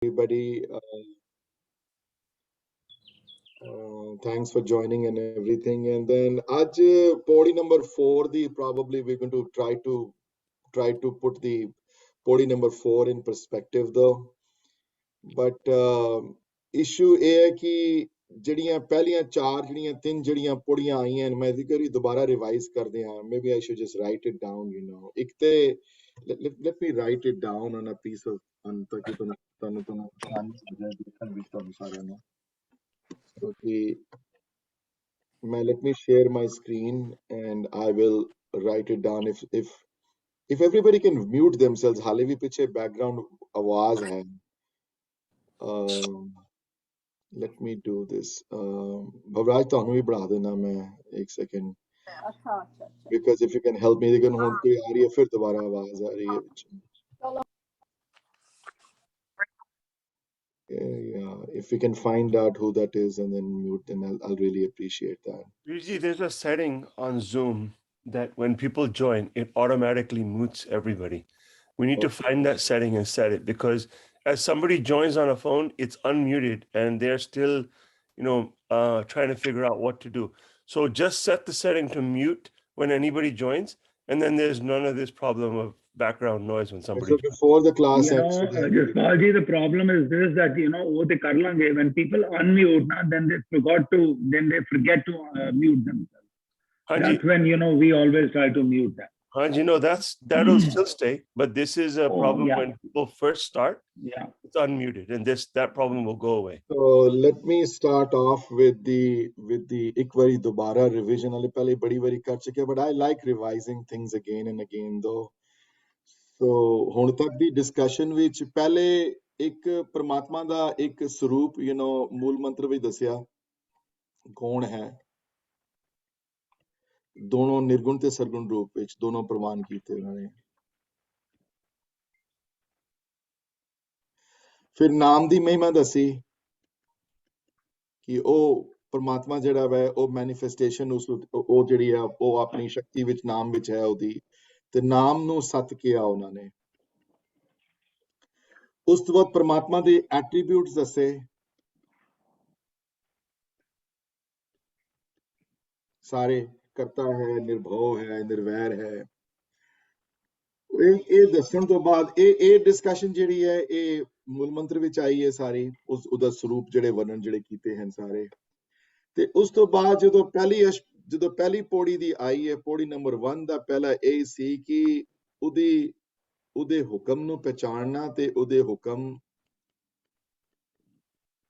everybody. Thanks for joining and everything. And then आज podi number 4 the probably we're going to try to put the podi number 4 in perspective though. But issue ਇਹ ਹੈ ਕਿ ਜਿਹੜੀਆਂ ਪਹਿਲੀਆਂ ਚਾਰ ਜਿਹੜੀਆਂ ਤਿੰਨ ਜਿਹੜੀਆਂ ਪੌੜੀਆਂ ਆਈਆਂ ਮੈਂ ਇਹਦੀ ਕਰੀ ਦੁਬਾਰਾ ਰਿਵਾਈਜ਼ ਕਰਦੇ ਹਾਂ maybe I should just write it down ਇੱਕ ਤੇ let me write it down on a piece of ਤਾਂ ਕਿ ਤੁਹਾਨੂੰ ਆਸਾਨੀ ਹੋ ਜਾਏ ਦੇਖਣ ਵਿੱਚ ਤੁਹਾਨੂੰ ਸਾਰਿਆਂ ਨੂੰ ਕਿਉਂਕਿ let me share my screen and I will write it down if everybody can mute themselves ਹਾਲੇ ਵੀ ਪਿੱਛੇ background ਆਵਾਜ਼ ਹੈ let me do this ਭਵਰਾਜ ਤੁਹਾਨੂੰ ਵੀ ਬਣਾ ਦੇਣਾ ਮੈਂ ਇੱਕ second because if you can help me ਲੇਕਿਨ ਹੁਣ ਕੋਈ ਆ ਰਹੀ ਹੈ ਫਿਰ ਦੁਬਾਰਾ ਆਵਾਜ਼ ਆ ਰਹੀ ਹੈ ਵਿੱਚ yeah if we can find out who that is and then mute then I'll really appreciate that. Usually there's a setting on Zoom that when people join it automatically mutes everybody. We need to find that setting and set it because as somebody joins on a phone it's unmuted and they're still trying to figure out what to do. So just set the setting to mute when anybody joins and then there's none of this problem of background noise when somebody so before the class Jaspal ji, the problem is this that wo te kar lange when people unmute then they forget to mute themselves. That's when we always try to mute them. that'll still stay, but this is a problem when people first start. It's unmuted, and that problem will go away. So let me start off with the ek bari dobara revision wale pehle badi bari kar chuke but I like revising things again and again though. So ਹੁਣ ਤੱਕ ਦੀ discussion ਵਿੱਚ ਪਹਿਲੇ ਇੱਕ ਪ੍ਰਮਾਤਮਾ ਦਾ ਇੱਕ ਸਰੂਪ ਮੂਲ ਮੰਤਰ ਵਿੱਚ ਦੱਸਿਆ ਕੌਣ ਹੈ ਦੋਨੋਂ ਨਿਰਗੁਣ ਤੇ ਸਰਗੁਣ ਰੂਪ ਵਿੱਚ ਦੋਨੋਂ ਪ੍ਰਮਾਣ ਕੀਤੇ ਉਹਨਾਂ ਨੇ ਫਿਰ ਨਾਮ ਦੀ ਮਹਿਮਾ ਦੱਸੀ ਕਿ ਉਹ ਪ੍ਰਮਾਤਮਾ ਜਿਹੜਾ ਹੈ ਉਹ ਮੈਨੀਫੈਸਟੇਸ਼ਨ ਉਹ ਜਿਹੜੀ ਆ ਉਹ ਆਪਣੀ ਸ਼ਕਤੀ ਵਿੱਚ ਨਾਮ ਵਿੱਚ ਹੈ ਉਹਦੀ ਤੇ ਨਾਮ ਨੂੰ ਸੱਤ ਕਿਹਾ ਉਹਨਾਂ ਨੇ ਉਸ ਤੋਂ ਬਾਅਦ ਪ੍ਰਮਾਤਮਾ ਦੇ ਐਟਰੀਬਿਊਟਸ ਦੱਸੇ ਸਾਰੇ ਕਰਤਾ ਹੈ ਨਿਰਭਉ ਹੈ ਨਿਰਵੈਰ ਹੈ ਇਹ ਦੱਸਣ ਤੋਂ ਬਾਅਦ ਇਹ ਡਿਸਕਸ਼ਨ ਜਿਹੜੀ ਹੈ ਇਹ ਮੂਲ ਮੰਤਰ ਵਿੱਚ ਆਈ ਹੈ ਸਾਰੀ ਉਹਦਾ ਸਰੂਪ ਜਿਹੜੇ ਵਰਣਨ ਜਿਹੜੇ ਕੀਤੇ ਹਨ ਸਾਰੇ ਤੇ ਉਸ ਤੋਂ ਬਾਅਦ ਜਦੋਂ ਪਹਿਲੀ ਪੌੜੀ ਦੀ ਆਈ ਹੈ ਪੌੜੀ ਨੰਬਰ 1 ਦਾ ਪਹਿਲਾ ਇਹ ਸੀ ਕਿ ਉਹਦੇ ਹੁਕਮ ਨੂੰ ਪਛਾਣਨਾ ਤੇ ਉਹਦੇ ਹੁਕਮ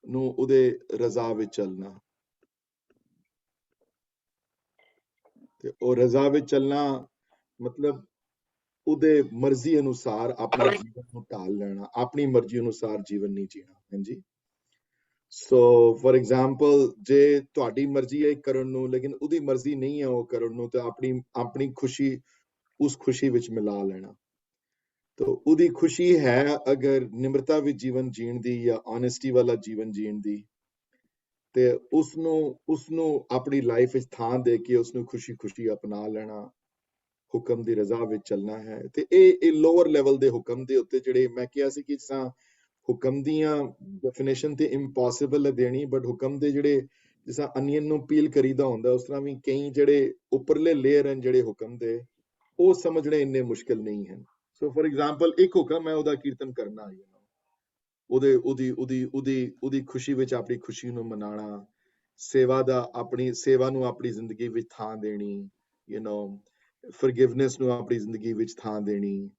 ਨੂੰ ਉਹਦੇ ਰਜ਼ਾ ਵਿੱਚ ਚੱਲਣਾ ਤੇ ਉਹ ਰਜ਼ਾ ਵਿੱਚ ਚੱਲਣਾ ਮਤਲਬ ਉਹਦੇ ਮਰਜ਼ੀ ਅਨੁਸਾਰ ਆਪਣਾ ਜੀਵਨ ਨੂੰ ਢਾਲ ਲੈਣਾ ਆਪਣੀ ਮਰਜ਼ੀ ਅਨੁਸਾਰ ਜੀਵਨ ਨਹੀਂ ਜੀਣਾ ਹਾਂਜੀ ਸੋ ਫॉर ਐਗਜ਼ਾਮਪਲ ਜੇ ਤੁਹਾਡੀ ਮਰਜ਼ੀ ਹੈ ਕਰਨ ਨੂੰ ਲੇਕਿਨ ਉਹਦੀ ਮਰਜ਼ੀ ਨਹੀਂ ਹੈ ਉਹ ਕਰਨ ਨੂੰ ਤੇ ਆਪਣੀ ਖੁਸ਼ੀ ਉਸ ਖੁਸ਼ੀ ਵਿੱਚ ਮਿਲਾ ਲੈਣਾ ਤਾਂ ਉਹਦੀ ਖੁਸ਼ੀ ਹੈ ਅਗਰ ਨਿਮਰਤਾ ਵਿੱਚ ਜੀਵਨ ਜੀਣ ਦੀ ਜਾਂ ਓਨੈਸਟੀ ਵਾਲਾ ਜੀਵਨ ਜੀਣ ਦੀ ਤੇ ਉਸਨੂੰ ਆਪਣੀ ਲਾਈਫ ਵਿੱਚ ਥਾਂ ਦੇ ਕੇ ਉਸਨੂੰ ਖੁਸ਼ੀ ਅਪਣਾ ਲੈਣਾ ਹੁਕਮ ਦੀ ਰਜ਼ਾ ਵਿੱਚ ਚੱਲਣਾ ਹੈ ਤੇ ਇਹ ਲੋਅਰ ਲੈਵਲ ਦੇ ਹੁਕਮ ਦੇ ਉੱਤੇ ਜਿਹੜੇ ਮੈਂ ਕਿਹਾ ਸੀ ਕਿ ਜਿਸਾਂ ਹੁਕਮ ਦੀਆਂ ਡੈਫੀਨੇਸ਼ਨ ਤੇ ਇੰਪੋਸੀਬਲ ਹੈ ਦੇਣੀ ਬਟ ਹੁਕਮ ਦੇ ਜਿਹੜੇ ਜਿਸਾਂ ਅਨੀਅਨ ਨੂੰ ਪੀਲ ਕਰੀਦਾ ਹੁੰਦਾ ਉਸ ਤਰ੍ਹਾਂ ਵੀ ਕਈ ਜਿਹੜੇ ਉੱਪਰਲੇ ਲੇਅਰ ਹਨ ਜਿਹੜੇ ਹੁਕਮ ਦੇ ਉਹ ਸਮਝਣੇ ਇੰਨੇ ਮੁਸ਼ਕਿਲ ਨਹੀਂ ਹਨ ਸੋ ਫॉर ਐਗਜ਼ਾਮਪਲ ਇੱਕ ਹੁਕਮ ਹੈ ਉਹਦਾ ਕੀਰਤਨ ਕਰਨਾ ਉਹਦੀ ਖੁਸ਼ੀ ਵਿੱਚ ਆਪਣੀ ਖੁਸ਼ੀ ਨੂੰ ਮਨਾਉਣਾ ਆਪਣੀ ਸੇਵਾ ਨੂੰ ਆਪਣੀ ਜ਼ਿੰਦਗੀ ਵਿੱਚ ਥਾਂ ਦੇਣੀ forgiveness ਨੂੰ ਆਪਣੀ ਜ਼ਿੰਦਗੀ ਵਿੱਚ ਥਾਂ ਦੇਣੀ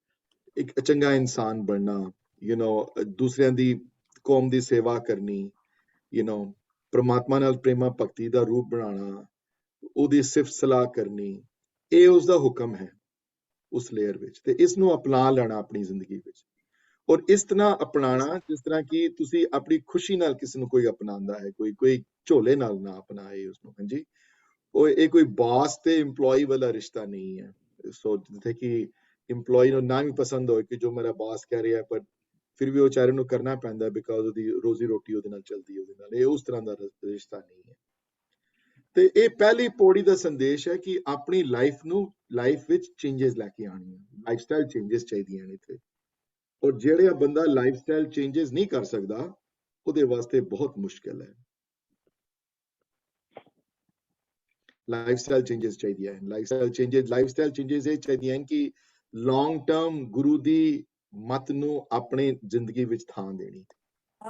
ਇੱਕ ਚੰਗਾ ਇਨਸਾਨ ਬਣਨਾ ਦੂਸਰਿਆਂ ਦੀ ਕੌਮ ਦੀ ਸੇਵਾ ਕਰਨੀ ਪ੍ਰਮਾਤਮਾ ਨਾਲ ਪ੍ਰੇਮਾ ਭਗਤੀ ਦਾ ਰੂਪ ਬਣਾਉਣਾ ਉਹਦੀ ਸਿਫਤ ਸਲਾਹ ਕਰਨੀ ਇਹ ਉਸਦਾ ਹੁਕਮ ਹੈ ਉਸ ਲੇਅਰ ਵਿੱਚ ਤੇ ਇਸ ਨੂੰ ਅਪਣਾ ਲੈਣਾ ਆਪਣੀ ਜ਼ਿੰਦਗੀ ਵਿੱਚ ਔਰ ਇਸ ਤਰ੍ਹਾਂ ਅਪਣਾਣਾ ਜਿਸ ਤਰ੍ਹਾਂ ਕਿ ਤੁਸੀਂ ਆਪਣੀ ਖੁਸ਼ੀ ਨਾਲ ਕਿਸੇ ਨੂੰ ਕੋਈ ਅਪਣਾਉਂਦਾ ਹੈ ਕੋਈ ਝੋਲੇ ਨਾਲ ਨਾ ਅਪਣਾਏ ਉਸਨੂੰ ਹਾਂਜੀ ਇਹ ਕੋਈ ਬਾਸ ਤੇ EMPLOYEE ਵਾਲਾ ਰਿਸ਼ਤਾ ਨਹੀਂ ਹੈ ਸੋ ਜਿੱਥੇ ਕਿ EMPLOYEE ਨੂੰ ਨਾ ਵੀ ਪਸੰਦ ਹੋਏ ਕਿ ਜੋ ਮੇਰਾ ਬਾਸ ਕਹਿ ਰਿਹਾ ਪਰ ਫਿਰ ਵੀ ਉਹ ਵਿਚਾਰੇ ਨੂੰ ਕਰਨਾ ਪੈਂਦਾ ਬਿਕਾਜ਼ ਉਹਦੀ ਰੋਜ਼ੀ ਰੋਟੀ ਉਹਦੇ ਨਾਲ ਚੱਲਦੀ ਉਹਦੇ ਨਾਲ ਇਹ ਉਸ ਤਰ੍ਹਾਂ ਦਾ ਰਿਸ਼ਤਾ ਨਹੀਂ ਹੈ ਤੇ ਇਹ ਪਹਿਲੀ ਪੌੜੀ ਦਾ ਸੰਦੇਸ਼ ਹੈ ਕਿ ਆਪਣੀ ਲਾਈਫ ਵਿੱਚ ਚੇਂਜਸ ਲੈ ਕੇ ਆਉਣੀਆਂ ਲਾਈਫਸਟਾਈਲ ਚੇਂਜਸ ਚਾਹੀਦੀਆਂ ਨੇ ਇੱਥੇ ਔਰ ਜਿਹੜਾ ਬੰਦਾ ਲਾਈਫਸਟਾਈਲ ਚੇਂजेस ਨਹੀਂ ਕਰ ਸਕਦਾ ਉਹਦੇ ਵਾਸਤੇ ਬਹੁਤ ਮੁਸ਼ਕਿਲ ਹੈ। ਲਾਈਫਸਟਾਈਲ ਚੇਂजेस ਚਾਹੀਦੀਆਂ ਹਨ। ਲਾਈਫਸਟਾਈਲ ਚੇਂजेस ਇਹ ਚਾਹੀਦੀਆਂ ਹਨ ਕਿ ਲੌਂਗ ਟਰਮ ਗੁਰੂ ਦੀ ਮਤ ਨੂੰ ਆਪਣੇ ਜ਼ਿੰਦਗੀ ਵਿੱਚ ਥਾਂ ਦੇਣੀ,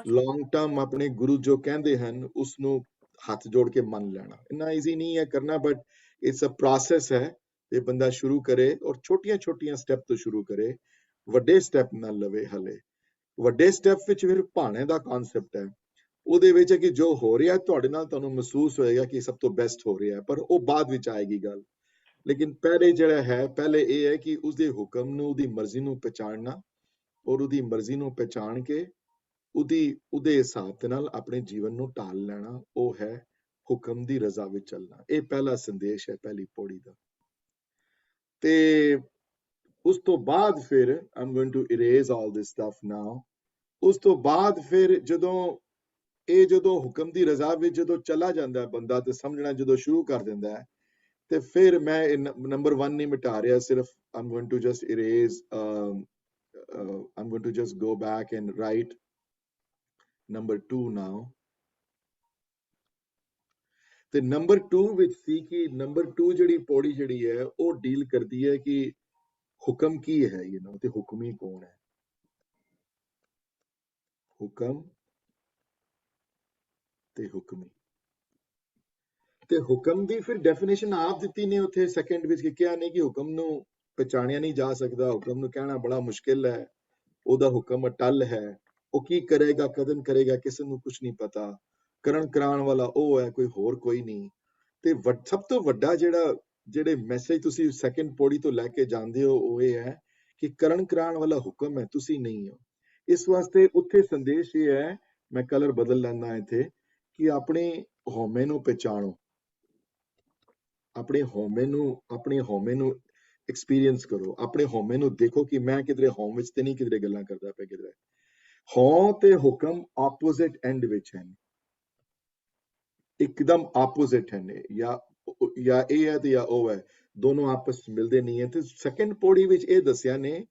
ਲੌਂਗ ਟਰਮ ਆਪਣੇ ਗੁਰੂ ਜੋ ਕਹਿੰਦੇ ਹਨ ਉਸ ਨੂੰ ਹੱਥ ਜੋੜ ਕੇ ਮੰਨ ਲੈਣਾ। ਇੰਨਾ ਈਜ਼ੀ ਨਹੀਂ ਹੈ ਕਰਨਾ, ਬਟ ਇਟਸ ਅ ਪ੍ਰੋਸੈਸ ਹੈ। ਇਹ ਬੰਦਾ ਸ਼ੁਰੂ ਕਰੇ ਔਰ ਛੋਟੀਆਂ ਸਟੈਪ ਤੋਂ ਸ਼ੁਰੂ ਕਰੇ, ਵੱਡੇ ਸਟੈਪ ਨਾ ਲਵੇ। ਹਲੇ ਵੱਡੇ ਸਟੈਪ ਵਿੱਚ ਫਿਰ ਭਾਣੇ ਦਾ ਕਨਸੈਪਟ ਹੈ, ਉਹਦੇ ਵਿੱਚ ਹੈ ਕਿ ਜੋ ਹੋ ਰਿਹਾ ਤੁਹਾਡੇ ਨਾਲ ਤੁਹਾਨੂੰ ਮਹਿਸੂਸ ਹੋਏਗਾ ਕਿ ਸਭ ਤੋਂ ਬੈਸਟ ਹੋ ਰਿਹਾ, ਪਰ ਉਹ ਬਾਅਦ ਵਿੱਚ ਆਏਗੀ ਗੱਲ। ਲੇਕਿਨ ਪਹਿਲੇ ਜਿਹੜਾ ਹੈ, ਪਹਿਲੇ ਇਹ ਹੈ ਕਿ ਉਸਦੇ ਹੁਕਮ ਨੂੰ, ਉਹਦੀ ਮਰਜ਼ੀ ਨੂੰ ਪਛਾਣਨਾ, ਔਰ ਉਹਦੀ ਮਰਜ਼ੀ ਨੂੰ ਪਛਾਣ ਕੇ ਉਹਦੇ ਹਿਸਾਬ ਦੇ ਨਾਲ ਆਪਣੇ ਜੀਵਨ ਨੂੰ ਢਾਲ ਲੈਣਾ, ਉਹ ਹੈ ਹੁਕਮ ਦੀ ਰਜ਼ਾ ਵਿੱਚ ਚੱਲਣਾ। ਇਹ ਪਹਿਲਾ ਸੰਦੇਸ਼ ਹੈ ਪਹਿਲੀ ਪੌੜੀ ਦਾ। ਤੇ ਉਸ ਤੋਂ ਬਾਅਦ ਫਿਰ I'm going to erase all this stuff now। ਉਸ ਤੋਂ ਬਾਅਦ ਫਿਰ ਜਦੋਂ ਹੁਕਮ ਦੀ ਰਜ਼ਾ ਵਿੱਚ ਜਦੋਂ ਚਲਾ ਜਾਂਦਾ ਹੈ ਬੰਦਾ ਤੇ ਸਮਝਣਾ ਜਦੋਂ ਸ਼ੁਰੂ ਕਰ ਦਿੰਦਾ ਹੈ, ਤੇ ਫਿਰ ਮੈਂ ਨੰਬਰ 1 ਨਹੀਂ ਮਿਟਾ ਰਿਹਾ, ਸਿਰਫ I'm going to just erase I'm going to just go back and write number 2 now। ਤੇ ਨੰਬਰ 2 ਵਿੱਚ ਸੀ ਕਿ ਨੰਬਰ 2 ਜਿਹੜੀ ਪੌੜੀ ਜਿਹੜੀ ਹੈ ਉਹ ਡੀਲ ਕਰਦੀ ਹੈ ਕਿ ਹੁਕਮ ਕੀ ਹੈ, ਤੇ ਹੁਕਮੀ ਕੌਣ ਹੈ। ਹੁਕਮ ਤੇ ਹੁਕਮੀ, ਤੇ ਹੁਕਮ ਦੀ ਫਿਰ ਡੈਫੀਨੇਸ਼ਨ ਆਪ ਦਿੱਤੀ ਨੇ ਉੱਥੇ ਸੈਕੰਡ ਵਿੱਚ, ਕਿ ਕਿਹਾ ਨਹੀਂ ਕਿ ਹੁਕਮ ਨੂੰ ਪਛਾਣਿਆ ਨਹੀਂ ਜਾ ਸਕਦਾ, ਹੁਕਮ ਨੂੰ ਕਹਿਣਾ ਬੜਾ ਮੁਸ਼ਕਿਲ ਹੈ, ਉਹਦਾ ਹੁਕਮ ਅਟੱਲ ਹੈ, ਉਹ ਕੀ ਕਰੇਗਾ ਕਦਮ ਕਰੇਗਾ ਕਿਸੇ ਨੂੰ ਕੁਝ ਨਹੀਂ ਪਤਾ, ਕਰਨ ਕਰਾਉਣ ਵਾਲਾ ਉਹ ਹੈ, ਕੋਈ ਹੋਰ ਕੋਈ ਨਹੀਂ। ਤੇ ਸਭ ਤੋਂ ਵੱਡਾ ਜਿਹੜੇ ਮੈਸੇਜ ਤੁਸੀਂ ਸੈਕੰਡ ਪੌੜੀ ਤੋਂ ਲੈ ਕੇ ਜਾਂਦੇ ਹੋ ਉਹ ਇਹ ਹੈ ਕਿ ਕਰਨ ਕਰਾਉਣ ਵਾਲਾ ਹੁਕਮ ਹੈ, ਤੁਸੀਂ ਨਹੀਂ ਹੋ। ਇਸ ਵਾਸਤੇ ਉੱਥੇ ਸੰਦੇਸ਼ ਇਹ ਹੈ, ਮੈਂ ਕਲਰ ਬਦਲ ਲੈਂਦਾ ਇੱਥੇ, ਕਿ ਆਪਣੇ ਹਉਮੈ ਨੂੰ ਪਛਾਣੋ, ਆਪਣੇ ਹਉਮੈ ਨੂੰ ਐਕਸਪੀਰੀਅੰਸ ਕਰੋ, ਆਪਣੇ ਹਉਮੈ ਨੂੰ ਦੇਖੋ ਕਿ ਮੈਂ ਕਿਧਰੇ ਹਉਮ ਵਿੱਚ ਤੇ ਨਹੀਂ ਕਿਧਰੇ ਗੱਲਾਂ ਕਰਦਾ ਪਿਆ, ਕਿਧਰੇ ਹਉ ਤੇ ਹੁਕਮ ਆਪੋਜ਼ਿਟ ਐਂਡ ਵਿੱਚ ਹਨ, ਇੱਕਦਮ ਆਪੋਜ਼ਿਟ ਹਨ, ਜਾਂ ਇਹ ਹੈ ਤੇ ਜਾਂ ਉਹ ਹੈ, ਦੋਨੋਂ ਆਪਸ ਵਿੱਚ ਮਿਲਦੇ ਨਹੀਂ ਹੈ। ਤੇ ਸੈਕੰਡ ਪੌੜੀ ਵਿੱਚ ਇਹ ਦੱਸਿਆ ਨੇ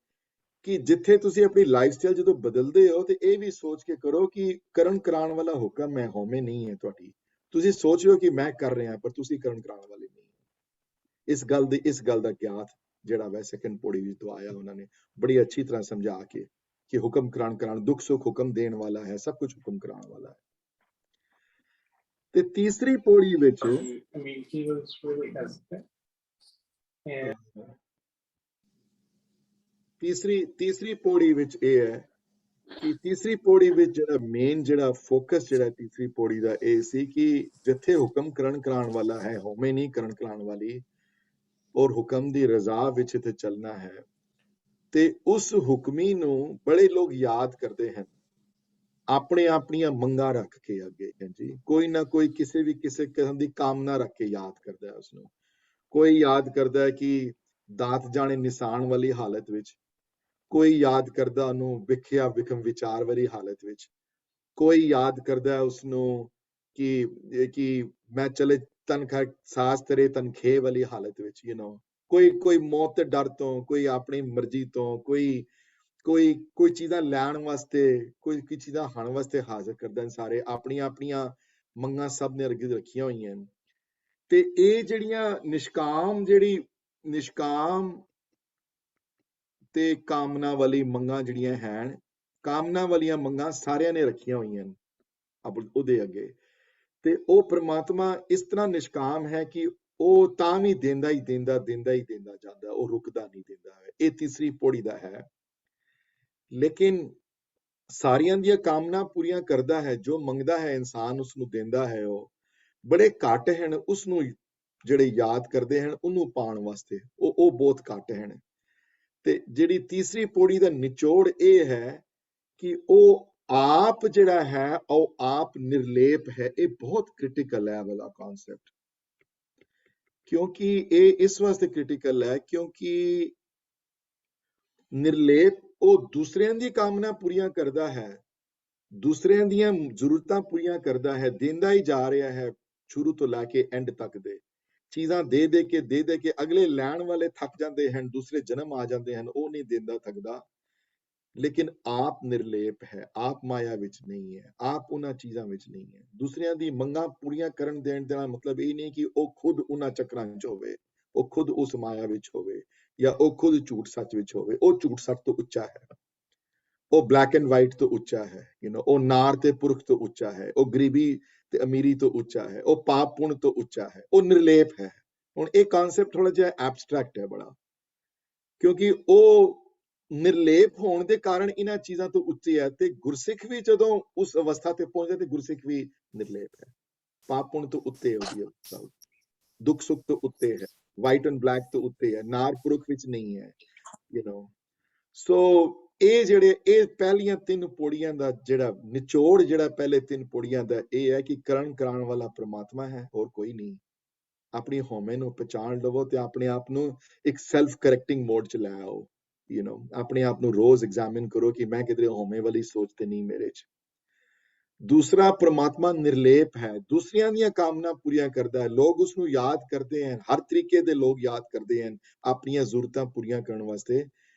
ਕਿ ਜਿੱਥੇ ਤੁਸੀਂ ਆਪਣੀ ਲਾਈਫਸਟਾਈਲ ਜਦੋਂ ਬਦਲਦੇ ਹੋ ਤੇ ਇਹ ਵੀ ਸੋਚ ਕੇ ਕਰੋ ਕਿ ਕਰਨ ਕਰਾਉਣ ਵਾਲਾ ਹੁਕਮ ਹੈ, ਹਉਮੈ ਨਹੀਂ ਹੈ ਤੁਹਾਡੀ। ਤੁਸੀਂ ਸੋਚ ਰਹੇ ਹੋ ਕਿ ਮੈਂ ਕਰ ਰਿਹਾ, ਪਰ ਤੁਸੀਂ ਕਰਨ ਕਰਾਉਣ ਵਾਲੇ ਨਹੀਂ। ਇਸ ਗੱਲ ਦਾ ਗਿਆਤ ਜਿਹੜਾ ਵੈ ਸੈਕੰਡ ਪੌੜੀ ਵਿੱਚ ਤੋਂ ਆਇਆ, ਉਹਨਾਂ ਨੇ ਬੜੀ ਅੱਛੀ ਤਰ੍ਹਾਂ ਸਮਝਾ ਕੇ ਕਿ ਹੁਕਮ ਕਰਾਉਣ ਦੁੱਖ ਸੁੱਖ ਹੁਕਮ ਦੇਣ ਵਾਲਾ ਹੈ, ਸਭ ਕੁਝ ਹੁਕਮ ਕਰਾਉਣ ਵਾਲਾ ਹੈ। ਤੇ ਤੀਸਰੀ ਪੌੜੀ ਵਿੱਚ ਤੀਸਰੀ ਪੌੜੀ ਵਿੱਚ ਇਹ ਹੈ ਕਿ ਤੀਸਰੀ ਪੌੜੀ ਵਿੱਚ ਜਿਹੜਾ ਮੇਨ ਜਿਹੜਾ ਫੋਕਸ ਜਿਹੜਾ ਤੀਸਰੀ ਪੌੜੀ ਦਾ ਇਹ ਸੀ ਕਿ ਜਿੱਥੇ ਹੁਕਮ ਕਰਨ ਕਰਾਉਣ ਵਾਲਾ ਹੈ, ਹਉਮੈ ਨਹੀਂ ਕਰਨ ਕਰਾਉਣ ਵਾਲੀ, ਔਰ ਹੁਕਮ ਦੀ ਰਜ਼ਾ ਵਿੱਚ ਇੱਥੇ ਚੱਲਣਾ ਹੈ। ਤੇ ਉਸ ਹੁਕਮੀ ਨੂੰ ਬੜੇ ਲੋਕ ਯਾਦ ਕਰਦੇ ਹਨ, ਆਪਣੀਆਂ ਮੰਗਾਂ ਰੱਖ ਕੇ ਅੱਗੇ, ਜੀ ਕੋਈ ਨਾ ਕੋਈ ਕਿਸੇ ਕਿਸਮ ਦੀ ਕਾਮਨਾ ਰੱਖ ਕੇ ਯਾਦ ਕਰਦਾ ਹੈ ਉਸਨੂੰ। ਕੋਈ ਯਾਦ ਕਰਦਾ ਹੈ ਕਿ ਦਾਤ ਜਾਣੇ ਨਿਸ਼ਾਨ ਵਾਲੀ ਹਾਲਤ ਵਿੱਚ, ਕੋਈ ਯਾਦ ਕਰਦਾ ਉਹਨੂੰ ਵਿਖਿਆ ਵਿਖਮ ਵਿਚਾਰ ਵਾਲੀ ਹਾਲਤ ਵਿੱਚ, ਕੋਈ ਯਾਦ ਕਰਦਾ ਉਸਨੂੰ ਕਿ ਮੈਂ ਚਲੇ ਤਨਖਾਹ ਸਾਸ ਤੇਰੇ ਤਨਖੇ ਵਾਲੀ ਹਾਲਤ ਵਿੱਚ, ਕੋਈ ਮੌਤ ਦੇ ਡਰ ਤੋਂ, ਕੋਈ ਆਪਣੀ ਮਰਜ਼ੀ ਤੋਂ, ਕੋਈ ਚੀਜ਼ਾਂ ਲੈਣ ਵਾਸਤੇ, ਕੋਈ ਚੀਜ਼ਾਂ ਖਾਣ ਵਾਸਤੇ ਹਾਜ਼ਰ ਕਰਦਾ ਹਨ। ਸਾਰੇ ਆਪਣੀਆਂ ਮੰਗਾਂ ਸਭ ਨੇ ਰੱਖੀਆਂ ਹੋਈਆਂ ਹਨ। ਤੇ ਇਹ ਜਿਹੜੀਆਂ ਨਿਸ਼ਕਾਮ ਤੇ ਕਾਮਨਾ ਵਾਲੀ ਮੰਗਾਂ ਜਿਹੜੀਆਂ ਹਨ, ਕਾਮਨਾ ਵਾਲੀਆਂ ਮੰਗਾਂ ਸਾਰਿਆਂ ਨੇ ਰੱਖੀਆਂ ਹੋਈਆਂ ਹਨ ਉਹਦੇ ਅੱਗੇ। ਤੇ ਉਹ ਪ੍ਰਮਾਤਮਾ ਇਸ ਤਰ੍ਹਾਂ ਨਿਸ਼ਕਾਮ ਹੈ ਕਿ ਉਹ ਤਾਂ ਵੀ ਦਿੰਦਾ ਹੀ ਜਾਂਦਾ, ਉਹ ਰੁਕਦਾ ਨਹੀਂ ਦਿੰਦਾ ਹੈ। ਇਹ ਤੀਸਰੀ ਪੌੜੀ ਦਾ ਹੈ। ਲੇਕਿਨ ਸਾਰਿਆਂ ਦੀਆਂ ਕਾਮਨਾ ਪੂਰੀਆਂ ਕਰਦਾ ਹੈ, ਜੋ ਮੰਗਦਾ ਹੈ ਇਨਸਾਨ ਉਸਨੂੰ ਦਿੰਦਾ ਹੈ। ਉਹ ਬੜੇ ਘੱਟ ਹਨ ਉਸਨੂੰ ਜਿਹੜੇ ਯਾਦ ਕਰਦੇ ਹਨ ਉਹਨੂੰ ਪਾਉਣ ਵਾਸਤੇ, ਉਹ ਬਹੁਤ ਘੱਟ ਹਨ। ਤੇ ਜਿਹੜੀ ਤੀਸਰੀ ਪੌੜੀ ਦਾ ਨਿਚੋੜ ਇਹ ਹੈ ਕਿ ਉਹ ਆਪ ਜਿਹੜਾ ਹੈ ਉਹ ਆਪ ਨਿਰਲੇਪ ਹੈ। ਇਹ ਬਹੁਤ ਕ੍ਰਿਟੀਕਲ ਹੈ ਵਾਲਾ ਕਨਸੈਪਟ, ਕਿਉਂਕਿ ਇਹ ਇਸ ਵਾਸਤੇ ਕ੍ਰਿਟੀਕਲ ਹੈ ਕਿਉਂਕਿ ਨਿਰਲੇਪ ਉਹ ਦੂਸਰਿਆਂ ਦੀ ਕਾਮਨਾ ਪੂਰੀਆਂ ਕਰਦਾ ਹੈ, ਦੂਸਰਿਆਂ ਦੀਆਂ ਜ਼ਰੂਰਤਾਂ ਪੂਰੀਆਂ ਕਰਦਾ ਹੈ, ਦਿੰਦਾ ਹੀ ਜਾ ਰਿਹਾ ਹੈ ਸ਼ੁਰੂ ਤੋਂ ਲੈ ਕੇ ਐਂਡ ਤੱਕ ਦੇ ਚੀਜ਼ਾਂ ਦੇ ਕੇ ਅਗਲੇ ਲੈਣ ਵਾਲੇ ਥੱਕ ਜਾਂਦੇ ਹਨ, ਦੂਸਰੇ ਜਨਮ ਆ ਜਾਂਦੇ ਹਨ, ਉਹ ਨਹੀਂ ਦਿੰਦਾ ਥੱਕਦਾ। ਲੇਕਿਨ ਆਪ ਨਿਰਲੇਪ ਹੈ, ਆਪ ਮਾਇਆ ਵਿੱਚ ਨਹੀਂ ਹੈ, ਆਪ ਉਹਨਾਂ ਚੀਜ਼ਾਂ ਵਿੱਚ ਨਹੀਂ ਹੈ। ਦੂਸਰਿਆਂ ਦੀ ਮੰਗਾਂ ਪੂਰੀਆਂ ਕਰਨ ਦੇਣ ਦਾ ਮਤਲਬ ਇਹ ਨਹੀਂ ਕਿ ਉਹ ਖੁਦ ਉਹਨਾਂ ਚੱਕਰਾਂ ਵਿੱਚ ਹੋਵੇ, ਉਹ ਖੁਦ ਉਸ ਮਾਇਆ ਵਿੱਚ ਹੋਵੇ, ਜਾਂ ਉਹ ਖੁਦ ਝੂਠ ਸੱਚ ਵਿੱਚ ਹੋਵੇ। ਉਹ ਝੂਠ ਸੱਚ ਤੋਂ ਉੱਚਾ ਹੈ, ਉਹ ਬਲੈਕ ਐਂਡ ਵਾਈਟ ਤੋਂ ਉੱਚਾ ਹੈ, ਉਹ ਨਾਰ ਤੇ ਪੁਰਖ ਤੋਂ ਉੱਚਾ ਹੈ, ਉਹ ਗਰੀਬੀ ਤੇ ਅਮੀਰੀ ਤੋਂ ਉੱਚਾ ਹੈ, ਉਹ ਪਾਪ ਪੁਣ ਤੋਂ ਉੱਚਾ ਹੈ, ਉਹ ਨਿਰਲੇਪ ਹੈ। ਹੁਣ ਇਹ ਕਨਸੈਪਟ ਥੋੜਾ ਜਿਹਾ ਐਬਸਟਰੈਕਟ ਹੈ ਬੜਾ, ਕਿਉਂਕਿ ਉਹ ਨਿਰਲੇਪ ਹੋਣ ਦੇ ਕਾਰਨ ਇਹਨਾਂ ਚੀਜ਼ਾਂ ਤੋਂ ਉੱਚੇ ਹੈ। ਤੇ ਗੁਰਸਿੱਖ ਵੀ ਜਦੋਂ ਉਸ ਅਵਸਥਾ ਤੇ ਪਹੁੰਚਦਾ ਤੇ ਗੁਰਸਿੱਖ ਵੀ ਨਿਰਲੇਪ ਹੈ, ਪਾਪ ਪੁਣ ਤੋਂ ਉੱਤੇ ਹੈ, ਉਹਦੀ ਅਵਸਥਾ ਦੁੱਖ ਸੁੱਖ ਤੋਂ ਉੱਤੇ ਹੈ, ਵਾਈਟ ਐਂਡ ਬਲੈਕ ਤੋਂ ਉੱਤੇ ਹੈ, ਨਾਰ ਪੁਰਖ ਵਿੱਚ ਨਹੀਂ ਹੈ। ਸੋ ਇਹ ਪਹਿਲੀਆਂ 3 ਪੌੜੀਆਂ ਦਾ ਜਿਹੜਾ ਨਿਚੋੜ, ਜਿਹੜਾ ਪਹਿਲੇ 3 ਪੌੜੀਆਂ ਦਾ ਇਹ ਹੈ ਕਿ ਕਰਨ ਕਰਾਉਣ ਵਾਲਾ ਪ੍ਰਮਾਤਮਾ ਹੈ, ਹੋਰ ਕੋਈ ਨਹੀਂ। ਆਪਣੀ ਹਉਮੈ ਨੂੰ ਪਛਾਣ ਲਵੋ ਤੇ ਆਪਣੇ ਆਪ ਨੂੰ ਇੱਕ ਸੈਲਫ ਕਰੈਕਟਿੰਗ ਮੋਡ ਚ ਲੈ ਆਓ। ਆਪਣੇ ਆਪ ਨੂੰ ਰੋਜ਼ ਐਗਜ਼ਾਮਿਨ ਕਰੋ ਕਿ ਮੈਂ ਕਿਧਰੇ ਹਉਮੈ ਵਾਲੀ ਸੋਚ ਤੇ ਨਹੀਂ ਮੇਰੇ ਚ। ਦੂਸਰਾ, ਪ੍ਰਮਾਤਮਾ ਨਿਰਲੇਪ ਹੈ, ਦੂਸਰਿਆਂ ਦੀਆਂ ਕਾਮਨਾ ਪੂਰੀਆਂ ਕਰਦਾ ਹੈ। ਲੋਕ ਉਸ ਨੂੰ ਯਾਦ ਕਰਦੇ ਹਨ, ਹਰ ਤਰੀਕੇ ਦੇ ਲੋਕ ਯਾਦ ਕਰਦੇ ਹਨ ਆਪਣੀਆਂ ਜ਼ਰੂਰਤਾਂ ਪੂਰੀਆਂ ਕਰਨ ਵਾਸਤੇ,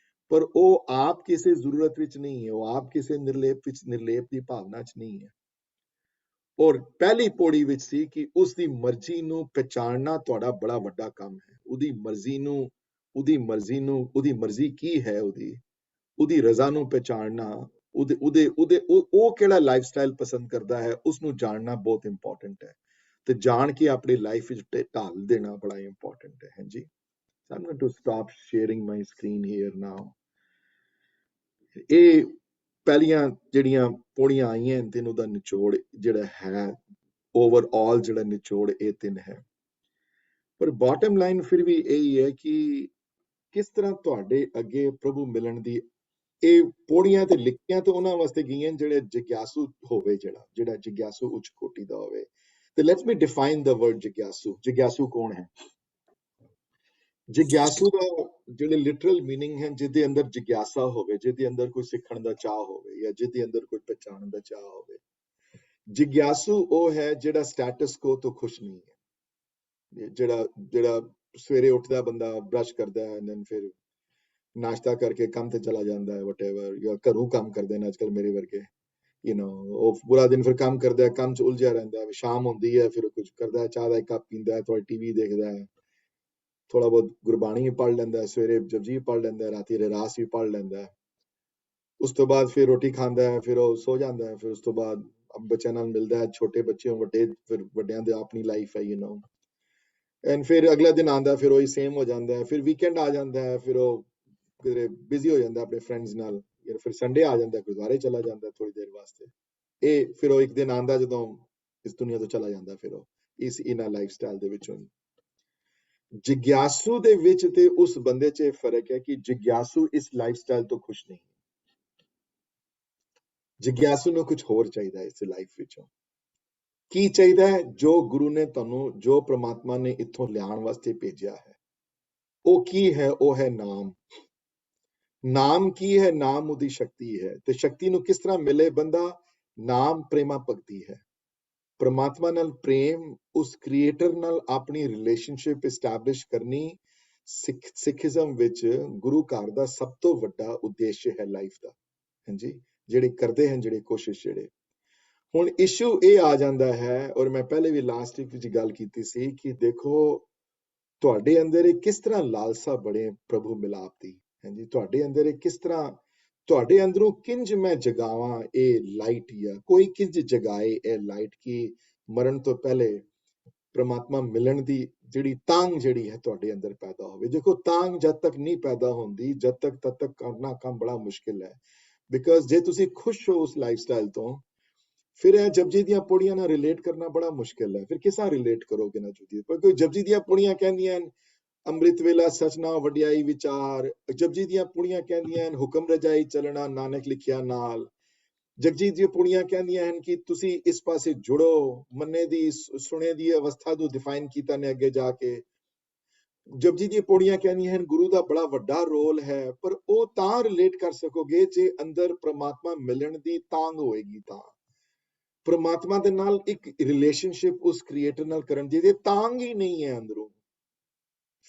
ਪਰ ਉਹ ਆਪ ਕਿਸੇ ਜ਼ਰੂਰਤ ਵਿੱਚ ਨਹੀਂ ਹੈ, ਉਹ ਆਪ ਕਿਸੇ ਨਿਰਲੇਪ ਦੀ ਭਾਵਨਾ ਚ ਨਹੀਂ ਹੈ। ਔਰ ਪਹਿਲੀ ਪੌੜੀ ਵਿੱਚ ਸੀ ਕਿ ਉਸ ਦੀ ਮਰਜ਼ੀ ਨੂੰ ਪਛਾਣਨਾ ਤੁਹਾਡਾ ਬੜਾ ਵੱਡਾ ਕੰਮ ਹੈ। ਉਹਦੀ ਮਰਜ਼ੀ ਕੀ ਹੈ, ਉਹਦੀ ਰਜ਼ਾ ਨੂੰ ਪਛਾਣਨਾ, ਉਹ ਕਿਹੜਾ ਲਾਈਫ ਸਟਾਈਲ ਪਸੰਦ ਕਰਦਾ ਹੈ, ਉਸ ਨੂੰ ਜਾਣਨਾ ਬਹੁਤ ਇੰਪੋਰਟੈਂਟ ਹੈ। ਤੇ ਜਾਣ ਕੇ ਆਪਣੀ ਲਾਈਫ ਵਿੱਚ ਢਾਲ ਦੇਣਾ ਬੜਾ ਇੰਪੋਰਟੈਂਟ ਹੈ। ਹਾਂਜੀ, I'm going to stop sharing my screen here now. ਇਹ ਪਹਿਲੀਆਂ ਜਿਹੜੀਆਂ ਪੌੜੀਆਂ ਆਈਆਂ ਤਿੰਨ, ਉਹਦਾ ਨਿਚੋੜ ਜਿਹੜਾ ਹੈ, ਓਵਰਆਲ ਜਿਹੜਾ ਨਿਚੋੜ ਇਹ 3 ਹੈ। ਪਰ ਬਾਟਮ ਲਾਈਨ ਫਿਰ ਵੀ ਇਹੀ ਹੈ ਕਿ ਕਿਸ ਤਰ੍ਹਾਂ ਤੁਹਾਡੇ ਅੱਗੇ ਪ੍ਰਭੂ ਮਿਲਣ ਦੀ ਇਹ ਪੌੜੀਆਂ ਤੇ ਲਿਖੀਆਂ ਤੇ ਉਹਨਾਂ ਵਾਸਤੇ ਗਈਆਂ ਜਿਹੜੇ ਜਿਗਿਆਸੂ ਹੋਵੇ, ਜਿਹੜਾ ਜਿਗਿਆਸੂ ਉੱਚ ਕੋਟੀ ਦਾ ਹੋਵੇ। ਤੇ let's me define the word ਜਿਗਿਆਸੂ। ਜਿਗਿਆਸੂ ਕੌਣ ਹੈ? ਜਿਗਿਆਸੂ ਦਾ ਜਿਹੜੇ ਲਿਟਰਲ ਮੀਨਿੰਗ ਹੈ, ਜਿਹਦੇ ਅੰਦਰ ਜਿਗਿਆਸਾ ਹੋਵੇ, ਜਿਹਦੇ ਅੰਦਰ ਕੋਈ ਸਿੱਖਣ ਦਾ ਚਾਹ ਹੋਵੇ, ਜਾਂ ਜਿਹਦੇ ਅੰਦਰ ਕੋਈ ਪਛਾਣਨ ਦਾ ਚਾਹ ਹੋਵੇ। ਜਿਗਿਆਸੂ ਉਹ ਹੈ ਜਿਹੜਾ ਸਟੇਟਸ ਕੋ ਤੋਂ ਖੁਸ਼ ਨਹੀਂ ਹੈ, ਜਿਹੜਾ ਸਵੇਰੇ ਉੱਠਦਾ ਬੰਦਾ, ਬ੍ਰਸ਼ ਕਰਦਾ ਹੈ, ਦੈਨ ਫਿਰ ਨਾਸ਼ਤਾ ਕਰਕੇ ਕੰਮ ਤੇ ਚਲਾ ਜਾਂਦਾ ਹੈ, ਵਟਐਵਰ, ਜਾਂ ਘਰੋਂ ਕੰਮ ਕਰਦੇ ਨੇ ਅੱਜਕੱਲ ਮੇਰੇ ਵਰਗੇ, ਉਹ ਪੂਰਾ ਦਿਨ ਫਿਰ ਕੰਮ ਕਰਦਾ ਹੈ, ਕੰਮ 'ਚ ਉਲਝਿਆ ਰਹਿੰਦਾ ਹੈ। ਸ਼ਾਮ ਹੁੰਦੀ ਹੈ, ਫਿਰ ਕੁਝ ਕਰਦਾ ਹੈ, ਚਾਹ ਦਾ ਇੱਕ ਕੱਪ ਪੀਂਦਾ ਹੈ, ਥੋੜਾ ਟੀਵੀ ਦੇਖਦਾ ਹੈ, ਥੋੜਾ ਬਹੁਤ ਗੁਰਬਾਣੀ ਵੀ ਪੜ੍ਹ ਲੈਂਦਾ ਹੈ, ਸਵੇਰੇ ਜਪਜੀ ਪੜ੍ਹ ਲੈਂਦਾ ਹੈ, ਰਾਤੀ ਰਹਿਰਾਸ ਵੀ ਪੜ੍ਹ ਲੈਂਦਾ ਹੈ। ਉਸ ਤੋਂ ਬਾਅਦ ਫਿਰ ਰੋਟੀ ਖਾਂਦਾ ਹੈ, ਫਿਰ ਉਹ ਸੋ ਜਾਂਦਾ ਹੈ। ਫਿਰ ਉਸ ਤੋਂ ਬਾਅਦ ਬੱਚਿਆਂ ਨਾਲ ਮਿਲਦਾ ਹੈ, ਛੋਟੇ ਬੱਚੇ ਹੋਣ ਵੱਡੇ, ਫਿਰ ਵੱਡਿਆਂ ਦੀ ਆਪਣੀ ਲਾਈਫ ਹੈ, ਐਂਡ ਫਿਰ ਅਗਲਾ ਦਿਨ ਆਉਂਦਾ, ਫਿਰ ਉਹੀ ਸੇਮ ਹੋ ਜਾਂਦਾ ਹੈ। ਫਿਰ ਵੀਕਐਂਡ ਆ ਜਾਂਦਾ ਹੈ, ਫਿਰ ਉਹ ਕਿਧਰੇ ਬਿਜ਼ੀ ਹੋ ਜਾਂਦਾ ਆਪਣੇ ਫਰੈਂਡਸ ਨਾਲ, ਫਿਰ ਸੰਡੇ ਆ ਜਾਂਦਾ, ਗੁਰਦੁਆਰੇ ਚਲਾ ਜਾਂਦਾ ਥੋੜੀ ਦੇਰ ਵਾਸਤੇ। ਇਹ ਫਿਰ ਉਹ ਇੱਕ ਦਿਨ ਆਉਂਦਾ ਜਦੋਂ ਇਸ ਦੁਨੀਆ ਤੋਂ ਚਲਾ ਜਾਂਦਾ, ਫਿਰ ਉਹ ਇਹਨਾਂ ਲਾਈਫ ਸਟਾਈਲ ਦੇ ਵਿੱਚੋਂ। ਜਿਗਿਆਸੂ ਦੇ ਵਿੱਚ ਤੇ ਉਸ ਬੰਦੇ 'ਚ ਇਹ ਫਰਕ ਹੈ ਕਿ ਜਿਗਿਆਸੂ ਇਸ ਲਾਈਫ ਸਟਾਈਲ ਤੋਂ ਖੁਸ਼ ਨਹੀਂ। ਜਿਗਿਆਸੂ ਨੂੰ ਕੁਝ ਹੋਰ ਚਾਹੀਦਾ ਇਸ ਲਾਈਫ ਵਿੱਚੋਂ। ਕੀ ਚਾਹੀਦਾ ਹੈ? ਜੋ ਗੁਰੂ ਨੇ ਤੁਹਾਨੂੰ, ਜੋ ਪ੍ਰਮਾਤਮਾ ਨੇ ਇੱਥੋਂ ਲਿਆਉਣ ਵਾਸਤੇ ਭੇਜਿਆ ਹੈ, ਉਹ ਕੀ ਹੈ? ਉਹ ਹੈ ਨਾਮ। ਨਾਮ ਕੀ ਹੈ? ਨਾਮ ਉਹਦੀ ਸ਼ਕਤੀ ਹੈ। ਤੇ ਸ਼ਕਤੀ ਨੂੰ ਕਿਸ ਤਰ੍ਹਾਂ ਮਿਲੇ ਬੰਦਾ? ਨਾਮ ਪ੍ਰੇਮਾ ਭਗਤੀ ਹੈ। ਪ੍ਰਮਾਤਮਾ ਨਾਲ ਪ੍ਰੇਮ, ਉਸ ਕ੍ਰੀਏਟਰ ਨਾਲ ਆਪਣੀ ਰਿਲੇਸ਼ਨਸ਼ਿਪ ਇਸਟੈਬਲਿਸ਼ ਕਰਨੀ ਸਿੱਖੀਜ਼ਮ ਵਿੱਚ ਗੁਰੂ ਘਰ ਦਾ ਸਭ ਤੋਂ ਵੱਡਾ ਉਦੇਸ਼ ਹੈ ਲਾਈਫ ਦਾ। ਹਾਂਜੀ, ਜਿਹੜੇ ਕਰਦੇ ਹਨ, ਜਿਹੜੇ ਕੋਸ਼ਿਸ਼ ਜਿਹੜੇ। ਹੁਣ ਇਸ਼ੂ ਇਹ ਆ ਜਾਂਦਾ ਹੈ, ਔਰ ਮੈਂ ਪਹਿਲੇ ਵੀ ਲਾਸਟ ਵੀਕ ਵਿੱਚ ਗੱਲ ਕੀਤੀ ਸੀ ਕਿ ਦੇਖੋ ਤੁਹਾਡੇ ਅੰਦਰ ਇਹ ਕਿਸ ਤਰ੍ਹਾਂ ਲਾਲਸਾ ਬੜੇ ਪ੍ਰਭੂ ਮਿਲਾਪ ਦੀ। ਹਾਂਜੀ, ਤੁਹਾਡੇ ਅੰਦਰ ਇਹ ਕਿਸ ਤਰ੍ਹਾਂ, ਤੁਹਾਡੇ ਅੰਦਰੋਂ ਕਿੰਜ ਮੈਂ ਜਗਾਵਾਂ ਇਹ ਲਾਈਟ, ਜਾਂ ਕੋਈ ਕਿੰਜ ਜਗਾਏ ਇਹ ਲਾਈਟ ਕਿ ਮਰਨ ਤੋਂ ਪਹਿਲੇ ਪ੍ਰਮਾਤਮਾ ਮਿਲਣ ਦੀ ਜਿਹੜੀ ਤਾਂਘ ਜਿਹੜੀ ਹੈ ਤੁਹਾਡੇ ਅੰਦਰ ਪੈਦਾ ਹੋਵੇ। ਦੇਖੋ, ਤਾਂਘ ਜਦ ਤੱਕ ਨਹੀਂ ਪੈਦਾ ਹੁੰਦੀ, ਤਦ ਤੱਕ ਕਰਨਾ ਕੰਮ ਬੜਾ ਮੁਸ਼ਕਿਲ ਹੈ। ਬਿਕਾਜ਼ ਜੇ ਤੁਸੀਂ ਖੁਸ਼ ਹੋ ਉਸ ਲਾਈਫ ਸਟਾਈਲ ਤੋਂ, ਫਿਰ ਇਹ ਜਪਜੀ ਦੀਆਂ ਪੌੜੀਆਂ ਨਾਲ ਰਿਲੇਟ ਕਰਨਾ ਬੜਾ ਮੁਸ਼ਕਿਲ ਹੈ। ਫਿਰ ਕਿਸ ਤਰ੍ਹਾਂ ਰਿਲੇਟ ਕਰੋਗੇ ਨਾ ਜਪਜੀ? ਕਿਉਂਕਿ ਜਪਜੀ ਦੀਆਂ ਪੌੜੀਆਂ ਕਹਿੰਦੀਆਂ ਹਨ ਅੰਮ੍ਰਿਤ ਵੇਲਾ ਸਚ ਨਾ ਵਡਿਆਈ ਵਿਚਾਰ। ਜਪਜੀ ਦੀਆਂ ਪੌੜੀਆਂ ਕਹਿੰਦੀਆਂ ਹਨ ਹੁਕਮ ਰਜਾਈ ਚੱਲਣਾ, ਨਾਨਕ ਲਿਖਿਆ ਨਾਲ। ਜਪਜੀ ਦੀਆਂ ਪੌੜੀਆਂ ਕਹਿੰਦੀਆਂ ਹਨ ਕਿ ਤੁਸੀਂ ਇਸ ਪਾਸੇ ਜੁੜੋ। ਮੰਨੇ ਦੀ ਸੁਣੇ ਦੀ ਅਵਸਥਾ ਨੂੰ ਡਿਫਾਈਨ ਕੀਤਾ ਨੇ ਅੱਗੇ ਜਾ ਕੇ। ਜਪਜੀ ਦੀਆਂ ਪੌੜੀਆਂ ਕਹਿੰਦੀਆਂ ਹਨ ਗੁਰੂ ਦਾ ਬੜਾ ਵੱਡਾ ਰੋਲ ਹੈ, ਪਰ ਉਹ ਤਾਂ ਰਿਲੇਟ ਕਰ ਸਕੋਗੇ ਜੇ ਅੰਦਰ ਪ੍ਰਮਾਤਮਾ ਮਿਲਣ ਦੀ ਤਾਂਘ ਹੋਏਗੀ। ਤਾਂ ਪ੍ਰਮਾਤਮਾ ਦੇ ਨਾਲ ਇੱਕ ਰਿਲੇਸ਼ਨਸ਼ਿਪ ਉਸ ਕ੍ਰੀਏਟਰ ਨਾਲ ਕਰਨ ਦੀ ਜੇ ਤਾਂਘ ਹੀ ਨਹੀਂ ਹੈ ਅੰਦਰੋਂ,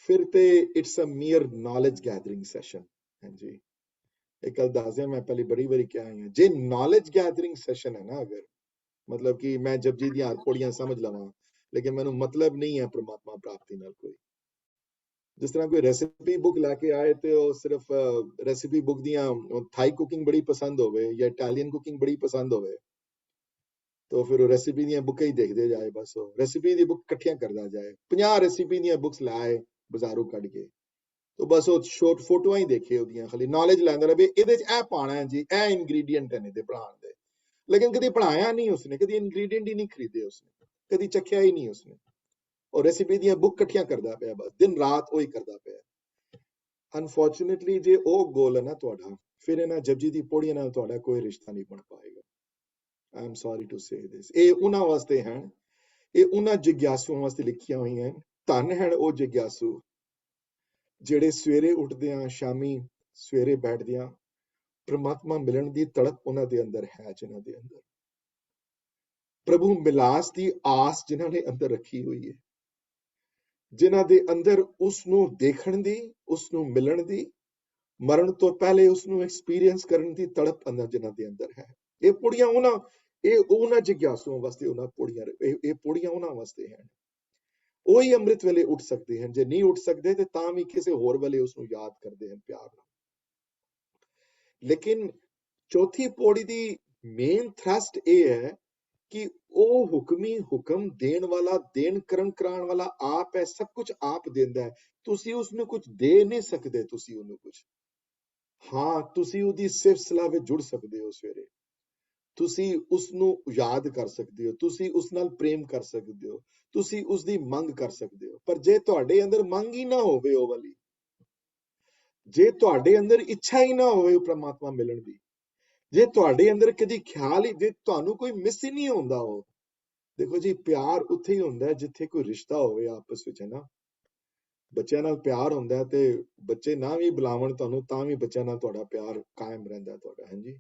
ਫਿਰ ਤੇ it's a mere knowledge gathering session. ਹਾਂਜੀ, एक गल दस दियां, मैं पहले बड़ी बारी क्या है, जे नॉलेज गैदरिंग सैशन है ना, अगर मतलब कि मैं जपजी दी हर पौड़ियां समझ लवां लेकिन मैनू मतलब नहीं है परमात्मा प्राप्ति नाल कोई, जिस तरह कोई रेसिपी बुक लैके आए तो सिर्फ रेसिपी बुक दियां थाई कुकिंग बड़ी पसंद होवे या इटालियन कुकिंग बड़ी पसंद होवे तो फिर रेसिपी दियां बुक ही देखते जाए, बस रेसिपी दी बुक कट्ठियां करदा जाए, 50 रेसिपी दियां बुक्स लाए बाजारों कढ के तो बस वो शॉर्ट फोटो ही देखे ਉਹਦੀਆਂ खाली नॉलेज ਲੈਂਦਾ ਰਹੇ ਇਹਦੇ ਚ ਇਹ ਪਾਣਾ ਹੈ ਜੀ, ਇਹ ਇੰਗਰੀਡੀਐਂਟ ਨੇ ਤੇ ਬਣਾਉਣ ਦੇ, लेकिन कभी पढ़ाया नहीं उसने, कभी इंग्रेडिएंट ही नहीं खरीदे उसने, कभी चखिया ही नहीं उसने, और रेसिपी ਦੀਆਂ बुक ਇਕੱਠੀਆਂ ਕਰਦਾ ਪਿਆ, ਬਸ ਦਿਨ ਰਾਤ ਉਹੀ ਕਰਦਾ ਪਿਆ। ਅਨਫੋਰਚੂਨੇਟਲੀ ਜੇ ਉਹ ਗੋਲ ਹੈ ਨਾ ਤੁਹਾਡਾ, ਫਿਰ ਇਹਨਾਂ ਜਪਜੀ ਦੀ ਪੌੜੀਆਂ ਨਾਲ ਤੁਹਾਡਾ ਕੋਈ ਰਿਸ਼ਤਾ ਨਹੀਂ ਬਣ ਪਾਏਗਾ। I am sorry to say this. ਇਹ ਉਹਨਾਂ ਵਾਸਤੇ ਹਨ, ਇਹ ਉਹਨਾਂ ਜਿਗਿਆਸੂਆਂ ਵਾਸਤੇ ਲਿਖੀਆਂ ਹੋਈਆਂ ਹਨ। ਧੰਨ ਹਨ ਉਹ ਜਿਗਿਆਸੂ ਜਿਹੜੇ ਸਵੇਰੇ ਉੱਠਦਿਆਂ ਸ਼ਾਮੀ ਸਵੇਰੇ ਬੈਠਦਿਆਂ ਪ੍ਰਮਾਤਮਾ ਮਿਲਣ ਦੀ ਤੜਪ ਉਹਨਾਂ ਦੇ ਅੰਦਰ ਹੈ, ਜਿਨ੍ਹਾਂ ਦੇ ਅੰਦਰ ਪ੍ਰਭੂ ਮਿਲਾਸ ਦੀ ਆਸ ਜਿਨ੍ਹਾਂ ਨੇ ਅੰਦਰ ਰੱਖੀ ਹੋਈ ਹੈ, ਜਿਨ੍ਹਾਂ ਦੇ ਅੰਦਰ ਉਸ ਨੂੰ ਦੇਖਣ ਦੀ, ਉਸ ਨੂੰ ਮਿਲਣ ਦੀ, ਮਰਨ ਤੋਂ ਪਹਿਲੇ ਉਸ ਨੂੰ ਐਕਸਪੀਰੀਅੰਸ ਕਰਨ ਦੀ ਤੜਪ ਅੰਦਰ ਜਿਨ੍ਹਾਂ ਦੇ ਅੰਦਰ ਹੈ। ਇਹ ਪੌੜੀਆਂ ਉਹਨਾਂ ਜਿਗਿਆਸੂਆਂ ਵਾਸਤੇ, ਉਹਨਾਂ ਪੌੜੀਆਂ, ਇਹ ਪੌੜੀਆਂ ਉਹਨਾਂ ਵਾਸਤੇ ਹਨ। ਉਹੀ ਅੰਮ੍ਰਿਤ ਵੇਲੇ ਉੱਠ ਸਕਦੇ ਹਨ, ਜੇ ਨਹੀਂ ਉੱਠ ਸਕਦੇ ਤੇ ਤਾਂ ਵੀ ਕਿਸੇ ਹੋਰ ਵੇਲੇ ਉਸ ਨੂੰ ਯਾਦ ਕਰਦੇ ਹਨ ਪਿਆਰ ਨਾਲ। ਲੇਕਿਨ ਚੌਥੀ ਪੌੜੀ ਦੀ ਮੇਨ ਥਰਸਟ ਇਹ ਹੈ ਕਿ ਉਹ ਹੁਕਮੀ ਹੁਕਮ ਦੇਣ ਵਾਲਾ, ਦੇਣ ਕਰਨ ਕਰਾਉਣ ਵਾਲਾ ਆਪ ਹੈ, ਸਭ ਕੁਝ ਆਪ ਦਿੰਦਾ ਹੈ। ਤੁਸੀਂ ਉਸਨੂੰ ਕੁਝ ਦੇ ਨਹੀਂ ਸਕਦੇ, ਤੁਸੀਂ ਉਹਨੂੰ ਕੁਝ, ਹਾਂ ਤੁਸੀਂ ਉਹਦੀ ਸਿਫਤ ਸਲਾਹ ਵਿੱਚ ਜੁੜ ਸਕਦੇ ਹੋ, ਸਵੇਰੇ ਤੁਸੀਂ ਉਸਨੂੰ ਯਾਦ ਕਰ ਸਕਦੇ ਹੋ, ਤੁਸੀਂ ਉਸ ਨਾਲ ਪ੍ਰੇਮ ਕਰ ਸਕਦੇ ਹੋ, ਤੁਸੀਂ ਉਸਦੀ ਮੰਗ ਕਰ ਸਕਦੇ ਹੋ। ਪਰ ਜੇ ਤੁਹਾਡੇ ਅੰਦਰ ਮੰਗ ਹੀ ਨਾ ਹੋਵੇ ਉਹ ਵਾਲੀ, ਜੇ ਤੁਹਾਡੇ ਅੰਦਰ ਇੱਛਾ ਹੀ ਨਾ ਹੋਵੇ ਪ੍ਰਮਾਤਮਾ ਮਿਲਣ ਦੀ, ਜੇ ਤੁਹਾਡੇ ਅੰਦਰ ਕਦੀ ਖਿਆਲ ਹੀ, ਜੇ ਤੁਹਾਨੂੰ ਕੋਈ ਮਿਸ ਹੀ ਨਹੀਂ ਹੁੰਦਾ, ਉਹ ਦੇਖੋ ਜੀ ਪਿਆਰ ਉੱਥੇ ਹੀ ਹੁੰਦਾ ਜਿੱਥੇ ਕੋਈ ਰਿਸ਼ਤਾ ਹੋਵੇ ਆਪਸ ਵਿੱਚ, ਹੈ ਨਾ। ਬੱਚਿਆਂ ਨਾਲ ਪਿਆਰ ਹੁੰਦਾ ਤੇ ਬੱਚੇ ਨਾ ਵੀ ਬੁਲਾਵਣ ਤੁਹਾਨੂੰ ਤਾਂ ਵੀ ਬੱਚਿਆਂ ਨਾਲ ਤੁਹਾਡਾ ਪਿਆਰ ਕਾਇਮ ਰਹਿੰਦਾ ਤੁਹਾਡਾ, ਹਾਂਜੀ।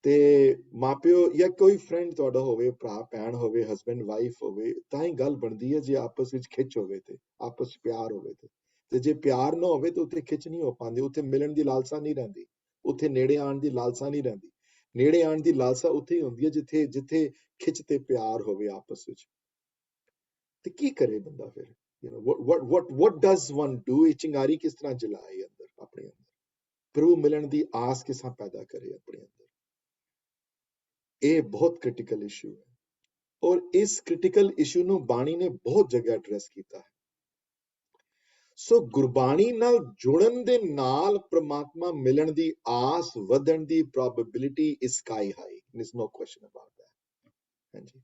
ਤੇ ਮਾਪਿਓ ਜਾਂ ਕੋਈ ਫਰੈਂਡ ਤੁਹਾਡਾ ਹੋਵੇ, ਭਰਾ ਭੈਣ ਹੋਵੇ, ਹਸਬੈਂਡ ਵਾਈਫ ਹੋਵੇ, ਤਾਂ ਹੀ ਗੱਲ ਬਣਦੀ ਹੈ ਜੇ ਆਪਸ ਵਿੱਚ ਖਿੱਚ ਹੋਵੇ ਤੇ ਆਪਸ ਵਿੱਚ ਪਿਆਰ ਹੋਵੇ ਤੇ ਜੇ ਪਿਆਰ ਨਾ ਹੋਵੇ ਤਾਂ ਉੱਥੇ ਖਿੱਚ ਨਹੀਂ ਹੋ ਪਾਉਂਦੀ, ਉੱਥੇ ਮਿਲਣ ਦੀ ਲਾਲਸਾ ਨਹੀਂ ਰਹਿੰਦੀ, ਉੱਥੇ ਨੇੜੇ ਆਉਣ ਦੀ ਲਾਲਸਾ ਨਹੀਂ ਰਹਿੰਦੀ। ਨੇੜੇ ਆਉਣ ਦੀ ਲਾਲਸਾ ਉੱਥੇ ਹੀ ਹੁੰਦੀ ਹੈ ਜਿੱਥੇ ਖਿੱਚ ਤੇ ਪਿਆਰ ਹੋਵੇ ਆਪਸ ਵਿੱਚ। ਤੇ ਕੀ ਕਰੇ ਬੰਦਾ ਫਿਰ, what does one do? ਇਹ ਚਿੰਗਾਰੀ ਕਿਸ ਤਰ੍ਹਾਂ ਜਲਾਏ ਅੰਦਰ, ਆਪਣੇ ਅੰਦਰ ਪ੍ਰਭੂ ਮਿਲਣ ਦੀ ਆਸ ਕਿਸ ਤਰ੍ਹਾਂ ਪੈਦਾ ਕਰੇ ਆਪਣੇ ਅੰਦਰ। ਇਹ ਬਹੁਤ ਕ੍ਰਿਟੀਕਲ ਇਸ਼ੂ ਹੈ, ਔਰ ਇਸ ਕ੍ਰਿਟੀਕਲ ਇਸ਼ੂ ਨੂੰ ਬਾਣੀ ਨੇ ਬਹੁਤ ਜਗ੍ਹਾ ਐਡਰੈਸ ਕੀਤਾ ਹੈ। ਸੋ ਗੁਰਬਾਣੀ ਨਾਲ ਜੁੜਨ ਦੇ ਨਾਲ ਪ੍ਰਮਾਤਮਾ ਮਿਲਣ ਦੀ ਆਸ ਵਧਣ ਦੀ probability is sky high, there's no question about that, ਹਾਂਜੀ।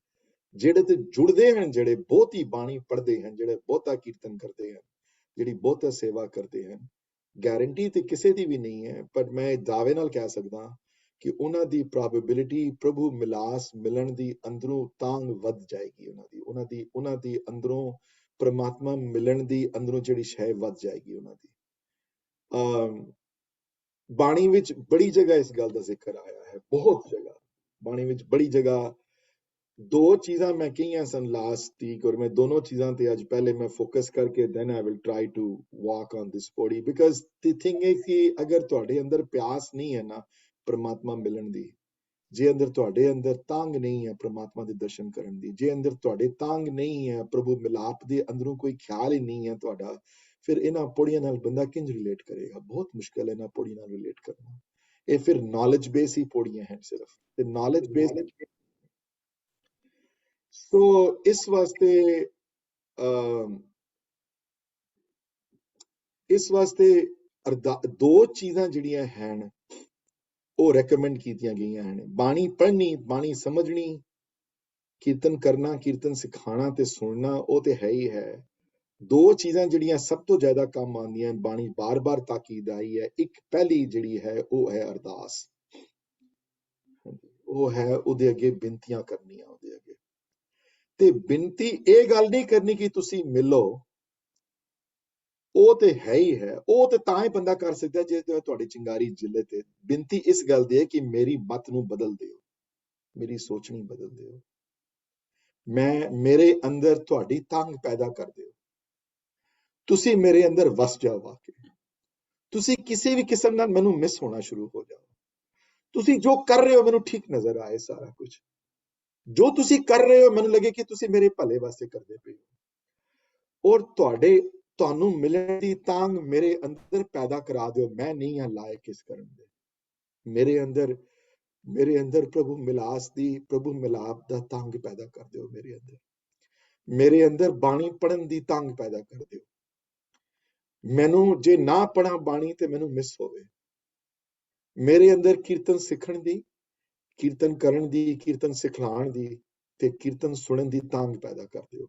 ਜਿਹੜੇ ਤੇ ਜੁੜਦੇ ਹਨ, ਜਿਹੜੇ ਬਹੁਤੀ ਬਾਣੀ ਪੜ੍ਹਦੇ ਹਨ, ਜਿਹੜੇ ਬਹੁਤਾ ਕੀਰਤਨ ਕਰਦੇ ਹਨ, ਜਿਹੜੀ ਬਹੁਤਾ ਸੇਵਾ ਕਰਦੇ ਹਨ, ਗਾਰੰਟੀ ਤੇ ਕਿਸੇ ਦੀ ਵੀ ਨਹੀਂ ਹੈ, ਪਰ ਮੈਂ ਦਾਅਵੇ ਨਾਲ ਕਹਿ ਸਕਦਾ ਕਿ ਉਹਨਾਂ ਦੀ ਪ੍ਰੋਬੇਬਿਲਿਟੀ ਪ੍ਰਭੂ ਮਿਲਾਸ ਮਿਲਣ ਦੀ ਅੰਦਰੋਂ ਤਾਂਗ ਵੱਧ ਜਾਏਗੀ, ਉਹਨਾਂ ਦੀ ਅੰਦਰੋਂ ਪ੍ਰਮਾਤਮਾ ਮਿਲਣ ਦੀ ਅੰਦਰੋਂ ਜਿਹੜੀ ਸ਼ੈ ਵੱਧ ਜਾਏਗੀ ਉਹਨਾਂ ਦੀ। ਬਾਣੀ ਵਿੱਚ ਬੜੀ ਜਗ੍ਹਾ ਇਸ ਗੱਲ ਦਾ ਜ਼ਿਕਰ ਆਇਆ ਹੈ, ਬਹੁਤ ਜਗ੍ਹਾ ਬਾਣੀ ਵਿੱਚ ਬੜੀ ਜਗ੍ਹਾ। ਦੋ ਚੀਜ਼ਾਂ ਮੈਂ ਕਹੀਆਂ ਸਨ ਲਾਸਟ ਵੀਕ, ਔਰ ਮੈਂ ਦੋਨੋਂ ਚੀਜ਼ਾਂ ਤੇ ਅੱਜ ਪਹਿਲੇ ਮੈਂ ਫੋਕਸ ਕਰਕੇ then I will try to walk on this body, because the thing is ਕਿ ਅਗਰ ਤੁਹਾਡੇ ਅੰਦਰ ਪਿਆਸ ਨਹੀਂ ਹੈ ਨਾ ਪ੍ਰਮਾਤਮਾ ਮਿਲਣ ਦੀ, ਜੇ ਅੰਦਰ ਤੁਹਾਡੇ ਅੰਦਰ ਤਾਂਗ ਨਹੀਂ ਹੈ ਪ੍ਰਮਾਤਮਾ ਦੇ ਦਰਸ਼ਨ ਕਰਨ ਦੀ, ਜੇ ਅੰਦਰ ਤੁਹਾਡੇ ਤਾਂਗ ਨਹੀਂ ਹੈ ਪ੍ਰਭੂ ਮਿਲਾਪ ਦੇ ਅੰਦਰੋਂ ਕੋਈ ਖਿਆਲ ਹੀ ਨਹੀਂ ਹੈ ਤੁਹਾਡਾ, ਫਿਰ ਇਹਨਾਂ ਪੌੜੀਆਂ ਨਾਲ ਬੰਦਾ ਕਿੰਝ ਰਿਲੇਟ ਕਰੇਗਾ? ਬਹੁਤ ਮੁਸ਼ਕਿਲ ਹੈ ਇਹਨਾਂ ਪੌੜੀਆਂ ਨਾਲ ਰਿਲੇਟ ਕਰਨਾ। ਇਹ ਫਿਰ ਨੌਲੇਜ ਬੇਸ ਹੀ ਪੌੜੀਆਂ ਹਨ ਸਿਰਫ, ਤੇ ਨੌਲੇਜ ਬੇਸ। ਸੋ ਇਸ ਵਾਸਤੇ ਦੋ ਚੀਜ਼ਾਂ ਜਿਹੜੀਆਂ ਹਨ ਉਹ ਰეკਮੈਂਡ ਕੀਤੀਆਂ ਗਈਆਂ ਹਨ। ਬਾਣੀ ਪੜ੍ਹਨੀ, ਬਾਣੀ ਸਮਝਣੀ, ਕੀਰਤਨ ਕਰਨਾ, ਕੀਰਤਨ ਸਿਖਾਉਣਾ ਤੇ ਸੁਣਨਾ, ਉਹ ਤੇ ਹੈ ਹੀ ਹੈ। ਦੋ ਚੀਜ਼ਾਂ ਜਿਹੜੀਆਂ ਸਭ ਤੋਂ ਜ਼ਿਆਦਾ ਕੰਮ ਆਉਂਦੀਆਂ, ਬਾਣੀ ਬਾਰ-ਬਾਰ ਤਾਕੀਦ ਆਈ ਹੈ। ਇੱਕ ਪਹਿਲੀ ਜਿਹੜੀ ਹੈ ਉਹ ਹੈ ਅਰਦਾਸ, ਉਹ ਹੈ ਉਹਦੇ ਅੱਗੇ ਬੇਨਤੀਆਂ ਕਰਨੀਆਂ, ਉਹਦੇ ਅੱਗੇ। ਤੇ ਬੇਨਤੀ ਇਹ ਗੱਲ ਨਹੀਂ ਕਰਨੀ ਕਿ ਤੁਸੀਂ ਮਿਲੋ, ਉਹ ਤੇ ਹੈ ਹੀ ਹੈ, ਉਹ ਤੇ ਤਾਂ ਹੀ ਬੰਦਾ ਕਰ ਸਕਦਾ ਜੇ ਤੁਹਾਡੀ ਚਿੰਗਾਰੀ ਜਿਲੇ ਤੇ। ਬੇਨਤੀ ਇਸ ਗੱਲ ਦੀ ਹੈ ਕਿ ਮੇਰੀ ਮਤ ਨੂੰ ਬਦਲ ਦਿਓ, ਮੇਰੀ ਸੋਚਣੀ ਬਦਲ ਦਿਓ, ਮੇਰੇ ਅੰਦਰ ਤੁਹਾਡੀ ਤਾਂਗ ਪੈਦਾ ਕਰ ਦਿਓ, ਤੁਸੀਂ ਮੇਰੇ ਅੰਦਰ ਵਸ ਜਾਓ ਆ ਕੇ, ਤੁਸੀਂ ਕਿਸੇ ਵੀ ਕਿਸਮ ਨਾਲ ਮੈਨੂੰ ਮਿਸ ਹੋਣਾ ਸ਼ੁਰੂ ਹੋ ਜਾਓ। ਤੁਸੀਂ ਜੋ ਕਰ ਰਹੇ ਹੋ ਮੈਨੂੰ ਠੀਕ ਨਜ਼ਰ ਆਏ ਸਾਰਾ ਕੁਝ। ਜੋ ਤੁਸੀਂ ਕਰ ਰਹੇ ਹੋ ਮੈਨੂੰ ਲੱਗੇ ਕਿ ਤੁਸੀਂ ਮੇਰੇ ਭਲੇ ਵਾਸਤੇ ਕਰਦੇ ਪਏ ਹੋ, ਔਰ ਤੁਹਾਨੂੰ ਮਿਲਣ ਦੀ ਤਾਂਘ ਮੇਰੇ ਅੰਦਰ ਪੈਦਾ ਕਰਾ ਦਿਓ। ਮੈਂ ਨਹੀਂ ਹਾਂ ਲਾਇਕ ਇਸ ਕਰਨ ਦੇ। ਮੇਰੇ ਅੰਦਰ ਪ੍ਰਭੂ ਮਿਲਾਪ ਦਾ ਤਾਂਘ ਪੈਦਾ ਕਰ ਦਿਓ। ਮੇਰੇ ਅੰਦਰ ਬਾਣੀ ਪੜਨ ਦੀ ਤਾਂਘ ਪੈਦਾ ਕਰ ਦਿਓ। ਮੈਨੂੰ ਜੇ ਨਾ ਪੜਾਂ ਬਾਣੀ ਤੇ ਮੈਨੂੰ ਮਿਸ ਹੋਵੇ। ਮੇਰੇ ਅੰਦਰ ਕੀਰਤਨ ਸਿੱਖਣ ਦੀ, ਕੀਰਤਨ ਕਰਨ ਦੀ, ਕੀਰਤਨ ਸਿਖਲਾਉਣ ਦੀ ਤੇ ਕੀਰਤਨ ਸੁਣਨ ਦੀ ਤਾਂਘ ਪੈਦਾ ਕਰ ਦਿਓ।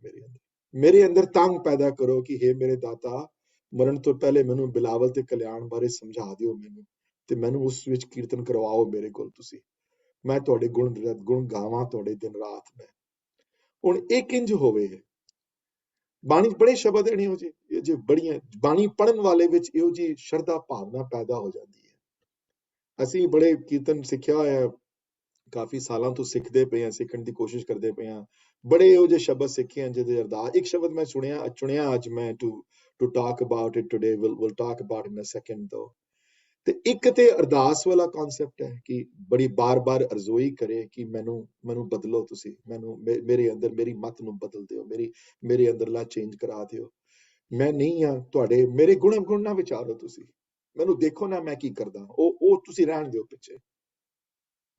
ਮੇਰੇ ਅੰਦਰ ਤਾਂਘ ਪੈਦਾ ਕਰੋ ਕਿ ਹੇ ਮੇਰੇ ਦਾਤਾ, ਮਰਨ ਤੋਂ ਪਹਿਲੇ ਮੈਨੂੰ ਬਿਲਾਵਲ ਤੇ ਕਲਿਆਣ ਬਾਰੇ ਸਮਝਾ ਦਿਓ ਮੈਨੂੰ, ਤੇ ਮੈਨੂੰ ਉਸ ਵਿੱਚ ਕੀਰਤਨ ਕਰਵਾਓ ਮੇਰੇ ਕੋਲ ਤੁਸੀਂ। ਮੈਂ ਤੁਹਾਡੇ ਗੁਣ ਗਾਵਾਂ ਤੁਹਾਡੇ ਦਿਨ ਰਾਤ। ਮੈਂ ਹੁਣ ਇਹ ਕਿੰਜ ਹੋਵੇ। ਬਾਣੀ ਬੜੇ ਸ਼ਬਦ ਨੇ ਇਹੋ ਜਿਹੇ ਬੜੀਆਂ ਬਾਣੀ ਪੜਨ ਵਾਲੇ ਵਿੱਚ ਇਹੋ ਜਿਹੀ ਸ਼ਰਧਾ ਭਾਵਨਾ ਪੈਦਾ ਹੋ ਜਾਂਦੀ ਹੈ। ਅਸੀਂ ਬੜੇ ਕੀਰਤਨ ਸਿੱਖਿਆ ਹੋਇਆ, ਕਾਫੀ ਸਾਲਾਂ ਤੋਂ ਸਿੱਖਦੇ ਪਏ ਹਾਂ, ਸਿੱਖਣ ਦੀ ਕੋਸ਼ਿਸ਼ ਕਰਦੇ ਪਏ ਹਾਂ। ਬੜੇ ਇਹੋ ਜਿਹੇ ਸ਼ਬਦ ਸਿੱਖੇ ਹਨ ਜਿਹਦੇ ਅਰਦਾਸ, ਇੱਕ ਸ਼ਬਦ ਮੈਂ ਚੁਣਿਆ ਅੱਜ ਮੈਂ to talk about it today, we'll talk about in a second though। ਤੇ ਇੱਕ ਤੇ ਅਰਦਾਸ ਵਾਲਾ ਕਨਸੈਪਟ ਹੈ ਕਿ ਬੜੀ ਬਾਰ-ਬਾਰ ਅਰਜ਼ੋਈ ਕਰੇ ਕਿ ਮੈਨੂੰ ਬਦਲੋ ਤੁਸੀਂ, ਮੇਰੇ ਅੰਦਰ ਮੇਰੀ ਮੱਤ ਨੂੰ ਬਦਲ ਦਿਓ, ਮੇਰੇ ਅੰਦਰਲਾ ਚੇਂਜ ਕਰਾ ਦਿਓ। ਮੈਂ ਨਹੀਂ ਹਾਂ ਤੁਹਾਡੇ, ਮੇਰੇ ਗੁਣ ਨਾ ਵਿਚਾਰੋ ਤੁਸੀਂ, ਮੈਨੂੰ ਦੇਖੋ ਨਾ ਮੈਂ ਕੀ ਕਰਦਾ, ਉਹ ਤੁਸੀਂ ਰਹਿਣ ਦਿਓ ਪਿੱਛੇ।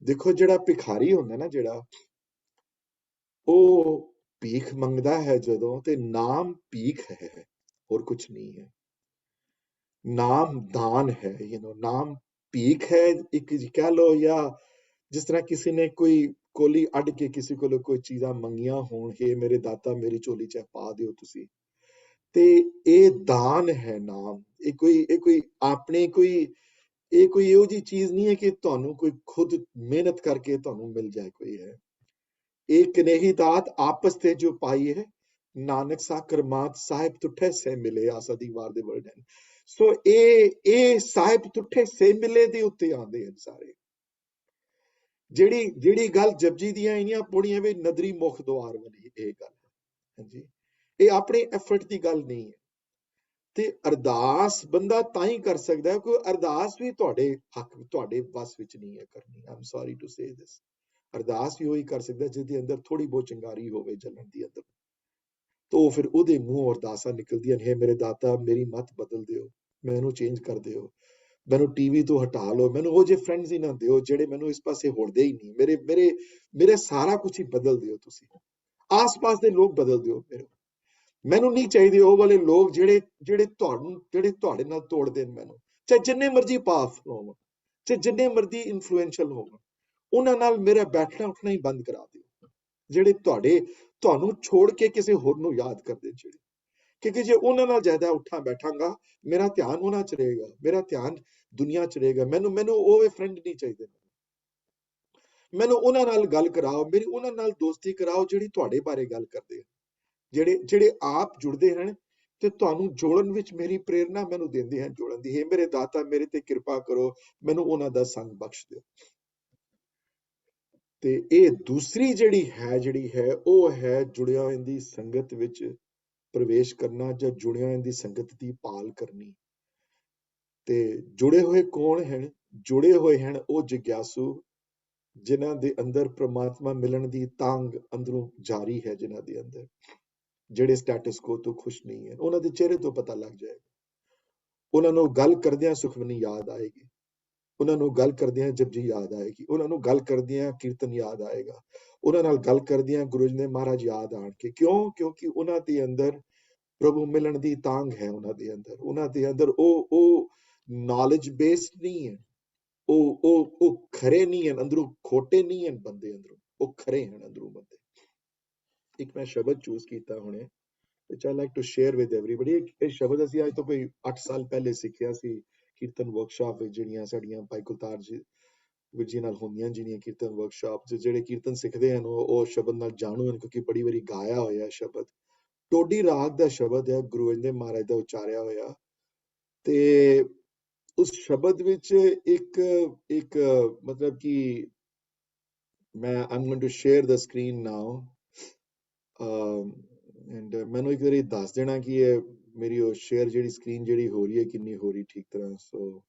ਦੇਖੋ ਜਿਹੜਾ ਭਿਖਾਰੀ ਹੁੰਦਾ ਨਾ, ਜਿਹੜਾ ਉਹ ਭੀਖ ਮੰਗਦਾ ਹੈ ਜਦੋਂ, ਤੇ ਨਾਮ ਭੀਖ ਹੈ, ਹੋਰ ਕੁਝ ਨਹੀਂ ਹੈ। ਨਾਮ ਦਾਨ ਹੈ, ਨਾਮ ਭੀਖ ਹੈ। ਇੱਕ ਕਹਿ ਲੋ, ਜਾਂ ਜਿਸ ਤਰ੍ਹਾਂ ਕਿਸੇ ਨੇ ਕੋਈ ਕੋਲੀ ਅੱਡ ਕੇ ਕਿਸੇ ਕੋਲੋਂ ਕੋਈ ਚੀਜ਼ਾਂ ਮੰਗੀਆਂ ਹੋਣ, ਕਿ ਮੇਰੇ ਦਾਤਾ ਮੇਰੀ ਝੋਲੀ ਚ ਪਾ ਦਿਓ ਤੁਸੀਂ, ਤੇ ਇਹ ਦਾਨ ਹੈ ਨਾਮ। ਇਹ ਕੋਈ ਆਪਣੇ ਇਹ ਕੋਈ ਇਹੋ ਜਿਹੀ ਚੀਜ਼ ਨਹੀਂ ਹੈ ਕਿ ਤੁਹਾਨੂੰ ਕੋਈ ਖੁਦ ਮਿਹਨਤ ਕਰਕੇ ਤੁਹਾਨੂੰ ਮਿਲ ਜਾਏ ਕੋਈ ਹੈ। ਇਹ ਕਨੇਹੀ ਦਾਤ ਆਪਸ ਤੇ ਜੋ ਪਾਈ ਹੈ, ਨਾਨਕ ਸਾਕਰ ਮਾਤ ਸਾਹਿਬ ਤੁਠੇ ਸੇ ਮਿਲੇ, ਆਸਾ ਦੀ ਵਾਰ ਦੇ ਵਰਡ ਹਨ। ਸੋ ਇਹ ਸਾਹਿਬ ਤੁਠੇ ਸੇ ਮਿਲੇ ਦੇ ਉੱਤੇ ਆਉਂਦੇ ਹਨ ਸਾਰੇ। ਜਿਹੜੀ ਗੱਲ ਜਪਜੀ ਦੀਆਂ ਇੰਨੀਆਂ ਪੌੜੀਆਂ ਵਿੱਚ ਨਦਰੀ ਮੁਖ ਦੁਆਰ ਵਾਲੀ ਇਹ ਗੱਲ ਹੈ। ਹਾਂਜੀ, ਇਹ ਆਪਣੇ ਐਫਰਟ ਦੀ ਗੱਲ ਨਹੀਂ ਹੈ। ਤੇ ਅਰਦਾਸ ਬੰਦਾ ਤਾਂ ਹੀ ਕਰ ਸਕਦਾ, ਕੋਈ ਅਰਦਾਸ ਵੀ ਤੁਹਾਡੇ ਵੱਸ ਵਿੱਚ ਨਹੀਂ ਹੈ ਕਰਨੀ। ਆਮ ਸੌਰੀ ਟੂ ਸੇ ਦਿਸ। ਅਰਦਾਸ ਵੀ ਉਹੀ ਕਰ ਸਕਦਾ ਜਿਹਦੇ ਅੰਦਰ ਥੋੜੀ ਬਹੁਤ ਚਿੰਗਾਰੀ ਹੋਵੇ ਜਲਣ ਦੀ ਅੰਦਰ, ਤਾਂ ਫਿਰ ਉਹਦੇ ਮੂੰਹ ਅਰਦਾਸਾਂ ਨਿਕਲਦੀਆਂ ਨੇ, ਮੇਰੇ ਦਾਤਾ ਮੇਰੀ ਮੱਤ ਬਦਲ ਦਿਓ, ਮੈਨੂੰ ਚੇਂਜ ਕਰ ਦਿਓ, ਮੈਨੂੰ ਟੀਵੀ ਤੋਂ ਹਟਾ ਲਓ, ਮੈਨੂੰ ਉਹ ਜਿਹੇ ਫਰੈਂਡਸ ਹੀ ਨਾ ਦਿਓ ਜਿਹੜੇ ਮੈਨੂੰ ਇਸ ਪਾਸੇ ਹੋੜਦੇ ਹੀ ਨਹੀਂ, ਮੇਰੇ ਸਾਰਾ ਕੁਝ ਹੀ ਬਦਲ ਦਿਓ ਤੁਸੀਂ, ਆਸ-ਪਾਸ ਦੇ ਲੋਕ ਬਦਲ ਦਿਓ। ਮੈਨੂੰ ਨਹੀਂ ਚਾਹੀਦੇ ਉਹ ਵਾਲੇ ਲੋਕ ਜਿਹੜੇ ਤੁਹਾਡੇ ਨਾਲ ਤੋੜਦੇ ਨੇ ਮੈਨੂੰ, ਚਾਹੇ ਜਿੰਨੇ ਮਰਜ਼ੀ ਪਾਵਰਫੁਲ ਹੋਣ, ਚਾਹੇ ਜਿੰਨੇ ਮਰਜ਼ੀ ਇਨਫਲੂਐਂਸ਼ੀਅਲ ਹੋਣ, ਉਹਨਾਂ ਨਾਲ ਮੇਰਾ ਬੈਠਣਾ ਉੱਠਣਾ ਹੀ ਬੰਦ ਕਰਾ ਦਿਓ। ਜਿਹੜੇ ਤੁਹਾਨੂੰ ਛੋੜ ਕੇ ਕਿਸੇ ਹੋਰ ਨੂੰ ਯਾਦ ਕਰਦੇ, ਜਿਹੜੇ, ਕਿਉਂਕਿ ਜੇ ਉਹਨਾਂ ਨਾਲ ਜ਼ਿਆਦਾ ਉੱਠਾਂ ਬੈਠਾਂਗਾ, ਮੇਰਾ ਧਿਆਨ ਉਹਨਾਂ ਚ ਰਹੇਗਾ, ਮੇਰਾ ਧਿਆਨ ਦੁਨੀਆ ਚ ਰਹੇਗਾ। ਮੈਨੂੰ ਉਹ ਫਰੈਂਡ ਨਹੀਂ ਚਾਹੀਦੇ। ਮੈਨੂੰ ਉਹਨਾਂ ਨਾਲ ਗੱਲ ਕਰਾਓ, ਮੇਰੀ ਉਹਨਾਂ ਨਾਲ ਦੋਸਤੀ ਕਰਾਓ ਜਿਹੜੀ ਤੁਹਾਡੇ ਬਾਰੇ ਗੱਲ ਕਰਦੇ ਆ, ਜਿਹੜੇ ਆਪ ਜੁੜਦੇ ਹਨ ਤੇ ਤੁਹਾਨੂੰ ਜੋੜਨ ਵਿੱਚ ਮੇਰੀ ਪ੍ਰੇਰਨਾ ਮੈਨੂੰ ਦਿੰਦੇ ਹਨ ਜੋੜਨ ਦੀ। ਹੈ ਮੇਰੇ ਦਾਤਾ ਮੇਰੇ ਤੇ ਕਿਰਪਾ ਕਰੋ, ਮੈਨੂੰ ਉਹਨਾਂ ਦਾ ਸੰਗ ਬਖਸ਼ ਦਿਓ। ਤੇ ਇਹ ਦੂਸਰੀ ਜਿਹੜੀ ਹੈ ਉਹ ਹੈ ਜੁੜਿਆ ਹੋਇਆ ਦੀ ਸੰਗਤ ਵਿੱਚ ਪ੍ਰਵੇਸ਼ ਕਰਨਾ, ਜਾਂ ਜੁੜਿਆ ਹੋਇਆ ਦੀ ਸੰਗਤ ਦੀ ਭਾਲ ਕਰਨੀ। ਤੇ ਜੁੜੇ ਹੋਏ ਕੌਣ ਹਨ? ਜੁੜੇ ਹੋਏ ਹਨ ਉਹ ਜਿਗਿਆਸੂ ਜਿਨ੍ਹਾਂ ਦੇ ਅੰਦਰ ਪ੍ਰਮਾਤਮਾ ਮਿਲਣ ਦੀ ਤਾਂਘ ਅੰਦਰੋਂ ਜਾਰੀ ਹੈ, ਜਿਨ੍ਹਾਂ ਦੇ ਅੰਦਰ, ਜਿਹੜੇ ਸਟੇਟਸ ਕੋ ਤੋਂ ਖੁਸ਼ ਨਹੀਂ ਹੈ। ਉਹਨਾਂ ਦੇ ਚਿਹਰੇ ਤੋਂ ਪਤਾ ਲੱਗ ਜਾਏਗਾ। ਉਹਨਾਂ ਨੂੰ ਗੱਲ ਕਰਦਿਆਂ ਸੁਖਮਨੀ ਯਾਦ ਆਏਗੀ, ਉਹਨਾਂ ਨੂੰ ਗੱਲ ਕਰਦਿਆਂ ਜਪਜੀ ਯਾਦ ਆਏਗੀ, ਉਹਨਾਂ ਨੂੰ ਗੱਲ ਕਰਦਿਆਂ ਕੀਰਤਨ ਯਾਦ ਆਏਗਾ, ਉਹਨਾਂ ਨਾਲ ਗੱਲ ਕਰਦਿਆਂ ਗੁਰੂ ਜੀ ਨੇ ਮਹਾਰਾਜ ਯਾਦ ਆਣਗੇ। ਕਿਉਂਕਿ ਉਹਨਾਂ ਦੇ ਅੰਦਰ ਪ੍ਰਭੂ ਮਿਲਣ ਦੀ ਤਾਂਘ ਹੈ। ਉਹਨਾਂ ਦੇ ਅੰਦਰ ਉਹ ਨੌਲੇਜ ਬੇਸਡ ਨਹੀਂ ਹੈ, ਉਹ ਖਰੇ ਨਹੀਂ ਹਨ ਅੰਦਰੋਂ, ਖੋਟੇ ਨਹੀਂ ਹਨ ਬੰਦੇ ਅੰਦਰੋਂ, ਉਹ ਖਰੇ ਹਨ ਅੰਦਰੋਂ ਬੰਦੇ। ਇੱਕ ਮੈਂ ਸ਼ਬਦ ਚੂਜ਼ ਕੀਤਾ ਹੁਣੇ, which I like to share with everybody। ਇਹ ਸ਼ਬਦ ਅਸੀਂ ਅੱਜ ਤੋਂ ਕੋਈ 8 ਸਾਲ ਪਹਿਲੇ ਸਿੱਖਿਆ ਸੀ ਕੀਰਤਨ ਵਰਕਸ਼ਾਪ ਵਿੱਚ, ਜਿਹੜੀਆਂ ਸਾਡੀਆਂ ਭਾਈ ਕੁਲਤਾਰ ਜੀ ਨਾਲ ਹੁੰਦੀਆਂ, ਜਿਹੜੀਆਂ ਕੀਰਤਨ ਵਰਕਸ਼ਾਪ, ਜਿਹੜੇ ਕੀਰਤਨ ਸਿੱਖਦੇ ਹਨ ਉਹ ਸ਼ਬਦ ਨਾਲ ਜਾਣੂ ਹਨ, ਕਿਉਂਕਿ ਬੜੀ ਵਾਰੀ ਗਾਇਆ ਹੋਇਆ ਸ਼ਬਦ। ਟੋਡੀ ਰਾਗ ਦਾ ਸ਼ਬਦ ਹੈ, ਗੁਰੂ ਗੋਬਿੰਦ ਮਹਾਰਾਜ ਦਾ ਉਚਾਰਿਆ ਹੋਇਆ। ਤੇ ਉਸ ਸ਼ਬਦ ਵਿੱਚ ਇੱਕ ਮਤਲਬ ਕਿ I'm going to share the screen now। And ਮੈਨੂੰ ਇੱਕ ਵਾਰੀ ਦੱਸ ਦੇਣਾ ਕਿ ਇਹ ਮੇਰੀ ਉਹ ਸ਼ੇਅਰ ਜਿਹੜੀ ਸਕਰੀਨ ਜਿਹੜੀ ਹੋ ਰਹੀ ਹੈ ਕਿ ਨਹੀਂ ਹੋ ਰਹੀ ਠੀਕ ਤਰ੍ਹਾਂ। ਸੋ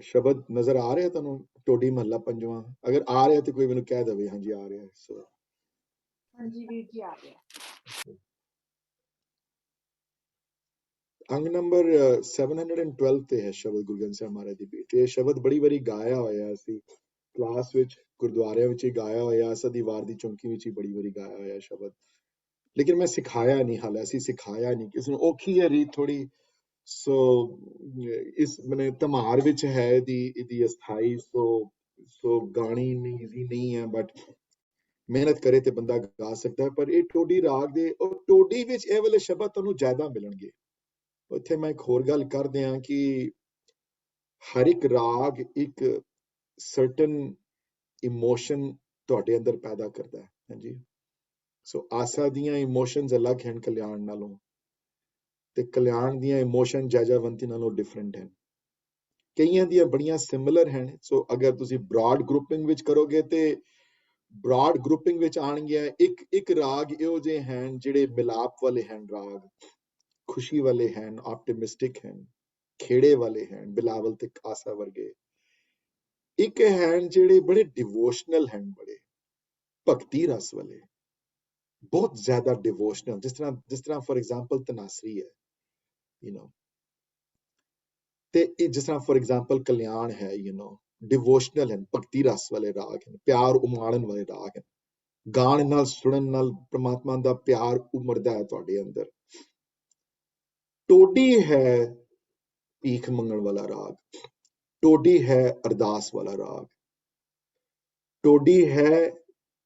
ਸ਼ਬਦ ਨਜ਼ਰ ਆ ਰਿਹਾ ਤੁਹਾਨੂੰ? ਟੋਡੀ ਮਹੱਲਾ ਪੰਜਵਾਂ ਅਗਰ ਆ ਰਿਹਾ ਤੇ ਕੋਈ ਮੈਨੂੰ ਕਹਿ ਦੇਵੇ ਹਾਂਜੀ ਆ ਰਿਹਾ। ਸੋ ਹਾਂਜੀ ਵੀਰ ਜੀ ਆ ਗਿਆ। ਅੰਗ ਨੰਬਰ 712 ਤੇ ਹੈ ਸ਼ਬਦ ਗੁਰੂ ਗ੍ਰੰਥ ਸਾਹਿਬ ਮਹਾਰਾਜ ਦੀ ਬੇਟ। ਇਹ ਸ਼ਬਦ ਬੜੀ ਵਾਰੀ ਗਾਇਆ ਹੋਇਆ ਅਸੀਂ ਕਲਾਸ ਵਿੱਚ, ਗੁਰਦੁਆਰਿਆਂ ਵਿੱਚ ਹੀ ਗਾਇਆ ਹੋਇਆ, ਸਦੀਵਾਰ ਦੀ ਚੌਂਕੀ ਵਿੱਚ ਹੀ ਬੜੀ ਵਾਰੀ ਗਾਇਆ ਹੋਇਆ ਸ਼ਬਦ, ਲੇਕਿਨ ਮੈਂ ਸਿਖਾਇਆ ਨਹੀਂ, ਹਾਲੇ ਅਸੀਂ ਸਿਖਾਇਆ ਨਹੀਂ ਕਿਸੇ ਨੂੰ, ਔਖੀ ਹੈ ਰੀਤ ਥੋੜੀ। ਸੋ ਇਸ ਮਨੇ ਧਮਾਰ ਵਿੱਚ ਹੈ ਇਹਦੀ ਅਸਥਾਈ, ਸੋ ਗਾਣੀ ਈਜ਼ੀ ਨਹੀਂ ਹੈ, ਬਟ ਮਿਹਨਤ ਕਰੇ ਤੇ ਬੰਦਾ ਗਾ ਸਕਦਾ। ਪਰ ਇਹ ਟੋਡੀ ਰਾਗ ਦੇ, ਔਰ ਟੋਡੀ ਵਿੱਚ ਇਹ ਵਾਲੇ ਸ਼ਬਦ ਤੁਹਾਨੂੰ ਜ਼ਿਆਦਾ ਮਿਲਣਗੇ। ਉੱਥੇ ਮੈਂ ਇੱਕ ਹੋਰ ਗੱਲ ਕਰ ਦਿਆਂ ਕਿ ਹਰ ਇੱਕ ਰਾਗ ਇੱਕ ਸਰਟਨ ਇਮੋਸ਼ਨ ਤੁਹਾਡੇ ਅੰਦਰ ਪੈਦਾ ਕਰਦਾ ਹੈ। ਹਾਂਜੀ, ਸੋ ਆਸਾ ਦੀਆਂ ਇਮੋਸ਼ਨਸ ਅਲੱਗ ਹਨ ਕਲਿਆਣ ਨਾਲੋਂ, ਤੇ ਕਲਿਆਣ ਦੀਆਂ ਇਮੋਸ਼ਨ ਜੈਜਾਵੰਤੀ ਨਾਲੋਂ ਡਿਫਰੈਂਟ ਹਨ। ਕਈਆਂ ਦੀਆਂ ਬੜੀਆਂ ਸਿਮਿਲਰ ਹਨ। ਸੋ ਅਗਰ ਤੁਸੀਂ ਬ੍ਰੌਡ ਗਰੁੱਪਿੰਗ ਵਿੱਚ ਕਰੋਗੇ ਤੇ ਬ੍ਰੌਡ ਗਰੁੱਪਿੰਗ ਵਿੱਚ ਆਣਗੀਆਂ ਇੱਕ ਰਾਗ ਇਹੋ ਜਿਹੇ ਹਨ ਜਿਹੜੇ ਮਿਲਾਪ ਵਾਲੇ ਹਨ, ਰਾਗ ਖੁਸ਼ੀ ਵਾਲੇ ਹਨ, ਆਪਟਿਮਿਸਟਿਕ ਹਨ, ਖੇੜੇ ਵਾਲੇ ਹਨ, ਬਿਲਾਵਲ ਤੇ ਆਸਾ ਵਰਗੇ। ਇੱਕ ਹਨ ਜਿਹੜੇ ਬੜੇ ਡਿਵੋਸ਼ਨਲ ਹਨ, ਬੜੇ ਭਗਤੀ ਰਸ ਵਾਲੇ, ਬਹੁਤ ਜ਼ਿਆਦਾ ਡਿਵੋਸ਼ਨਲ, ਜਿਸ ਤਰ੍ਹਾਂ ਫॉर ਐਗਜ਼ਾਮਪਲ ਤਨਾਸਰੀ ਹੈ, ਤੇ ਇਹ ਜਿਸ ਤਰ੍ਹਾਂ ਫॉर ਐਗਜ਼ਾਮਪਲ ਕਲਿਆਣ ਹੈ, ਡਿਵੋਸ਼ਨਲ ਹਨ, ਭਗਤੀ ਰਸ ਵਾਲੇ ਰਾਗ ਹਨ, ਪਿਆਰ ਉਮਾੜਨ ਵਾਲੇ ਰਾਗ ਹਨ। ਗਾਣ ਨਾਲ ਸੁਣਨ ਨਾਲ ਪ੍ਰਮਾਤਮਾ ਦਾ ਪਿਆਰ ਉਮੜਦਾ ਹੈ ਤੁਹਾਡੇ ਅੰਦਰ। ਟੋਡੀ ਹੈ ਭੀਖ ਮੰਗਣ ਵਾਲਾ ਰਾਗ, ਟੋਡੀ ਹੈ ਅਰਦਾਸ ਵਾਲਾ ਰਾਗ, ਟੋਡੀ ਹੈ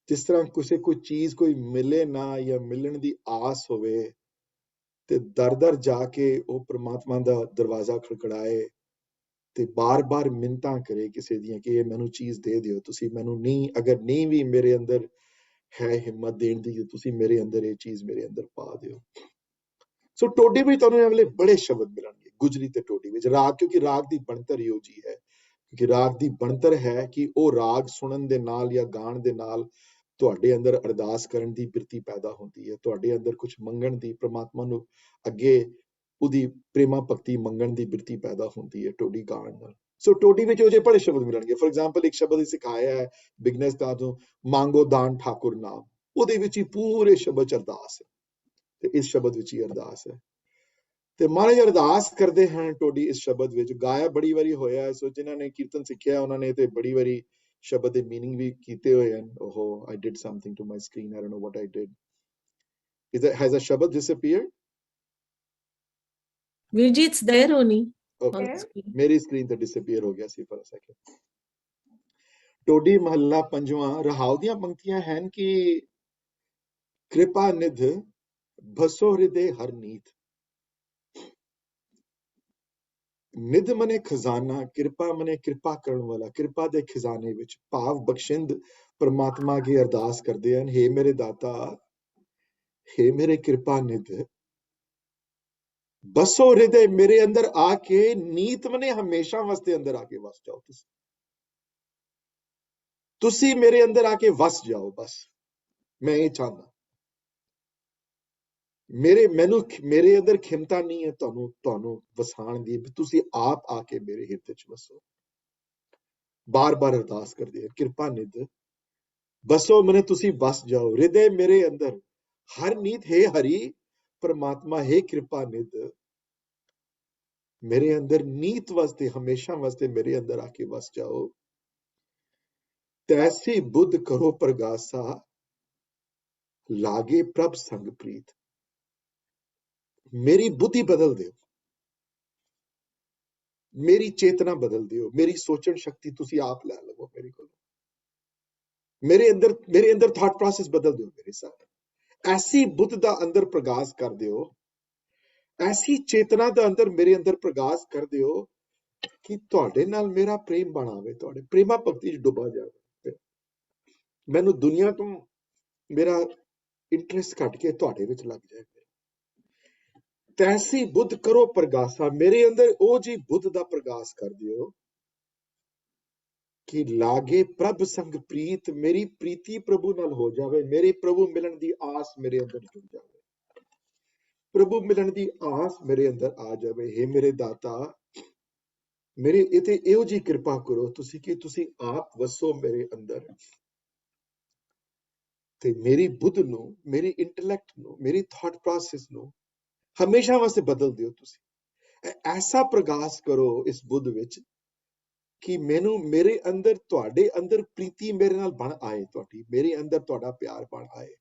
ਜਿਸ ਤਰ੍ਹਾਂ ਕਿਸੇ ਕੋਈ ਚੀਜ਼ ਕੋਈ ਮਿਲੇ ਨਾ ਜਾਂ ਮਿਲਣ ਦੀ ਆਸ ਹੋਵੇ ਤੇ ਦਰ ਜਾ ਕੇ ਉਹ ਪ੍ਰਮਾਤਮਾ ਦਾ ਦਰਵਾਜ਼ਾ ਖੜਕੜਾਏ ਤੇ ਬਾਰ-ਬਾਰ ਮਿੰਨਤਾਂ ਕਰੇ ਕਿਸੇ ਦੀਆਂ ਕਿ ਇਹ ਮੈਨੂੰ ਚੀਜ਼ ਦੇ ਦਿਓ, ਤੁਸੀਂ ਮੈਨੂੰ ਨਹੀਂ, ਅਗਰ ਨਹੀਂ ਵੀ ਮੇਰੇ ਅੰਦਰ ਹੈ ਹਿੰਮਤ ਦੇਣ ਦੀ, ਤੁਸੀਂ ਮੇਰੇ ਅੰਦਰ ਇਹ ਚੀਜ਼ ਮੇਰੇ ਅੰਦਰ ਪਾ ਦਿਓ। ਸੋ ਟੋਡੀ ਵਿੱਚ ਤੁਹਾਨੂੰ ਇਹ ਵਾਲੇ ਬੜੇ ਸ਼ਬਦ ਮਿਲਣਗੇ ਗੁਜਰੀ ਤੇ ਟੋਡੀ ਵਿੱਚ। ਰਾਗ, ਕਿਉਂਕਿ ਰਾਗ ਦੀ ਬਣਤਰ ਇਹੋ ਜੀ ਹੈ, ਕਿਉਂਕਿ ਰਾਗ ਦੀ ਬਣਤਰ ਹੈ ਕਿ ਉਹ ਰਾਗ ਸੁਣਨ ਦੇ ਨਾਲ ਜਾਂ ਗਾਣ ਦੇ ਨਾਲ ਤੁਹਾਡੇ ਅੰਦਰ ਅਰਦਾਸ ਕਰਨ ਦੀ ਬਿਰਤੀ ਪੈਦਾ ਹੁੰਦੀ ਹੈ, ਤੁਹਾਡੇ ਅੰਦਰ ਕੁਝ ਮੰਗਣ ਦੀ, ਪ੍ਰਮਾਤਮਾ ਨੂੰ ਅੱਗੇ ਉਹਦੀ ਪ੍ਰੇਮਾ ਭਗਤੀ ਮੰਗਣ ਦੀ ਬਿਰਤੀ ਪੈਦਾ ਹੁੰਦੀ ਹੈ ਟੋਡੀ ਗਾਣ ਨਾਲ। ਸੋ ਟੋਡੀ ਵਿੱਚ ਉਹ ਜਿਹੇ ਬੜੇ ਸ਼ਬਦ ਮਿਲਣਗੇ। ਫॉर ਐਗਜ਼ਾਮਪਲ ਇੱਕ ਸ਼ਬਦ ਸਿਖਾਇਆ ਹੈ ਬਿਗਨੈਸ ਦਾ ਤੋਂ, ਮੰਗੋ ਦਾਨ ਠਾਕੁਰ ਨਾਮ, ਉਹਦੇ ਵਿੱਚ ਹੀ ਪੂਰੇ ਸ਼ਬਦ ਚ ਅਰਦਾਸ ਹੈ, ਤੇ ਇਸ ਸ਼ਬਦ ਵਿੱਚ ਹੀ ਅਰਦਾਸ ਹੈ। ਤੇ ਮਹਾਰਾਜ ਅਰਦਾਸ ਕਰਦੇ ਹਨ ਟੋਡੀ ਇਸ ਸ਼ਬਦ ਵਿੱਚ, ਗਾਇਆ ਬੜੀ ਵਾਰੀ ਹੋਇਆ। ਸੋ ਜਿਨ੍ਹਾਂ ਨੇ ਕੀਰਤਨ ਸਿੱਖਿਆ ਉਹਨਾਂ ਨੇ ਤੇ ਬੜੀ ਵਾਰੀ ਸ਼ਬਦ ਦੇ ਮੀਨਿੰਗ ਵੀ ਕੀਤੇ ਹੋਏ ਹਨ। ਉਹ I did something to my screen, I don't know what I did. Has a shabad disappeared? Virji, it's there only. Okay. On the screen. ਮੇਰੀ ਸਕਰੀਨ ਤੇ ਡਿਸਅਪੀਅਰ ਹੋ ਗਿਆ ਸੀ ਫॉर ਅ ਸੈਕਿੰਡ। ਟੋਡੀ ਮਹੱਲਾ ਪੰਜਵਾਂ। ਰਹਾਉ ਦੀਆਂ ਪੰਕਤੀਆਂ ਹਨ ਕਿ ਕਿਰਪਾ ਨਿਧ ਭਸੋ ਹਿਰਦੇ ਹਰ ਨੀਤ। ਨਿਧ ਮਨੇ ਖਜ਼ਾਨਾ, ਕਿਰਪਾ ਮਨੇ ਕਿਰਪਾ ਕਰਨ ਵਾਲਾ, ਕਿਰਪਾ ਦੇ ਖਜ਼ਾਨੇ ਵਿੱਚ ਭਾਵ ਬਖਸ਼ਿੰਦ ਪ੍ਰਮਾਤਮਾ ਅੱਗੇ ਅਰਦਾਸ ਕਰਦੇ ਹਨ, ਹੇ ਮੇਰੇ ਦਾਤਾ, ਹੇ ਮੇਰੇ ਕਿਰਪਾ ਨਿਧ, ਬਸੋ ਹਿਰਦੇ ਮੇਰੇ ਅੰਦਰ ਆ ਕੇ, ਨੀਤ ਮਨੇ ਹਮੇਸ਼ਾ ਵਾਸਤੇ ਅੰਦਰ ਆ ਕੇ ਵਸ ਜਾਓ। ਤੁਸੀਂ ਮੇਰੇ ਅੰਦਰ ਆ ਕੇ ਵਸ ਜਾਓ, ਬਸ ਮੈਂ ਇਹ ਚਾਹੁੰਦਾ। ਮੇਰੇ ਅੰਦਰ ਖਿਮਤਾ ਨਹੀਂ ਹੈ ਤੁਹਾਨੂੰ ਵਸਾਣ ਦੀ, ਤੁਸੀਂ ਆਪ ਆ ਕੇ ਮੇਰੇ ਹਿਰਦੇ ਚ ਵਸੋ। ਬਾਰ-ਬਾਰ ਅਰਦਾਸ ਕਰਦੇ ਆ, ਕਿਰਪਾ ਨਿਧ ਬਸੋ ਮਨੇ, ਤੁਸੀਂ ਵਸ ਜਾਓ ਹਿਰਦੇ ਮੇਰੇ ਅੰਦਰ, ਹਰ ਨੀਤ ਹੈ ਹਰੀ ਪ੍ਰਮਾਤਮਾ, ਹੈ ਕਿਰਪਾ ਨਿਧ ਮੇਰੇ ਅੰਦਰ ਨੀਤ ਵਾਸਤੇ, ਹਮੇਸ਼ਾ ਵਾਸਤੇ ਮੇਰੇ ਅੰਦਰ ਆ ਕੇ ਵਸ ਜਾਓ। ਤੈਸੀ ਬੁੱਧ ਕਰੋ ਪ੍ਰਗਾਸਾ, ਲਾਗੇ ਪ੍ਰਭ ਸੰਗ ਪ੍ਰੀਤ। ਮੇਰੀ ਬੁੱਧੀ ਬਦਲ ਦਿਓ, ਮੇਰੀ ਚੇਤਨਾ ਬਦਲ ਦਿਓ, ਮੇਰੀ ਸੋਚਣ ਸ਼ਕਤੀ ਤੁਸੀਂ ਆਪ ਲੈ ਲਵੋ ਮੇਰੇ ਕੋਲ, ਮੇਰੇ ਅੰਦਰ ਥਾਟ ਪ੍ਰੋਸੈਸ ਬਦਲ ਦਿਓ ਮੇਰੇ ਸਾਥ। ਐਸੀ ਬੁੱਧ ਦਾ ਅੰਦਰ ਪ੍ਰਗਾਸ ਕਰ ਦਿਓ, ਐਸੀ ਚੇਤਨਾ ਦਾ ਅੰਦਰ ਮੇਰੇ ਅੰਦਰ ਪ੍ਰਗਾਸ ਕਰ ਦਿਓ ਕਿ ਤੁਹਾਡੇ ਨਾਲ ਮੇਰਾ ਪ੍ਰੇਮ ਬਣਾਵੇ, ਤੁਹਾਡੇ ਪ੍ਰੇਮਾ ਭਗਤੀ ਚ ਡੁੱਬਾ ਜਾਵੇ। ਮੈਨੂੰ ਦੁਨੀਆ ਤੋਂ ਮੇਰਾ ਇੰਟਰਸਟ ਘਟ ਕੇ ਤੁਹਾਡੇ ਵਿੱਚ ਲੱਗ ਜਾਏ। ਤੈਸੀ ਬੁੱਧ ਕਰੋ ਪ੍ਰਗਾਸਾ, ਮੇਰੇ ਅੰਦਰ ਉਹ ਜੀ ਬੁੱਧ ਦਾ ਪ੍ਰਗਾਸ ਕਰ ਦਿਓ कि लागे प्रभ संग प्रीत, मेरी प्रीति प्रभु नाल हो जावे, मेरे प्रभु मिलन दी आस मेरे अंदर जुड़ जावे, प्रभु मिलन दी आस मेरे अंदर आ जावे। हे मेरे दाता, मेरे इते ਇਹੋ जी कृपा करो तुसी कि तुसी आप वसो मेरे अंदर, ते मेरी बुद्ध नु, मेरी इंटेलेक्ट नु, मेरी थॉट प्रोसेस नु हमेशा वास्ते बदल दियो तुसी। ऐसा प्रगास करो इस बुद्ध विच कि मैनू मेरे अंदर तुहाडे अंदर प्रीति मेरे नाल बन आए, तुहाडी मेरे अंदर तुहाडा प्यार बन आए,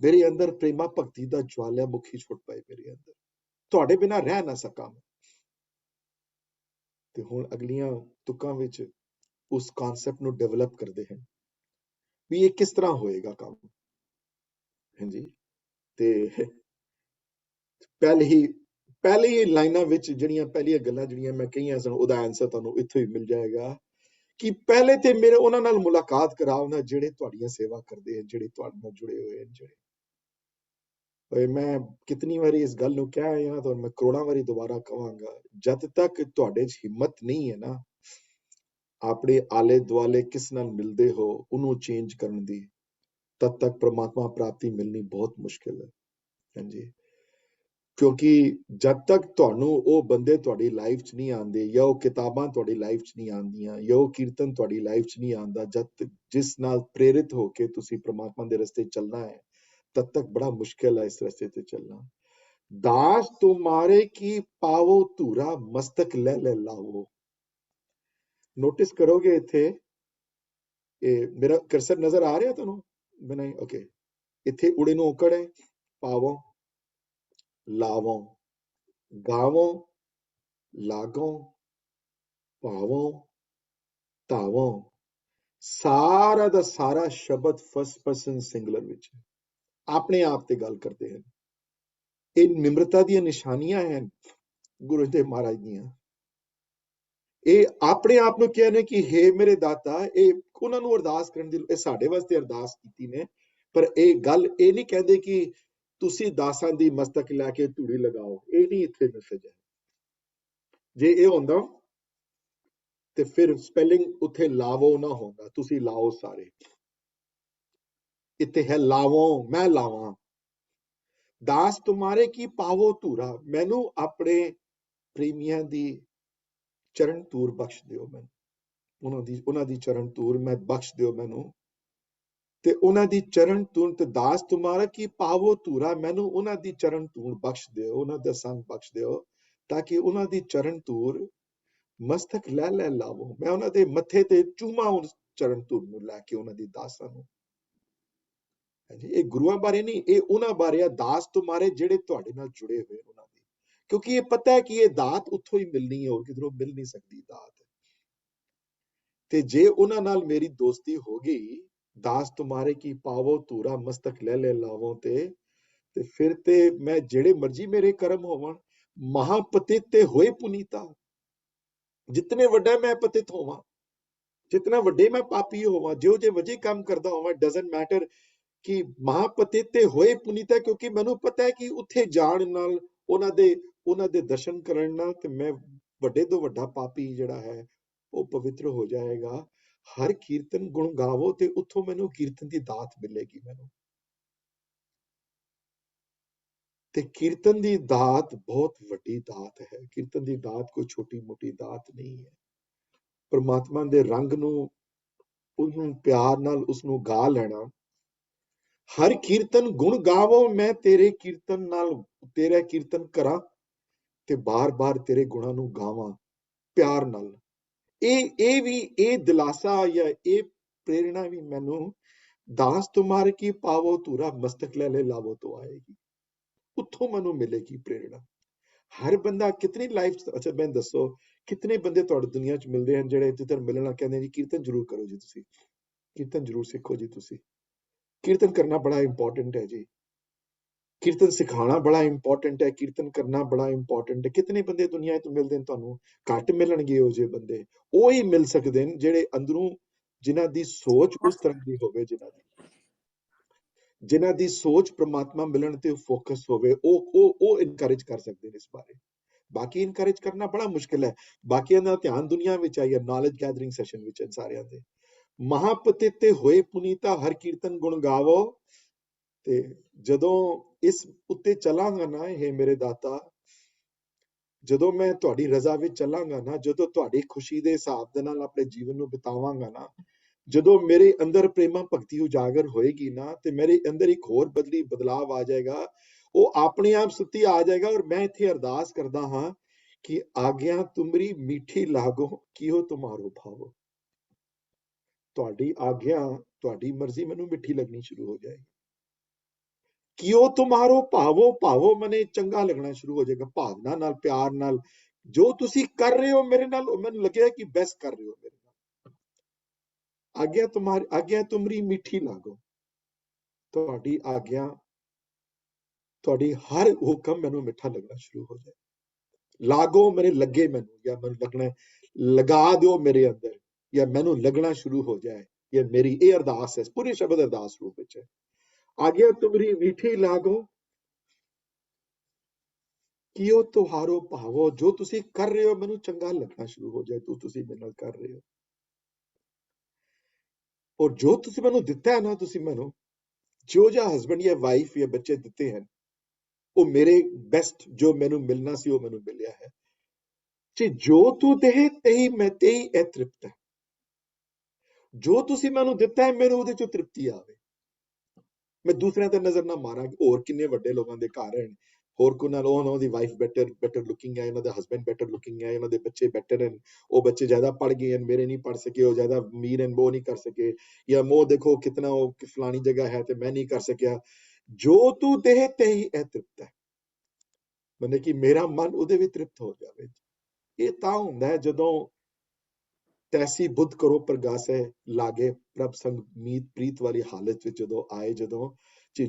मेरे अंदर प्रेमा भक्ति दा ज्वाला मुखी छुट पाए, मेरे अंदर तुहाडे बिना रह ना सका। ते हुण अगलियां तुकां विच उस कॉन्सेप्ट नु डेवलप करदे हैं भी ये किस तरह होएगा काम। हाँ जी, ते पहले ही लाइनां विच जड़ियां पहलियां गल्लां जड़ियां मैं कहियां सन, ओदा आंसर तुहानू इत्थों ही मिल जाएगा कि पहले ते मेरे उन्हां नाल मुलाकात कराओ ना जेड़े तुहाडियां सेवा करदे हैं, जेड़े तुहाडे नाल जुड़े हुए हैं। जेड़े मैं कितनी बारी इस गल नू कहा है तो मैं करोड़ां बारी दोबारा कहांगा, जद तक तुहाडे च हिम्मत नहीं है ना अपने आले दुआले किस नाल मिलदे हो उन्हों चेंज करन दी, तद तक परमात्मा प्राप्ति मिलनी बहुत मुश्किल है। हाँ जी, क्योंकि जब तक तुहानू वो बंदे तुहाडी लाइफ च नहीं आंदे, या वो किताबां तुहाडी लाइफ च नहीं आंदियां, या वो कीर्तन तुहाडी लाइफ च नहीं आंदा, जद तक जिस नाल प्रेरित होके तुसी परमात्मा दे रस्ते चलना है, तब तक बड़ा मुश्किल है इस रस्ते ते चलना। दास तुम्हारे की पावो धूरा, मस्तक ले ले लावो। नोटिस करोगे इथे मेरा कर्सर नजर आ रहा तुहानू बनाई? ओके, इथे उड़े नु औकड़ है, पावो, लावो, गावो, लागो, पावो, तावो, सारा दा सारा शब्द फर्स्ट पर्सन सिंगुलर विच अपने आप ते गल करते हैं। ये निम्रता दी निशानियां हैं गुरु देव महाराज दियां। ये अपने आप नु कहने कि हे मेरे दाता, ये उन्हां नु अरदास करन दी, ये साडे वास्ते अरदास कीती ने, पर ये गल ये नहीं कहंदे कि तुसी दासां दी मस्तक लैके धूड़ी लगाओ, ये नहीं इत्थे मैसेज है। जे ये होंदा ते फिर स्पेलिंग उत्थे लावो ना होंदा, तुसी लाओ सारे, इत्थे है लावो, मैं लावां। दास तुम्हारे की पावो धूरा, मैनू अपने प्रेमियां दी चरण तूर बख्श दियो, मैं उन्हां दी चरण तूर मैं बख्श दियो मैनू, ते उन्हां दी चरण तूर, ते दास तुम्हारा की पावो धूरा, मैनू उन्हां दी चरण तूर बख्श दियो, उन्हां दा संग बख्श दियो, ताकि उन्हां दी चरण तूर मस्तक ले ले लावो, मैं उन्हां दे मथे ते चूमा उस चरण तूर नू लैके उन्हां दी दासां नू। ये गुरुआं बारे नहीं, ये उन्हां बारे आ, दास तुम्हारे जेड़े तुहाडे नाल जुड़े हुए उन्हां दी, क्योंकि ये पता है कि ये दात उत्थों ही मिलनी है और किधरों मिल नहीं सकती दात। ते जे उन्हां नाल मेरी दोस्ती हो गई, दास तुम्हारे की पावो धूरा, मस्तक ले ले लावो, ते फिर ते मैं जेड़े मर्जी मेरे कर्म होवन, महापतित ते होए पुनीता, जितने वड्डा मैं पतित होवां, जितना वड्डे मैं पापी होवां, जो जे वजे काम करदा होवां, डजंट मैटर कि महापतित ते होए पुनीता, क्योंकि मैनू पता है कि उत्थे जाण नाल उन्हां दे दर्शन करन नाल ते मैं वड्डे तो वड्डा पापी जिहड़ा है वो पवित्र हो जाएगा। हर कीर्तन गुण गावो ते उत्थों मैनू कीर्तन दी दात मिलेगी। मैनू ते कीर्तन दी दात बहुत वड्डी दात है। कीर्तन दी दात कोई छोटी मोटी दात नहीं है। परमात्मा दे रंग नू, उन्नू प्यार नाल उसनू गा लेना। हर कीर्तन गुण गावो, मैं तेरे कीर्तन नाल तेरा कीर्तन करा ते बार बार तेरे गुणां नू गावां प्यार नाल। ਇਹ ਵੀ ਇਹ ਦਿਲਾਸਾ ਜਾਂ ਇਹ ਪ੍ਰੇਰਣਾ ਵੀ ਮੈਨੂੰ ਦਾਸ ਤੁਮਾਰੇ ਕੀ ਪਾਵੋ ਧੂਰਾ, ਮਸਤਕ ਲੈ ਲੈ ਲਾਵੋ ਤੋਂ ਆਏਗੀ। ਉੱਥੋਂ ਮੈਨੂੰ ਮਿਲੇਗੀ ਪ੍ਰੇਰਣਾ। ਹਰ ਬੰਦਾ ਕਿਤਨੀ ਲਾਈਫ, ਅੱਛਾ ਮੈਂ ਦੱਸੋ ਕਿਤਨੇ ਬੰਦੇ ਤੁਹਾਡੀ ਦੁਨੀਆ 'ਚ ਮਿਲਦੇ ਹਨ ਜਿਹੜੇ ਜਿੱਧਰ ਮਿਲਣਾ ਕਹਿੰਦੇ ਜੀ ਕੀਰਤਨ ਜ਼ਰੂਰ ਕਰੋ ਜੀ, ਤੁਸੀਂ ਕੀਰਤਨ ਜ਼ਰੂਰ ਸਿੱਖੋ ਜੀ, ਤੁਸੀਂ ਕੀਰਤਨ ਕਰਨਾ ਬੜਾ ਇੰਪੋਰਟੈਂਟ ਹੈ ਜੀ, ਕੀਰਤਨ ਸਿਖਾਉਣਾ ਬੜਾ ਇੰਪੋਰਟੈਂਟ ਹੈ, ਕੀਰਤਨ ਕਰਨਾ ਬੜਾ ਇੰਪੋਰਟੈਂਟ ਹੈ। ਕਿਤਨੇ ਬੰਦੇ ਦੁਨੀਆ 'ਚ ਮਿਲਦੇ ਨੇ ਤੁਹਾਨੂੰ? ਘੱਟ ਮਿਲਣਗੇ ਉਹ ਜਿਹੇ ਬੰਦੇ, ਉਹ ਹੀ ਮਿਲ ਸਕਦੇ ਨੇ ਜਿਹੜੇ ਅੰਦਰੋਂ ਜਿਨ੍ਹਾਂ ਦੀ ਸੋਚ ਉਸ ਤਰ੍ਹਾਂ ਦੀ ਹੋਵੇ, ਜਿਨ੍ਹਾਂ ਦੀ ਸੋਚ ਪ੍ਰਮਾਤਮਾ ਮਿਲਣ ਤੇ ਫੋਕਸ ਹੋਵੇ, ਉਹ ਇਨਕਰੇਜ ਕਰ ਸਕਦੇ ਨੇ ਇਸ ਬਾਰੇ। ਬਾਕੀ ਇਨਕਰੇਜ ਕਰਨਾ ਬੜਾ ਮੁਸ਼ਕਿਲ ਹੈ। ਬਾਕੀਆਂ ਦਾ ਧਿਆਨ ਦੁਨੀਆ ਵਿੱਚ ਆਈ ਹੈ, ਨੌਲੇਜ ਗੈਦਰਿੰਗ ਸੈਸ਼ਨ ਵਿੱਚ ਸਾਰਿਆਂ ਦੇ। ਮਹਾਪਤਿਤ ਹੋਏ ਪੁਨੀਤਾ ਹਰ ਕੀਰਤਨ ਗੁਣ ਗਾਵੋ। ਤੇ ਜਦੋਂ ਇਸ ਉੱਤੇ ਚੱਲਾਂਗਾ ਨਾ, ਇਹ ਮੇਰੇ ਦਾਤਾ, ਜਦੋਂ ਮੈਂ ਤੁਹਾਡੀ ਰਜ਼ਾ ਵਿੱਚ ਚੱਲਾਂਗਾ ਨਾ, ਜਦੋਂ ਤੁਹਾਡੀ ਖੁਸ਼ੀ ਦੇ ਹਿਸਾਬ ਦੇ ਨਾਲ ਆਪਣੇ ਜੀਵਨ ਨੂੰ ਬਿਤਾਵਾਂਗਾ ਨਾ, ਜਦੋਂ ਮੇਰੇ ਅੰਦਰ ਪ੍ਰੇਮਾ ਭਗਤੀ ਉਜਾਗਰ ਹੋਏਗੀ ਨਾ, ਤੇ ਮੇਰੇ ਅੰਦਰ ਇੱਕ ਹੋਰ ਬਦਲਾਵ ਆ ਜਾਏਗਾ। ਉਹ ਆਪਣੇ ਆਪ ਸੁੱਤੀ ਆ ਜਾਏਗਾ। ਔਰ ਮੈਂ ਇੱਥੇ ਅਰਦਾਸ ਕਰਦਾ ਹਾਂ ਕਿ ਆਗਿਆ ਤੁਮਰੀ ਮਿੱਠੀ ਲਾਗੋ, ਕਿਉ ਤੁਮਾਰੋ ਭਾਵੋ। ਤੁਹਾਡੀ ਆਗਿਆ, ਤੁਹਾਡੀ ਮਰਜ਼ੀ ਮੈਨੂੰ ਮਿੱਠੀ ਲੱਗਣੀ ਸ਼ੁਰੂ ਹੋ ਜਾਏਗੀ। ਕਿਉ ਤੁਮਾਰੋ ਭਾਵੋ, ਭਾਵੋ ਮਨੇ ਚੰਗਾ ਲੱਗਣਾ ਸ਼ੁਰੂ ਹੋ ਜਾਏਗਾ, ਭਾਵਨਾ ਨਾਲ, ਪਿਆਰ ਨਾਲ। ਜੋ ਤੁਸੀਂ ਕਰ ਰਹੇ ਹੋ ਮੇਰੇ ਨਾਲ, ਉਹ ਮੈਨੂੰ ਲੱਗਿਆ ਕਿ ਬੈਸਟ ਕਰ ਰਹੇ ਹੋ ਮੇਰੇ ਨਾਲ। ਆਗਿਆ ਤੁਮਰੀ ਮਿੱਠੀ ਲਾਗੋ। ਤੁਹਾਡੀ ਆਗਿਆ, ਤੁਹਾਡੀ ਹਰ ਹੁਕਮ ਮੈਨੂੰ ਮਿੱਠਾ ਲੱਗਣਾ ਸ਼ੁਰੂ ਹੋ ਜਾਏ। ਲਾਗੋ ਮਨੇ ਲੱਗੇ ਮੈਨੂੰ, ਜਾਂ ਮੈਨੂੰ ਲੱਗਣਾ, ਲਗਾ ਦਿਓ ਮੇਰੇ ਅੰਦਰ, ਜਾਂ ਮੈਨੂੰ ਲੱਗਣਾ ਸ਼ੁਰੂ ਹੋ ਜਾਏ। ਇਹ ਮੇਰੀ ਇਹ ਅਰਦਾਸ ਹੈ, ਪੂਰੇ ਸ਼ਬਦ ਅਰਦਾਸ ਰੂਪ ਵਿੱਚ ਹੈ। ਆਗਿਆ ਤੁਮਰੀ ਮਿੱਠੀ ਲਾਗੋ, ਕਿਉ ਤੁਹਾਰੋ ਭਾਵੋ। ਜੋ ਤੁਸੀਂ ਕਰ ਰਹੇ ਹੋ ਮੈਨੂੰ ਚੰਗਾ ਲੱਗਣਾ ਸ਼ੁਰੂ ਹੋ ਜਾਏ, ਤੁਸੀਂ ਮੇਰੇ ਨਾਲ ਕਰ ਰਹੇ ਹੋ। ਔਰ ਜੋ ਤੁਸੀਂ ਮੈਨੂੰ ਦਿੱਤਾ ਹੈ ਨਾ, ਤੁਸੀਂ ਮੈਨੂੰ ਜੋ ਜਿਹਾ ਹਸਬੈਂਡ ਜਾਂ ਵਾਈਫ ਜਾਂ ਬੱਚੇ ਦਿੱਤੇ ਹਨ, ਉਹ ਮੇਰੇ ਬੈਸਟ ਜੋ ਮੈਨੂੰ ਮਿਲਣਾ ਸੀ ਉਹ ਮੈਨੂੰ ਮਿਲਿਆ ਹੈ। ਜੇ ਜੋ ਤੂੰ ਦੇਹ ਤੇਹੀ ਮੈਂ ਤੇਹੀ ਇਹ ਤ੍ਰਿਪਤ ਹੈ। ਜੋ ਤੁਸੀਂ ਮੈਨੂੰ ਦਿੱਤਾ ਹੈ, ਮੈਨੂੰ ਉਹਦੇ ਚੋਂ ਤ੍ਰਿਪਤੀ ਆਵੇ। ਮੈਂ ਦੂਸਰਿਆਂ ਤੇ ਨਜ਼ਰ ਨਾ ਮਾਰਾਂ ਕਿ ਹੋਰ ਕਿੰਨੇ ਵੱਡੇ ਲੋਕਾਂ ਦੇ ਘਰ ਹਨ, ਹੋਰ ਕੋਈ ਨਾਲ ਉਹਨਾਂ ਦੀ ਵਾਈਫ ਬੈਟਰ ਲੁਕਿੰਗ ਹੈ, ਇਹਨਾਂ ਦਾ ਹਸਬੈਂਡ ਬੈਟਰ ਲੁਕਿੰਗ ਹੈ, ਇਹਨਾਂ ਦੇ ਬੱਚੇ ਬੈਟਰ ਹਨ, ਉਹ ਬੱਚੇ ਜ਼ਿਆਦਾ ਪੜ੍ਹ ਗਏ ਹਨ, ਮੇਰੇ ਨਹੀਂ ਪੜ੍ਹ ਸਕੇ, ਉਹ ਜ਼ਿਆਦਾ ਅਮੀਰ ਹਨ, ਉਹ ਨਹੀਂ ਕਰ ਸਕੇ, ਜਾਂ ਮੋਹ ਦੇਖੋ ਕਿਤਨਾ ਉਹ ਫਲਾਣੀ ਜਗ੍ਹਾ ਹੈ ਤੇ ਮੈਂ ਨਹੀਂ ਕਰ ਸਕਿਆ। ਜੋ ਤੂੰ ਦੇਹ ਤੇਹੀ ਇਹ ਤ੍ਰਿਪਤ ਹੈ, ਮਤਲਬ ਕਿ ਮੇਰਾ ਮਨ ਉਹਦੇ ਵਿੱਚ ਤ੍ਰਿਪਤ ਹੋ ਜਾਵੇ। ਇਹ ਤਾਂ ਹੁੰਦਾ ਹੈ ਜਦੋਂ ਤੈਸੀ ਬੁੱਧ ਕਰੋ ਪ੍ਰਗਾਸੈ ਲਾਗੇ ਪ੍ਰਭ ਸੰਗ ਮੀਤ ਪ੍ਰੀਤ ਵਾਲੀ ਹਾਲਤ ਵਿੱਚ ਜਦੋਂ ਆਏ, ਜਦੋਂ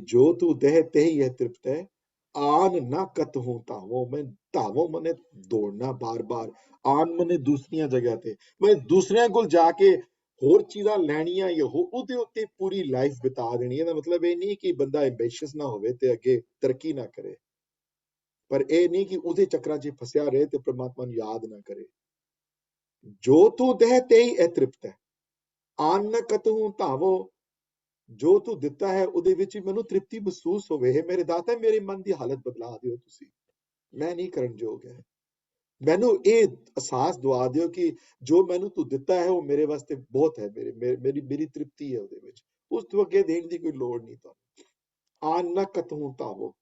ਜੋ ਤੂੰ ਦੇਹ ਤੇਹੀ ਇਹ ਤ੍ਰਿਪਤ ਹੈ। ਆਨ ਨਾ ਕਤ ਹੂੰ ਧਾਵੋ, ਮੈਂ ਧਾਵੋ ਮਨੇ ਦੌੜਨਾ ਬਾਰ ਬਾਰ, ਆਨ ਮਨੇ ਦੂਸਰੀਆਂ ਜਗ੍ਹਾ ਤੇ, ਮੈਂ ਦੂਸਰਿਆਂ ਕੋਲ ਜਾ ਕੇ ਹੋਰ ਚੀਜ਼ਾਂ ਲੈਣੀਆਂ ਜਾਂ ਉਹਦੇ ਉੱਤੇ ਪੂਰੀ ਲਾਈਫ ਬਿਤਾ ਦੇਣੀ। ਇਹਦਾ ਮਤਲਬ ਇਹ ਨਹੀਂ ਕਿ ਬੰਦਾ ਐਂਬੀਸ਼ੀਅਸ ਨਾ ਹੋਵੇ ਤੇ ਅੱਗੇ ਤਰੱਕੀ ਨਾ ਕਰੇ, ਪਰ ਇਹ ਨਹੀਂ ਕਿ ਉਹਦੇ ਚੱਕਰਾਂ 'ਚ ਫਸਿਆ ਰਹੇ ਤੇ ਪ੍ਰਮਾਤਮਾ ਨੂੰ ਯਾਦ ਨਾ ਕਰੇ। ਜੋ ਤੂੰ ਦੇਹ ਤੇਹੀ ਇਹ ਤ੍ਰਿਪਤ ਹੈ। ਆਨ ਨਾ ਕਤ ਹੂੰ ਧਾਵੋ, ਜੋ ਤੂੰ ਦਿੱਤਾ ਹੈ ਉਹਦੇ ਵਿੱਚ ਮੈਨੂੰ ਤ੍ਰਿਪਤੀ ਮਹਿਸੂਸ ਹੋਵੇ। ਇਹ ਮੇਰੇ ਦਾਤਾ, ਮੇਰੇ ਮਨ ਦੀ ਹਾਲਤ ਬਦਲਾ ਦਿਓ ਤੁਸੀਂ, ਮੈਂ ਨਹੀਂ ਕਰਨ ਯੋਗ ਹੈ। ਮੈਨੂੰ ਇਹ ਅਹਿਸਾਸ ਦਵਾ ਦਿਓ ਕਿ ਜੋ ਮੈਨੂੰ ਤੂੰ ਦਿੱਤਾ ਹੈ ਉਹ ਮੇਰੇ ਵਾਸਤੇ ਬਹੁਤ ਹੈ, ਮੇਰੀ ਤ੍ਰਿਪਤੀ ਹੈ ਉਹਦੇ ਵਿੱਚ, ਉਸ ਤੋਂ ਅੱਗੇ ਦੇਣ ਦੀ ਕੋਈ ਲੋੜ ਨਹੀਂ ਤੁਹਾਨੂੰ। ਆਨ ਨਾ ਕਤ ਹੂੰ ਧਾਵੋ,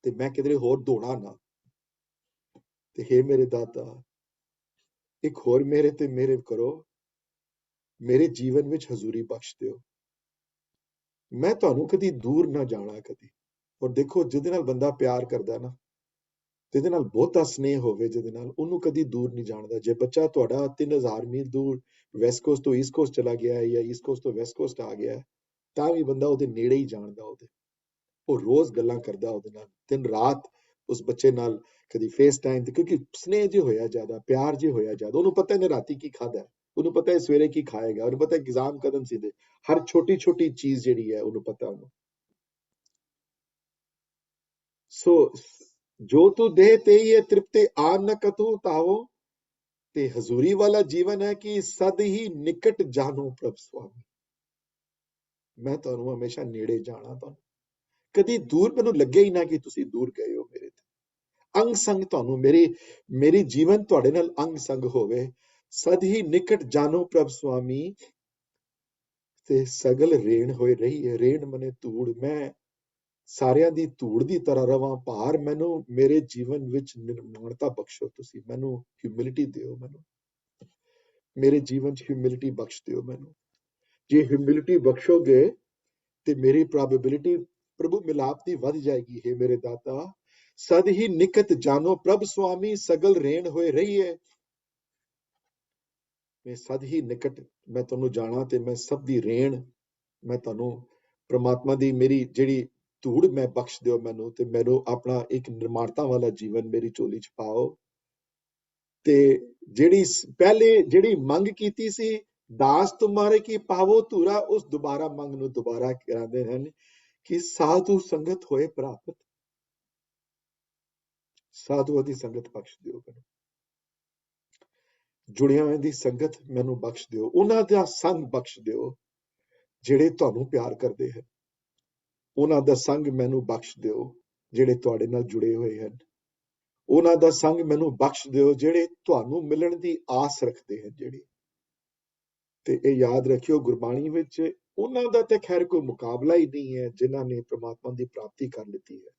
ਤੇ ਮੈਂ ਕਿਧਰੇ ਹੋਰ ਦੌੜਾ ਨਾ। ਤੇ ਹੇ ਮੇਰੇ ਦਾਤਾ, ਇੱਕ ਹੋਰ ਮੇਰੇ ਤੇ ਮੇਰੇ ਕਰੋ, ਮੇਰੇ ਜੀਵਨ ਵਿੱਚ ਹਜ਼ੂਰੀ ਬਖਸ਼ ਦਿਓ। ਮੈਂ ਤੁਹਾਨੂੰ ਕਦੀ ਦੂਰ ਨਾ ਜਾਣਾ ਕਦੀ। ਔਰ ਦੇਖੋ, ਜਿਹਦੇ ਨਾਲ ਬੰਦਾ ਪਿਆਰ ਕਰਦਾ ਨਾ, ਜਿਹਦੇ ਨਾਲ ਬਹੁਤਾ ਸਨੇਹ ਹੋਵੇ, ਜਿਹਦੇ ਨਾਲ, ਉਹਨੂੰ ਕਦੀ ਦੂਰ ਨਹੀਂ ਜਾਣਦਾ। ਜੇ ਬੱਚਾ ਤੁਹਾਡਾ 3000 ਮੀਲ ਦੂਰ ਵੈਸਟ ਕੋਸਟ ਤੋਂ ਈਸਟ ਕੋਸਟ ਚਲਾ ਗਿਆ ਹੈ, ਜਾਂ ਈਸਟ ਕੋਸਟ ਤੋਂ ਵੈਸਟ ਕੋਸਟ ਆ ਗਿਆ, ਤਾਂ ਵੀ ਬੰਦਾ ਉਹਦੇ ਨੇੜੇ ਹੀ ਜਾਣਦਾ, ਉਹ ਰੋਜ਼ ਗੱਲਾਂ ਕਰਦਾ ਉਹਦੇ ਨਾਲ, ਦਿਨ ਰਾਤ ਉਸ ਬੱਚੇ ਨਾਲ, ਕਦੀ ਫੇਸ ਟਾਈਮ ਤੇ, ਕਿਉਂਕਿ ਸਨੇਹ ਜੇ ਹੋਇਆ ਜ਼ਿਆਦਾ, ਪਿਆਰ ਜੇ ਹੋਇਆ ਜ਼ਿਆਦਾ। ਉਹਨੂੰ ਪਤਾ ਇਹਨੇ ਰਾਤੀ ਕੀ ਖਾਧਾ, ਉਹਨੂੰ ਪਤਾ ਹੈ ਸਵੇਰੇ ਕੀ ਖਾਏਗਾ, ਉਹਨੂੰ ਪਤਾ ਐਗਜ਼ਾਮ ਕਦੋਂ ਸੀਦੇ, ਹਰ ਛੋਟੀ ਛੋਟੀ ਚੀਜ਼ ਜਿਹੜੀ ਹੈ ਉਹਨੂੰ ਪਤਾ ਉਹਨੂੰ। ਸੋ ਜੋ ਤੂੰ ਦੇ ਤੇ ਹੀ ਤ੍ਰਿਪਤੇ ਆਨ ਨ ਕਤੂ ਤਾਵੋ, ਤੇ ਹਜ਼ੂਰੀ ਵਾਲਾ ਜੀਵਨ ਹੈ ਕਿ ਸਦ ਹੀ ਨਿਕਟ ਜਾਣੋ ਪ੍ਰਭ ਸੁਆਮੀ। ਮੈਂ ਤੁਹਾਨੂੰ ਹਮੇਸ਼ਾ ਨੇੜੇ ਜਾਣਾ, ਤੁਹਾਨੂੰ ਕਦੀ ਦੂਰ ਮੈਨੂੰ ਲੱਗੇ ਹੀ ਨਾ ਕਿ ਤੁਸੀਂ ਦੂਰ ਗਏ ਹੋ ਮੇਰੇ ਤੇ। ਅੰਗ ਸੰਗ ਤੁਹਾਨੂੰ ਮੇਰੀ ਜੀਵਨ ਤੁਹਾਡੇ ਨਾਲ ਅੰਗ ਸੰਗ ਹੋਵੇ। ਸਦ ਹੀ ਨਿਕਟ ਜਾਣੋ ਪ੍ਰਭ ਸੁਆਮੀ, ਤੇ ਸਗਲ ਰੇਣ ਹੋਏ ਰਹੀ ਹੈ। ਰੇਣ ਮਨੇ ਧੂੜ, ਮੈਂ ਸਾਰਿਆਂ ਦੀ ਧੂੜ ਦੀ ਤਰ੍ਹਾਂ ਰਵਾਂ ਭਾਰ। ਮੈਨੂੰ ਮੇਰੇ ਜੀਵਨ ਵਿੱਚ ਨਿਰਮਾਣਤਾ ਬਖਸ਼ੋ, ਤੁਸੀਂ ਮੈਨੂੰ ਹਿਊਮਿਲਿਟੀ ਦਿਓ, ਮੈਨੂੰ ਮੇਰੇ ਜੀਵਨ 'ਚ ਹਿਊਮਿਲਿਟੀ ਬਖਸ਼ ਦਿਓ ਮੈਨੂੰ। ਜੇ ਹਿਊਮਿਲਿਟੀ ਬਖਸ਼ੋਗੇ ਤੇ ਮੇਰੀ ਪ੍ਰੋਬੇਬਿਲਿਟੀ ਪ੍ਰਭੂ ਮਿਲਾਪ ਦੀ ਵੱਧ ਜਾਏਗੀ। ਹੈ ਮੇਰੇ ਦਾਤਾ, ਸਦ ਹੀ ਨਿਕਟ ਜਾਣੋ ਪ੍ਰਭ ਸੁਆਮੀ, ਸਗਲ ਰੇਣ ਹੋਏ ਰਹੀ ਹੈ। ਮੈਂ ਸਦ ਹੀ ਨਿਕਟ, ਮੈਂ ਤੁਹਾਨੂੰ ਜਾਣਾ ਤੇ ਮੈਂ ਸਭ ਦੀ ਰੇਣ, ਮੈਂ ਤੁਹਾਨੂੰ ਪ੍ਰਮਾਤਮਾ ਦੀ ਮੇਰੀ ਜਿਹੜੀ ਧੂੜ ਮੈਂ ਬਖਸ਼ ਦਿਓ ਮੈਨੂੰ, ਤੇ ਮੈਨੂੰ ਆਪਣਾ ਇੱਕ ਨਿਰਮਾਣਤਾ ਵਾਲਾ ਜੀਵਨ ਮੇਰੀ ਝੋਲੀ 'ਚ ਪਾਓ। ਤੇ ਜਿਹੜੀ ਪਹਿਲੇ ਜਿਹੜੀ ਮੰਗ ਕੀਤੀ ਸੀ, ਦਾਸ ਤੁਮਾਰੇ ਕੀ ਪਾਵੋ ਧੂਰਾ, ਉਸ ਦੁਬਾਰਾ ਮੰਗ ਨੂੰ ਦੁਬਾਰਾ ਕਰਾਉਂਦੇ ਹਨ ਕਿ ਸਾਧੂ ਸੰਗਤ ਹੋਏ ਪ੍ਰਾਪਤ। ਸਾਧੂਆਂ ਦੀ ਸੰਗਤ ਬਖਸ਼ ਦਿਓ ਮੈਨੂੰ, ਜੁੜਿਆਂ ਹੋਇਆਂ ਦੀ ਸੰਗਤ ਮੈਨੂੰ ਬਖਸ਼ ਦਿਓ, ਉਹਨਾਂ ਦਾ ਸੰਗ ਬਖਸ਼ ਦਿਓ ਜਿਹੜੇ ਤੁਹਾਨੂੰ ਪਿਆਰ ਕਰਦੇ ਹਨ, ਉਹਨਾਂ ਦਾ ਸੰਗ ਮੈਨੂੰ ਬਖਸ਼ ਦਿਓ ਜਿਹੜੇ ਤੁਹਾਡੇ ਨਾਲ ਜੁੜੇ ਹੋਏ ਹਨ, ਉਹਨਾਂ ਦਾ ਸੰਗ ਮੈਨੂੰ ਬਖਸ਼ ਦਿਓ ਜਿਹੜੇ ਤੁਹਾਨੂੰ ਮਿਲਣ ਦੀ ਆਸ ਰੱਖਦੇ ਹਨ ਜਿਹੜੇ। ਤੇ ਇਹ ਯਾਦ ਰੱਖਿਓ ਗੁਰਬਾਣੀ ਵਿੱਚ ਉਹਨਾਂ ਦਾ ਤੇ ਖੈਰ ਕੋਈ ਮੁਕਾਬਲਾ ਹੀ ਨਹੀਂ ਹੈ ਜਿਨ੍ਹਾਂ ਨੇ ਪ੍ਰਮਾਤਮਾ ਦੀ ਪ੍ਰਾਪਤੀ ਕਰ ਲਿੱਤੀ ਹੈ।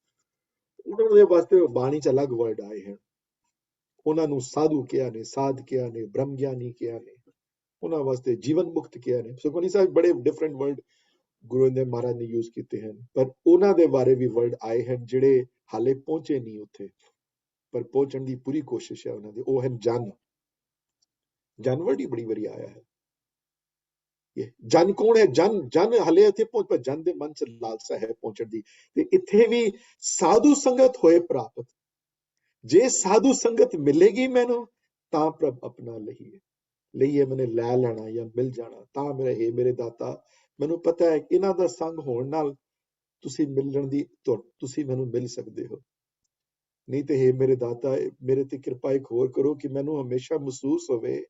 ਉਹਨਾਂ ਦੇ ਵਾਸਤੇ ਬਾਣੀ ਚ ਅਲੱਗ ਵਰਡ ਆਏ ਹਨ, ਉਹਨਾਂ ਨੂੰ ਸਾਧੂ ਕਿਹਾ ਨੇ, ਸਾਧ ਕਿਹਾ ਨੇ, ਬ੍ਰਹਮ ਗਿਆਨੀ ਕਿਹਾ ਨੇ, ਉਹਨਾਂ ਵਾਸਤੇ ਜੀਵਨ ਮੁਕਤ ਕਿਹਾ ਨੇ। ਸੁਖਮਨੀ ਸਾਹਿਬ ਬੜੇ ਡਿਫਰੈਂਟ ਵਰਡ ਗੁਰੂ ਅੰਗਦ ਮਹਾਰਾਜ ਨੇ ਯੂਜ਼ ਕੀਤੇ ਹਨ, ਪਰ ਉਹਨਾਂ ਦੇ ਬਾਰੇ ਵੀ ਵਰਡ ਆਏ ਹਨ ਜਿਹੜੇ ਹਾਲੇ ਪਹੁੰਚੇ ਨਹੀਂ ਉੱਥੇ, ਪਰ ਪਹੁੰਚਣ ਦੀ ਪੂਰੀ ਕੋਸ਼ਿਸ਼ ਹੈ ਉਹਨਾਂ ਦੀ। ਉਹ ਹਨ ਜਨ, ਜਨ ਵਰਡ ਹੀ ਬੜੀ ਵਾਰੀ ਆਇਆ ਹੈ। ਜਨ ਕੌਣ ਹੈ? ਜਨ, ਜਨ ਹਲੇ ਇੱਥੇ ਪਹੁੰਚ, ਪਰ ਜਨ ਦੇ ਮਨ ਚ ਲਾਲਸਾ ਹੈ ਪਹੁੰਚਣ ਦੀ। ਤੇ ਇੱਥੇ ਵੀ ਸਾਧੂ ਸੰਗਤ ਹੋਏ ਪ੍ਰਾਪਤ, ਜੇ ਸਾਧੂ ਸੰਗਤ ਮਿਲੇਗੀ ਮੈਨੂੰ ਤਾਂ ਪ੍ਰਭ ਆਪਣਾ ਲਈਏ, ਲਈਏ ਮੈਨੇ ਲੈ ਲੈਣਾ ਜਾਂ ਮਿਲ ਜਾਣਾ ਤਾਂ ਮੇਰਾ ਇਹ ਮੇਰੇ ਦਾਤਾ। ਮੈਨੂੰ ਪਤਾ ਹੈ ਇਹਨਾਂ ਦਾ ਸੰਗ ਹੋਣ ਨਾਲ ਤੁਸੀਂ ਮਿਲਣ ਦੀ, ਤੁਸੀਂ ਮੈਨੂੰ ਮਿਲ ਸਕਦੇ ਹੋ, ਨਹੀਂ ਤੇ ਇਹ ਮੇਰੇ ਦਾਤਾ ਮੇਰੇ ਤੇ ਕਿਰਪਾ ਇੱਕ ਹੋਰ ਕਰੋ ਕਿ ਮੈਨੂੰ ਹਮੇਸ਼ਾ ਮਹਿਸੂਸ ਹੋਵੇ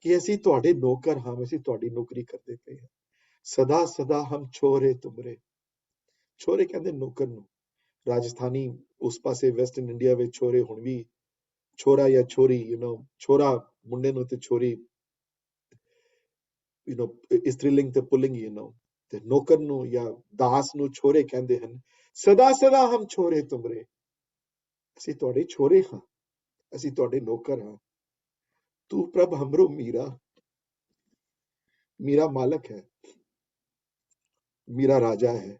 ਕਿ ਅਸੀਂ ਤੁਹਾਡੇ ਨੌਕਰ ਹਾਂ, ਅਸੀਂ ਤੁਹਾਡੀ ਨੌਕਰੀ ਕਰਦੇ ਪਏ ਹਾਂ। ਸਦਾ ਸਦਾ ਹਮ ਛੋਰੇ ਤੁਮਰੇ, ਛੋਰੇ ਕਹਿੰਦੇ ਨੌਕਰ ਨੂੰ। ਰਾਜਸਥਾਨੀ ਉਸ ਪਾਸੇ ਵੈਸਟਰਨ ਇੰਡੀਆ ਵਿੱਚ ਛੋਰੇ ਹੁਣ ਵੀ ਛੋਰਾ ਜਾਂ ਛੋਰੀ, ਛੋਰਾ ਮੁੰਡੇ ਨੂੰ ਤੇ ਛੋਰੀ ਇਸਤਰੀਲਿੰਗ ਤੇ ਪੁਲਿੰਗ, ਤੇ ਨੌਕਰ ਨੂੰ ਜਾਂ ਦਾਸ ਨੂੰ ਛੋਰੇ ਕਹਿੰਦੇ ਹਨ। ਸਦਾ ਸਦਾ ਹਮ ਛੋਰੇ ਤੁਮਰੇ, ਅਸੀਂ ਤੁਹਾਡੇ ਛੋਰੇ ਹਾਂ, ਅਸੀਂ ਤੁਹਾਡੇ ਨੌਕਰ ਹਾਂ। ਤੂੰ ਪ੍ਰਭ ਹਮਰੋ ਮੀਰਾ, ਮੀਰਾ ਮਾਲਕ ਹੈ, ਮੀਰਾ ਰਾਜਾ ਹੈ,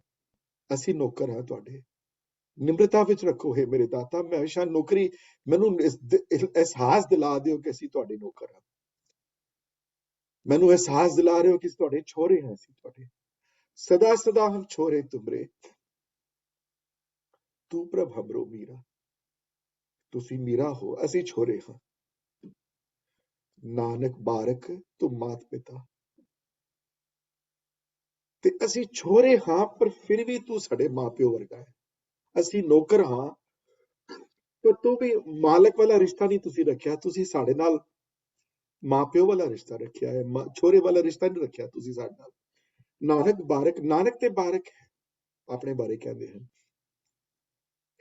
ਅਸੀਂ ਨੌਕਰ ਹਾਂ ਤੁਹਾਡੇ। ਨਿਮਰਤਾ ਵਿੱਚ ਰੱਖੋ ਹੈ ਮੇਰੇ ਦਾਤਾ, ਮੈਂ ਹਮੇਸ਼ਾ ਨੌਕਰੀ, ਮੈਨੂੰ ਅਹਿਸਾਸ ਦਿਲਾ ਦਿਓ ਕਿ ਅਸੀਂ ਤੁਹਾਡੇ ਨੌਕਰ ਹਾਂ, ਮੈਨੂੰ ਅਹਿਸਾਸ ਦਿਲਾ ਰਹੇ ਹੋ ਕਿ ਤੁਹਾਡੇ ਛੋਰੇ ਹਾਂ ਅਸੀਂ ਤੁਹਾਡੇ। ਸਦਾ ਸਦਾ ਹਮ ਛੋਰੇ ਤੁਮਰੇ, ਤੂੰ ਪ੍ਰਭ ਹਮਰੋ ਮੀਰਾ, ਤੁਸੀਂ ਮੀਰਾ ਹੋ, ਅਸੀਂ ਛੋਰੇ ਹਾਂ। ਨਾਨਕ ਬਾਰਕ ਤੂੰ ਮਾਤ ਪਿਤਾ, ਤੇ ਅਸੀਂ ਛੋਰੇ ਹਾਂ ਪਰ ਫਿਰ ਵੀ ਤੂੰ ਸਾਡੇ ਮਾਪਿਓ ਵਰਗਾ ਹੈ। ਅਸੀਂ ਨੌਕਰ ਹਾਂ ਪਰ ਤੂੰ ਵੀ ਮਾਲਕ ਵਾਲਾ ਰਿਸ਼ਤਾ ਨਹੀਂ ਤੁਸੀਂ ਰੱਖਿਆ, ਤੁਸੀਂ ਸਾਡੇ ਨਾਲ ਮਾਪਿਓ ਵਾਲਾ ਰਿਸ਼ਤਾ ਰੱਖਿਆ ਹੈ, ਛੋਰੇ ਵਾਲਾ ਰਿਸ਼ਤਾ ਨਹੀਂ ਰੱਖਿਆ ਤੁਸੀਂ ਸਾਡੇ ਨਾਲ। ਨਾਨਕ ਬਾਰਕ, ਨਾਨਕ ਤੇ ਬਾਰਕ ਹੈ ਆਪਣੇ ਬਾਰੇ ਕਹਿੰਦੇ ਹਨ।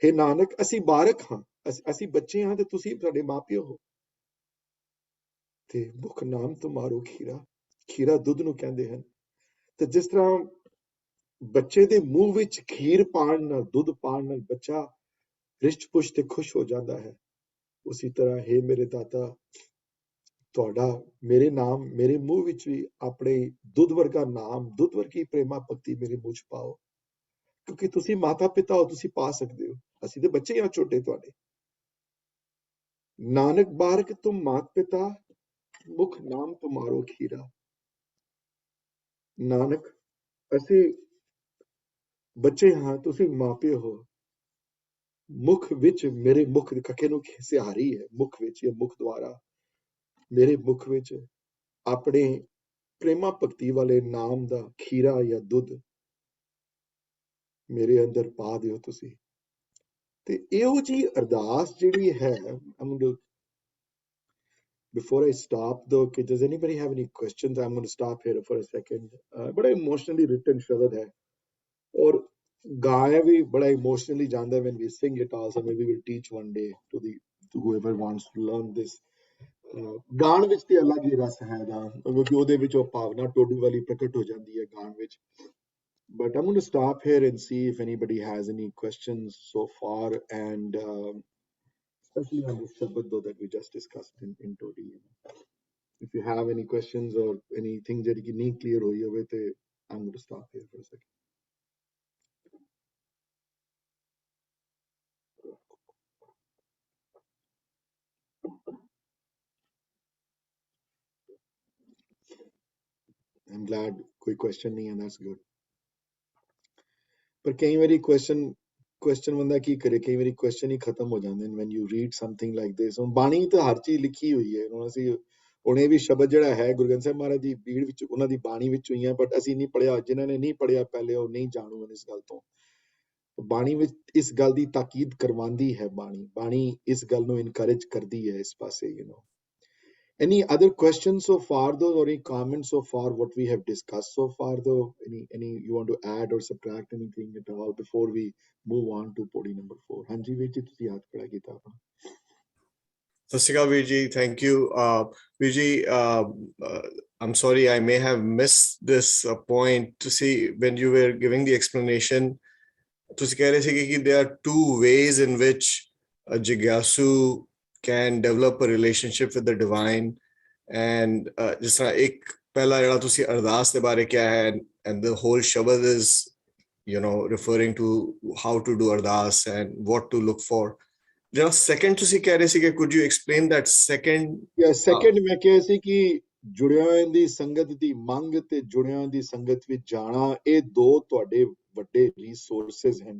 ਹੇ ਨਾਨਕ ਅਸੀਂ ਬਾਰਕ ਹਾਂ, ਅਸੀਂ ਬੱਚੇ ਹਾਂ ਤੇ ਤੁਸੀਂ ਸਾਡੇ ਮਾਪਿਓ ਹੋ। ਤੇ ਮੁਖ ਨਾਮ ਤੁਮਾਰੋ ਖੀਰਾ, ਖੀਰਾ ਦੁੱਧ ਨੂੰ ਕਹਿੰਦੇ ਹਨ। ਤੇ ਜਿਸ ਤਰ੍ਹਾਂ ਬੱਚੇ ਦੇ ਮੂੰਹ ਵਿੱਚ ਖੀਰ ਪਾਣ ਨਾਲ, ਦੁੱਧ ਪਾਣ ਨਾਲ ਬੱਚਾ ਰਿਸ਼ਟ ਪੁਸ਼ਟ ਤੇ ਖੁਸ਼ ਹੋ ਜਾਂਦਾ ਹੈ, ਉਸੇ ਤਰ੍ਹਾਂ ਹੈ ਮੇਰੇ ਦਾਤਾ ਤੁਹਾਡਾ ਮੇਰੇ ਨਾਮ ਮੇਰੇ ਮੂੰਹ ਵਿੱਚ ਵੀ ਆਪਣੇ ਦੁੱਧ ਵਰਗਾ ਨਾਮ, ਦੁੱਧ ਵਰਗੀ ਪ੍ਰੇਮਾ ਭਗਤੀ ਮੇਰੇ ਮੂੰਹ ਚ ਪਾਓ, ਕਿਉਂਕਿ ਤੁਸੀਂ ਮਾਤਾ ਪਿਤਾ ਹੋ, ਤੁਸੀਂ ਪਾ ਸਕਦੇ ਹੋ, ਅਸੀਂ ਤੇ ਬੱਚੇ ਹਾਂ ਛੋਟੇ ਤੁਹਾਡੇ। ਨਾਨਕ ਬਾਰਕ ਤੁਮ ਮਾਤ ਪਿਤਾ, ਮੁਖ ਨਾਮ ਤੁਮਾਰੋ ਖੀਰਾ। ਨਾਨਕ ਅਸੀਂ ਬੱਚੇ ਹਾਂ, ਤੁਸੀਂ ਮਾਪੇ ਹੋ। ਮੁਖ ਵਿੱਚ ਮੇਰੇ ਮੁਖ ਕੱਕੇ ਨੂੰ ਸਿਹਾਰੀ ਹੈ, ਮੁਖ ਵਿੱਚ ਜਾਂ ਮੁਖ ਦੁਆਰਾ ਮੇਰੇ ਮੁਖ ਵਿੱਚ ਆਪਣੇ ਪ੍ਰੇਮਾ ਭਗਤੀ ਵਾਲੇ ਨਾਮ ਦਾ ਖੀਰਾ ਜਾਂ ਦੁੱਧ ਮੇਰੇ ਅੰਦਰ ਪਾ ਦਿਓ ਤੁਸੀਂ। ਤੇ ਇਹੋ ਜਿਹੀ ਅਰਦਾਸ ਜਿਹੜੀ ਹੈ, before I stop though, does anybody have any questions? I'm going to stop here for a second. बड़ा इमोशनली written शब्द है और गाया भी बड़ा इमोशनली ਜਾਂਦਾ है when we sing it also. Maybe we'll teach one day to whoever wants to learn this. ਗਾਣ ਵਿੱਚ ਤੇ ਅਲੱਗ ਹੀ ਰਸ ਹੈਗਾ, ਕਿਉਂਕਿ ਉਹਦੇ ਵਿੱਚ ਉਹ ਭਾਵਨਾ ਟੋਡੂ ਵਾਲੀ ਪ੍ਰਗਟ ਹੋ ਜਾਂਦੀ ਹੈ ਗਾਣ ਵਿੱਚ। But I'm going to stop here and see if anybody has any questions so far, and especially on this Shabbat though that we just discussed in Todi. If you have any questions or anything that you need clear hoyi hoye te, I'm going to stop here for a second. I'm glad koi question nahi hai, that's good. पर कई बारी question ਬੰਦਾ ਕੀ ਕਰੇ, ਕਈ ਵਾਰੀ question ਹੀ ਖਤਮ ਹੋ ਜਾਂਦੇ ਨੇ when you read something like this. ਹੁਣ ਬਾਣੀ ਤਾਂ ਹਰ ਚੀਜ਼ ਲਿਖੀ ਹੋਈ ਹੈ, ਹੁਣ ਅਸੀਂ ਹੁਣ ਇਹ ਵੀ ਸ਼ਬਦ ਜਿਹੜਾ ਹੈ ਗੁਰੂ ਗ੍ਰੰਥ ਸਾਹਿਬ ਮਹਾਰਾਜ ਦੀ ਬੀੜ ਵਿੱਚ ਉਹਨਾਂ ਦੀ ਬਾਣੀ ਵਿੱਚ ਹੋਈਆਂ, ਬਟ ਅਸੀਂ ਨਹੀਂ ਪੜਿਆ, ਜਿਨ੍ਹਾਂ ਨੇ ਨਹੀਂ ਪੜਿਆ ਪਹਿਲੇ ਉਹ ਨਹੀਂ ਜਾਣੂ ਇਸ ਗੱਲ ਤੋਂ। ਬਾਣੀ ਵਿੱਚ ਇਸ ਗੱਲ ਦੀ ਤਾਕੀਦ ਕਰਵਾਉਂਦੀ ਹੈ ਬਾਣੀ ਇਸ ਗੱਲ ਨੂੰ ਇਨਕਰੇਜ ਕਰਦੀ ਹੈ ਇਸ ਪਾਸੇ Any other questions so far though, or any comments so far what we have discussed so far though? Any you want to add or subtract anything at all before we move on to podi number 4? Hanji veer ji tusi haath khada kita apna. Sat Shri Akal Veer ji, thank you. Veer ji, I'm sorry I may have missed this point to see when you were giving the explanation. Tusi keh rahe the ki there are two ways in which a jigyasu can develop a relationship with the divine, and जिस तरह एक पहला जड़ा तुसी अरदास के बारे क्या है, and the whole shabad is referring to how to do ardas and what to look for. जड़ा second तुसी कह रहे सी कि could you explain that second? Yeah, second मैं कह सी कि जुड़ियां दी संगत दी मंग ते जुड़ियां दी संगत विच जाना ये दो ਤੁਹਾਡੇ ਵੱਡੇ resources हैं.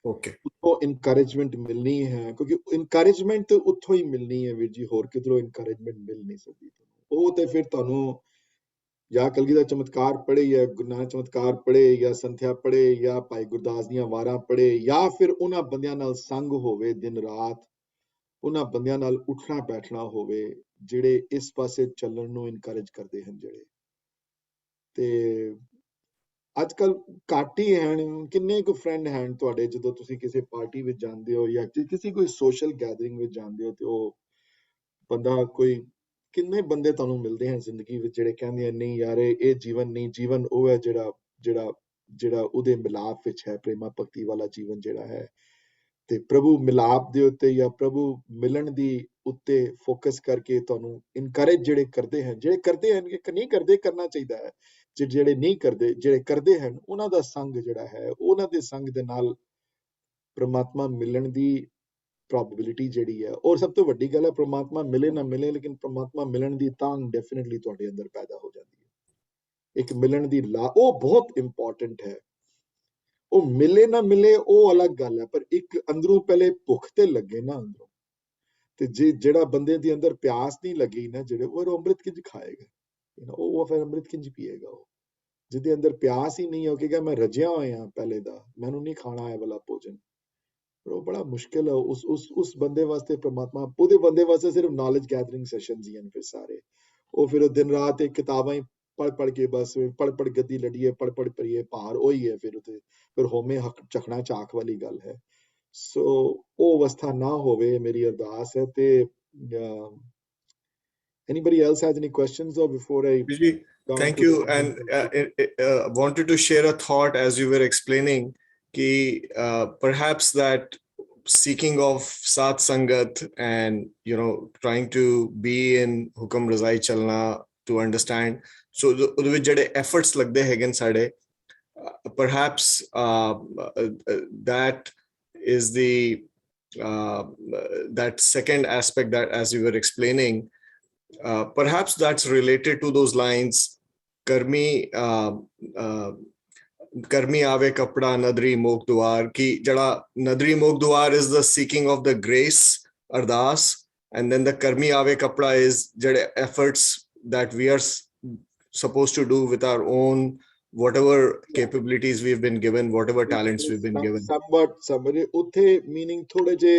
Okay. ਉੱਥੋਂ ਇਨਕਰੇਜਮੈਂਟ ਮਿਲਣੀ ਹੈ ਕਿਉਂਕਿ ਇਨਕਰੇਜਮੈਂਟ ਤੇ ਉੱਥੋਂ ਹੀ ਮਿਲਣੀ ਹੈ ਵੀਰ ਜੀ, ਹੋਰ ਕਿਧਰੋਂ ਇਨਕਰੇਜਮੈਂਟ ਮਿਲ ਨਹੀਂ ਸਕਦੀ ਤੁਹਾਨੂੰ. ਉਹ ਤੇ ਫਿਰ ਤੁਹਾਨੂੰ ਜਾਂ ਕਲਗੀ ਦਾ ਚਮਤਕਾਰ ਪੜ੍ਹੇ ਜਾਂ ਗੁਰੂ ਨਾਨਕ ਚਮਤਕਾਰ ਪੜ੍ਹੇ ਜਾਂ ਸੰਥਿਆ ਪੜ੍ਹੇ ਜਾਂ ਭਾਈ ਗੁਰਦਾਸ ਦੀਆਂ ਵਾਰਾਂ ਪੜ੍ਹੇ ਜਾਂ ਫਿਰ ਉਹਨਾਂ ਬੰਦਿਆਂ ਨਾਲ ਸੰਗ ਹੋਵੇ ਦਿਨ ਰਾਤ, ਉਹਨਾਂ ਬੰਦਿਆਂ ਨਾਲ ਉੱਠਣਾ ਬੈਠਣਾ ਹੋਵੇ ਜਿਹੜੇ ਇਸ ਪਾਸੇ ਚੱਲਣ ਨੂੰ ਇਨਕਰੇਜ ਕਰਦੇ ਹਨ ਜਿਹੜੇ. ਤੇ ਅੱਜ ਕੱਲ ਘੱਟ ਹੀ ਹਨ, ਕਿੰਨੇ ਕੁ ਫਰੈਂਡ ਹਨ ਤੁਹਾਡੇ ਜਦੋਂ ਤੁਸੀਂ ਕਿਸੇ ਪਾਰਟੀ ਵਿੱਚ ਜਾਂਦੇ ਹੋ ਜਾਂ ਕਿਸੇ ਕੋਈ ਸੋਸ਼ਲ ਗੈਦਰਿੰਗ ਵਿੱਚ ਜਾਂਦੇ ਹੋ ਤੇ ਉਹ ਬੰਦਾ ਕੋਈ ਕਿੰਨੇ ਬੰਦੇ ਤੁਹਾਨੂੰ ਮਿਲਦੇ ਹਨ ਜ਼ਿੰਦਗੀ ਵਿੱਚ ਜਿਹੜੇ ਕਹਿੰਦੇ ਆ ਨਹੀਂ ਯਾਰ ਇਹ ਜੀਵਨ ਨਹੀਂ, ਜੀਵਨ ਉਹ ਹੈ ਜਿਹੜਾ ਉਹਦੇ ਮਿਲਾਪ ਵਿੱਚ ਹੈ, ਪ੍ਰੇਮਾ ਭਗਤੀ ਵਾਲਾ ਜੀਵਨ ਜਿਹੜਾ ਹੈ. ਤੇ ਪ੍ਰਭੂ ਮਿਲਾਪ ਦੇ ਉੱਤੇ ਜਾਂ ਪ੍ਰਭੂ ਮਿਲਣ ਦੀ ਉੱਤੇ ਫੋਕਸ ਕਰਕੇ ਤੁਹਾਨੂੰ ਇਨਕਰੇਜ ਜਿਹੜੇ ਕਰਦੇ ਹਨ ਕਿ ਨਹੀਂ ਕਰਦੇ, ਕਰਨਾ ਚਾਹੀਦਾ ਹੈ. ਜਿਹੜੇ ਨਹੀਂ ਕਰਦੇ, ਜਿਹੜੇ ਕਰਦੇ ਹਨ ਉਹਨਾਂ ਦਾ ਸੰਗ ਜਿਹੜਾ ਹੈ, ਉਹਨਾਂ ਦੇ ਸੰਗ ਦੇ ਨਾਲ ਪ੍ਰਮਾਤਮਾ ਮਿਲਣ ਦੀ ਪ੍ਰੋਬੇਬਿਲਿਟੀ ਜਿਹੜੀ ਹੈ, ਔਰ ਸਭ ਤੋਂ ਵੱਡੀ ਗੱਲ ਹੈ ਪ੍ਰਮਾਤਮਾ ਮਿਲੇ ਨਾ ਮਿਲੇ ਲੇਕਿਨ ਪ੍ਰਮਾਤਮਾ ਮਿਲਣ ਦੀ ਤਾਂ ਡੈਫੀਨਿਟਲੀ ਤੁਹਾਡੇ ਅੰਦਰ ਪੈਦਾ ਹੋ ਜਾਂਦੀ ਹੈ. ਇੱਕ ਮਿਲਣ ਦੀ ਉਹ ਬਹੁਤ ਇੰਪੋਰਟੈਂਟ ਹੈ. ਉਹ ਮਿਲੇ ਨਾ ਮਿਲੇ ਉਹ ਅਲੱਗ ਗੱਲ ਹੈ, ਪਰ ਇੱਕ ਅੰਦਰੋਂ ਪਹਿਲੇ ਭੁੱਖ ਤੇ ਲੱਗੇ ਨਾ ਅੰਦਰੋਂ, ਤੇ ਜਿਹੜਾ ਬੰਦੇ ਦੇ ਅੰਦਰ ਪਿਆਸ ਨਹੀਂ ਲੱਗੀ ਨਾ ਜਿਹੜੇ ਉਹ ਅੰਮ੍ਰਿਤ ਕਿੰਜ ਖਾਏਗਾ, ਉਹ ਫਿਰ ਅੰਮ੍ਰਿਤ ਕਿੰਜ ਪੀਏਗਾ. ਉਹ ਜਿਹਦੇ ਅੰਦਰ ਪਿਆਸ ਹੀ ਨਹੀਂ ਹੋ ਕਹੇਗਾ ਮੈਂ ਰੱਜਿਆ ਹੋਇਆ ਪਹਿਲੇ ਦਾ, ਮੈਨੂੰ ਨਹੀਂ ਖਾਣਾ ਹੈ ਵਾਲਾ ਭੋਜਨ, ਪਰ ਉਹ ਬੜਾ ਮੁਸ਼ਕਿਲ ਹੈ. ਉਸ ਬੰਦੇ ਵਾਸਤੇ ਪ੍ਰਮਾਤਮਾ ਉਹਦੇ ਬੰਦੇ ਵਾਸਤੇ ਸਿਰਫ ਨੌਲੇਜ ਗੈਦਰਿੰਗ ਸੈਸ਼ਨਸ ਹੀ ਹਨ ਫਿਰ ਸਾਰੇ. ਉਹ ਫਿਰ ਦਿਨ ਰਾਤ ਇਹ ਕਿਤਾਬਾਂ ਹੀ ਪੜ੍ਹ ਕੇ ਬਸ ਪੜ੍ਹ ਗੱਦੀ ਲੜੀਏ ਪੜ੍ਹ ਪਰੀਏ ਭਾਰ ਉਹੀ ਹੈ ਫਿਰ ਹੋਮੇ ਚਖਣਾ ਚਾਕ ਵਾਲੀ ਗੱਲ ਹੈ. ਸੋ ਉਹ ਅਵਸਥਾ ਨਾ ਹੋਵੇ ਮੇਰੀ ਅਰਦਾਸ ਹੈ. ਤੇ anybody else has any questions or before I thank you, and wanted to share a thought as you were explaining ki perhaps that seeking of Sat Sangat and trying to be in Hukam Razai Chalna to understand, so the jade efforts lagde hagen sade, perhaps that is the that second aspect that as you were explaining, perhaps that's related to those lines karmi aave kapda nadri mokh dwar, ki jada nadri mokh dwar is the seeking of the grace ardas, and then the karmi aave kapda is jade efforts that we are supposed to do with our own whatever capabilities we've been given, whatever talents we've been given. somebody ਉੱਥੇ meaning ਥੋੜੇ ਜੇ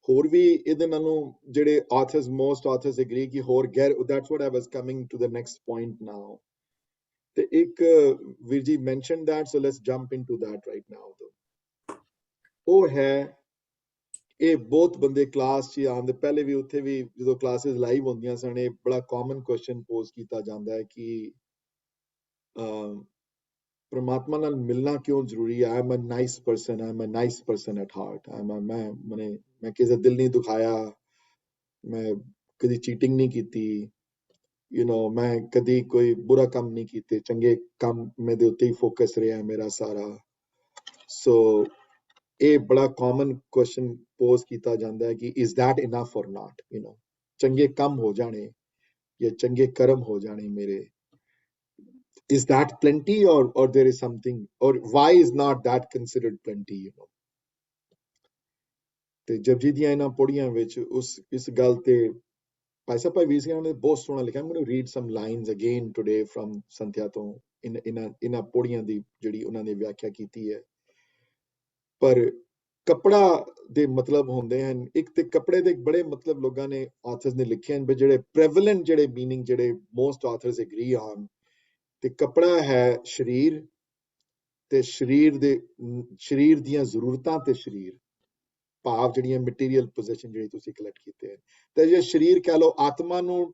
ਹੋਰ ਵੀ ਇਹਦੇ ਨਾਲੋਂ ਜਿਹੜੇ authors, most authors agree ਕਿ ਹੋਰ that's what I was coming to the next point now. ਤੇ ਇੱਕ ਵੀਰ ਜੀ mentioned that, so let's jump into that right now. ਉਹ ਹੈ ਇਹ ਬਹੁਤ ਬੰਦੇ ਕਲਾਸ 'ਚ ਆਉਣ ਦੇ ਪਹਿਲੇ ਵੀ ਉੱਥੇ ਵੀ ਜਦੋਂ ਕਲਾਸਿਸ ਲਾਈਵ ਹੁੰਦੀਆਂ ਸਨ ਇਹ ਬੜਾ ਕਾਮਨ ਕੁਐਸਚਨ ਪੋਜ਼ ਕੀਤਾ ਜਾਂਦਾ ਹੈ ਕਿ ਪ੍ਰਮਾਤਮਾ ਨਾਲ ਮਿਲਣਾ ਕਿਉਂ ਜ਼ਰੂਰੀ ਹੈ. I'm a nice person at heart. ਮੈਂ ਕਿਸੇ ਦਾ ਦਿਲ ਨਹੀਂ ਦੁਖਾਇਆ, ਮੈਂ ਕਦੀ ਚੀਟਿੰਗ ਨਹੀਂ ਕੀਤੀ, ਮੈਂ ਕਦੀ ਕੋਈ ਬੁਰਾ ਕੰਮ ਨਹੀਂ ਕੀਤੇ, ਚੰਗੇ ਕੰਮ ਮੇਰੇ ਉੱਤੇ ਹੀ ਫੋਕਸ ਰਿਹਾ ਮੇਰਾ ਸਾਰਾ. ਸੋ ਇਹ ਬੜਾ ਕਾਮਨ ਕੁਐਸਚਨ ਪੋਜ਼ ਕੀਤਾ ਜਾਂਦਾ ਹੈ ਕਿ is that enough or not, ਚੰਗੇ ਕੰਮ ਹੋ ਜਾਣੇ ਜਾਂ ਚੰਗੇ ਕਰਮ ਹੋ ਜਾਣੇ ਮੇਰੇ, is that plenty or there is something, or why is not that considered plenty? ਤੇ ਜਪਜੀ ਦੀਆਂ ਇਹਨਾਂ ਪੌੜੀਆਂ ਵਿੱਚ ਇਸ ਗੱਲ ਤੇ ਭਾਈ ਸਾਹਿਬ ਭਾਈ ਵੀਰ ਸਿੰਘ ਨੇ ਬਹੁਤ ਸੋਹਣਾ ਲਿਖਿਆ. I'm going to read some lines again today from ਸੰਥਿਆ ਤੋਂ, ਇਹਨਾਂ ਪੌੜੀਆਂ ਦੀ ਜਿਹੜੀ ਉਹਨਾਂ ਨੇ ਵਿਆਖਿਆ ਕੀਤੀ ਹੈ. ਪਰ ਕਪੜਾ ਦੇ ਮਤਲਬ ਹੁੰਦੇ ਹਨ ਇੱਕ ਤੇ ਕਪੜੇ ਦੇ ਬੜੇ ਮਤਲਬ ਲੋਕਾਂ ਨੇ ਆਥਰਸ ਨੇ ਲਿਖੇ ਹਨ, ਜਿਹੜੇ ਪ੍ਰੈਵਲੈਂਟ ਜਿਹੜੇ ਮੀਨਿੰਗ ਜਿਹੜੇ ਮੋਸਟ ਆਥਰਸ ਐਗਰੀ ਆਨ, ਤੇ ਕਪੜਾ ਹੈ ਸਰੀਰ ਤੇ ਸਰੀਰ ਦੀਆਂ ਜ਼ਰੂਰਤਾਂ ਤੇ ਸਰੀਰ ਭਾਵ ਜਿਹੜੀਆਂ ਮਟੀਰੀਅਲ ਪੋਜੀਸ਼ਨ ਜਿਹੜੀ ਤੁਸੀਂ ਕਲੈਕਟ ਕੀਤੇ ਹਨ, ਤੇ ਜੇ ਸਰੀਰ ਕਹਿ ਲਓ ਆਤਮਾ ਨੂੰ,